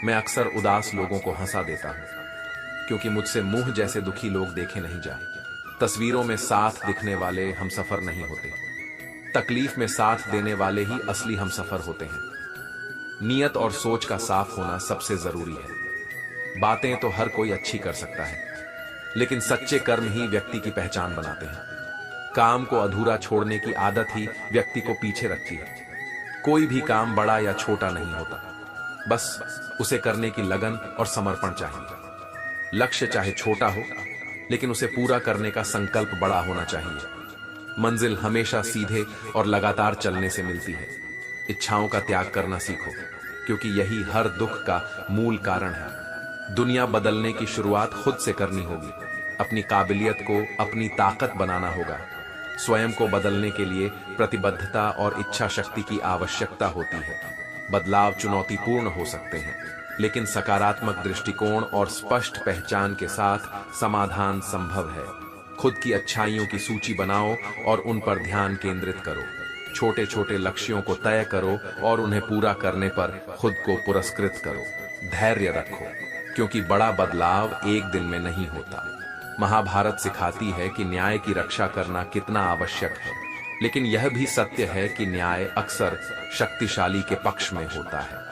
मैं अक्सर उदास लोगों को हंसा देता हूं क्योंकि मुझसे मुंह जैसे दुखी लोग देखे नहीं जाते। तस्वीरों में साथ दिखने वाले हम सफर नहीं होते, तकलीफ में साथ देने वाले ही असली हम सफर होते हैं। नियत और सोच का साफ होना सबसे जरूरी है। बातें तो हर कोई अच्छी कर सकता है लेकिन सच्चे कर्म ही व्यक्ति की पहचान बनाते हैं। काम को अधूरा छोड़ने की आदत ही व्यक्ति को पीछे रखती है। कोई भी काम बड़ा या छोटा नहीं होता, बस उसे करने की लगन और समर्पण चाहिए। लक्ष्य चाहे छोटा हो लेकिन उसे पूरा करने का संकल्प बड़ा होना चाहिए। मंजिल हमेशा सीधे और लगातार चलने से मिलती है। इच्छाओं का त्याग करना सीखो क्योंकि यही हर दुख का मूल कारण है। दुनिया बदलने की शुरुआत खुद से करनी होगी। अपनी काबिलियत को अपनी ताकत बनाना होगा। स्वयं को बदलने के लिए प्रतिबद्धता और इच्छा शक्ति की आवश्यकता होती है। बदलाव चुनौतीपूर्ण हो सकते हैं लेकिन सकारात्मक दृष्टिकोण और स्पष्ट पहचान के साथ समाधान संभव है। खुद की अच्छाइयों की सूची बनाओ और उन पर ध्यान केंद्रित करो। छोटे छोटे लक्ष्यों को तय करो और उन्हें पूरा करने पर खुद को पुरस्कृत करो। धैर्य रखो क्योंकि बड़ा बदलाव एक दिन में नहीं होता। महाभारत सिखाती है कि न्याय की रक्षा करना कितना आवश्यक है, लेकिन यह भी सत्य है कि न्याय अक्सर शक्तिशाली के पक्ष में होता है।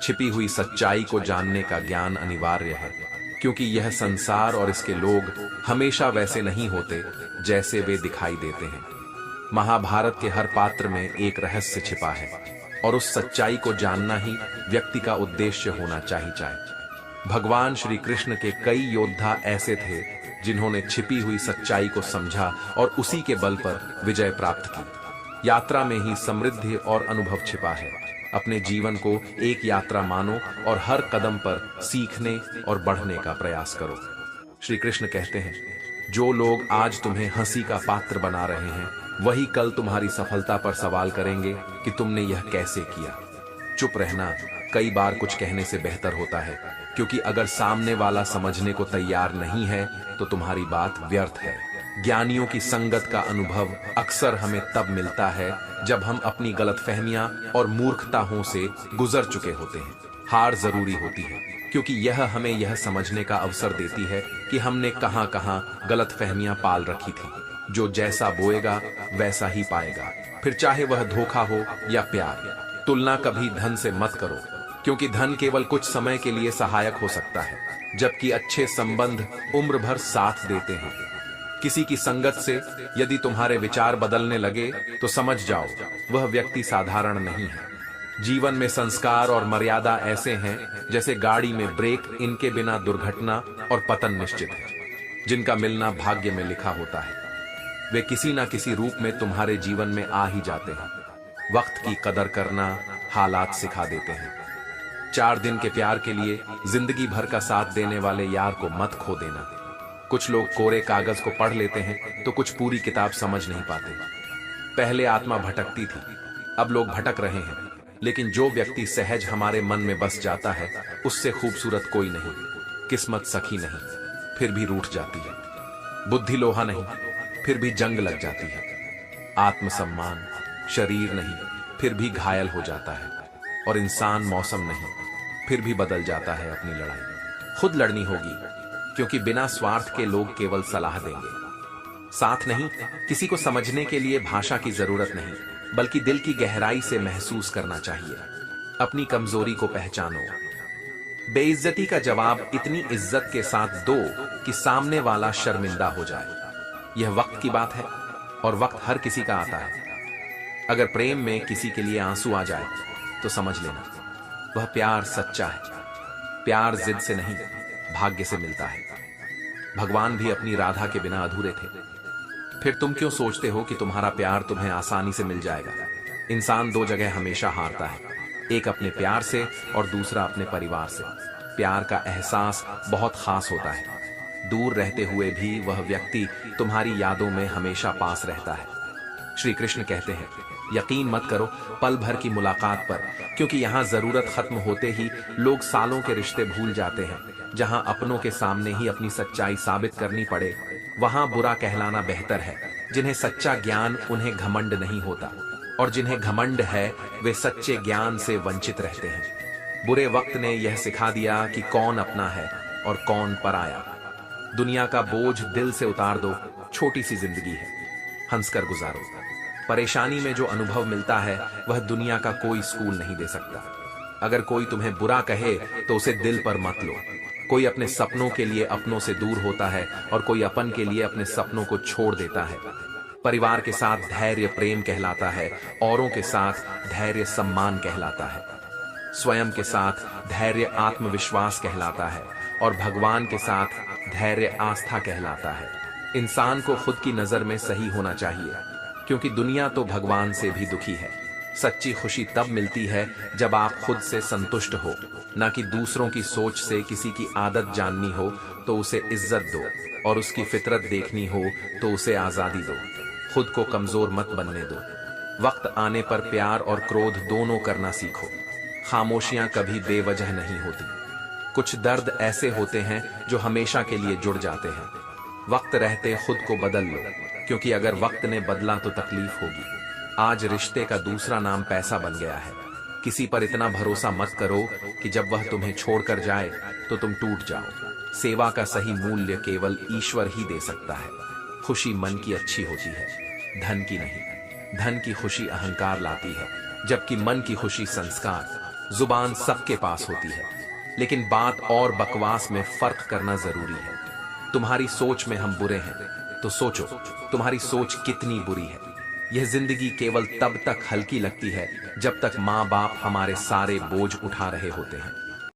छिपी हुई सच्चाई को जानने का ज्ञान अनिवार्य है क्योंकि यह संसार और इसके लोग हमेशा वैसे नहीं होते जैसे वे दिखाई देते हैं। महाभारत के हर पात्र में एक रहस्य छिपा है और उस सच्चाई को जानना ही व्यक्ति का उद्देश्य होना चाहिए। भगवान श्री कृष्ण के कई योद्धा ऐसे थे जिन्होंने छिपी हुई सच्चाई को समझा और उसी के बल पर विजय प्राप्त की। यात्रा में ही समृद्धि और अनुभव छिपा है। अपने जीवन को एक यात्रा मानो और हर कदम पर सीखने और बढ़ने का प्रयास करो। श्री कृष्ण कहते हैं, जो लोग आज तुम्हें हंसी का पात्र बना रहे हैं वही कल तुम्हारी सफलता पर सवाल करेंगे कि तुमने यह कैसे किया। चुप रहना कई बार कुछ कहने से बेहतर होता है क्योंकि अगर सामने वाला समझने को तैयार नहीं है तो तुम्हारी बात व्यर्थ है। ज्ञानियों की संगत का अनुभव अक्सर हमें तब मिलता है जब हम अपनी गलतफहमियां और मूर्खताओं से गुजर चुके होते हैं। हार जरूरी होती है क्योंकि यह हमें यह समझने का अवसर देती है कि हमने कहां-कहां गलतफहमियां पाल रखी थी। जो जैसा बोएगा वैसा ही पाएगा, फिर चाहे वह धोखा हो या प्यार। तुलना कभी धन से मत करो क्योंकि धन केवल कुछ समय के लिए सहायक हो सकता है, जबकि अच्छे संबंध उम्र भर साथ देते हैं। किसी की संगत से यदि तुम्हारे विचार बदलने लगे तो समझ जाओ वह व्यक्ति साधारण नहीं है। जीवन में संस्कार और मर्यादा ऐसे हैं जैसे गाड़ी में ब्रेक, इनके बिना दुर्घटना और पतन निश्चित है। जिनका मिलना भाग्य में लिखा होता है वे किसी ना किसी रूप में तुम्हारे जीवन में आ ही जाते हैं। वक्त की कदर करना हालात सिखा देते हैं। 4 दिन के प्यार के लिए जिंदगी भर का साथ देने वाले यार को मत खो देना। कुछ लोग कोरे कागज को पढ़ लेते हैं तो कुछ पूरी किताब समझ नहीं पाते। पहले आत्मा भटकती थी, अब लोग भटक रहे हैं, लेकिन जो व्यक्ति सहज हमारे मन में बस जाता है उससे खूबसूरत कोई नहीं। किस्मत सखी नहीं फिर भी रूठ जाती है, बुद्धि लोहा नहीं फिर भी जंग लग जाती है। आत्मसम्मान, शरीर नहीं फिर भी घायल हो जाता है, और इंसान मौसम नहीं फिर भी बदल जाता है अपनी लड़ाई। खुद लड़नी होगी, क्योंकि बिना स्वार्थ के लोग केवल सलाह देंगे, साथ नहीं। किसी को समझने के लिए भाषा की जरूरत नहीं, बल्कि दिल की गहराई से महसूस करना चाहिए। अपनी कमजोरी को पहचानो। बेइज्जती का जवाब इतनी इज्जत के साथ दो कि सामने वाला शर्मिंदा हो जाए। यह वक्त की बात है, और वक्त हर किसी का आता है। अगर प्रेम में किसी के लिए आंसू आ जाए तो समझ लेना वह प्यार सच्चा है। प्यार जिद से नहीं, भाग्य से मिलता है। भगवान भी अपनी राधा के बिना अधूरे थे। फिर तुम क्यों सोचते हो कि तुम्हारा प्यार तुम्हें आसानी से मिल जाएगा? इंसान दो जगह हमेशा हारता है, एक अपने प्यार से और दूसरा अपने परिवार से। प्यार का एहसास बहुत खास होता है। दूर रहते हुए भी वह व्यक्ति तुम्हारी यादों में हमेशा पास रहता है। श्री कृष्ण कहते हैं, यकीन मत करो पल भर की मुलाकात पर, क्योंकि यहाँ जरूरत खत्म होते ही लोग सालों के रिश्ते भूल जाते हैं। जहाँ अपनों के सामने ही अपनी सच्चाई साबित करनी पड़े, वहाँ बुरा कहलाना बेहतर है। जिन्हें सच्चा ज्ञान उन्हें घमंड नहीं होता, और जिन्हें घमंड है वे सच्चे ज्ञान से वंचित रहते हैं। बुरे वक्त ने यह सिखा दिया कि कौन अपना है और कौन पराया। दुनिया का बोझ दिल से उतार दो, छोटी सी जिंदगी है, हंसकर गुजारो। परेशानी में जो अनुभव मिलता है वह दुनिया का कोई स्कूल नहीं दे सकता। अगर कोई तुम्हें बुरा कहे तो उसे दिल पर मत लो। कोई अपने सपनों के लिए अपनों से दूर होता है, और कोई अपन के लिए अपने सपनों को छोड़ देता है। परिवार के साथ धैर्य प्रेम कहलाता है, औरों के साथ धैर्य सम्मान कहलाता है। स्वयं के साथ धैर्य आत्मविश्वास कहलाता है, और भगवान के साथ धैर्य आस्था कहलाता है। इंसान को खुद की नजर में सही होना चाहिए, क्योंकि दुनिया तो भगवान से भी दुखी है। सच्ची खुशी तब मिलती है जब आप खुद से संतुष्ट हो, न कि दूसरों की सोच से। किसी की आदत जाननी हो तो उसे इज्जत दो, और उसकी फितरत देखनी हो तो उसे आजादी दो। खुद को कमजोर मत बनने दो। वक्त आने पर प्यार और क्रोध दोनों करना सीखो। खामोशियां कभी बेवजह नहीं होती। कुछ दर्द ऐसे होते हैं जो हमेशा के लिए जुड़ जाते हैं। वक्त रहते खुद को बदल लो, क्योंकि अगर वक्त ने बदला तो तकलीफ होगी। आज रिश्ते का दूसरा नाम पैसा बन गया है। किसी पर इतना भरोसा मत करो कि जब वह तुम्हें छोड़कर जाए तो तुम टूट जाओ। सेवा का सही मूल्य केवल ईश्वर ही दे सकता है। खुशी मन की अच्छी होती है, धन की नहीं। धन की खुशी अहंकार लाती है, जबकि मन की खुशी संस्कार। जुबान सबके पास होती है, लेकिन बात और बकवास में फर्क करना जरूरी है। तुम्हारी सोच में हम बुरे हैं तो सोचो तुम्हारी सोच कितनी बुरी है। यह जिंदगी केवल तब तक हल्की लगती है जब तक माँ बाप हमारे सारे बोझ उठा रहे होते हैं।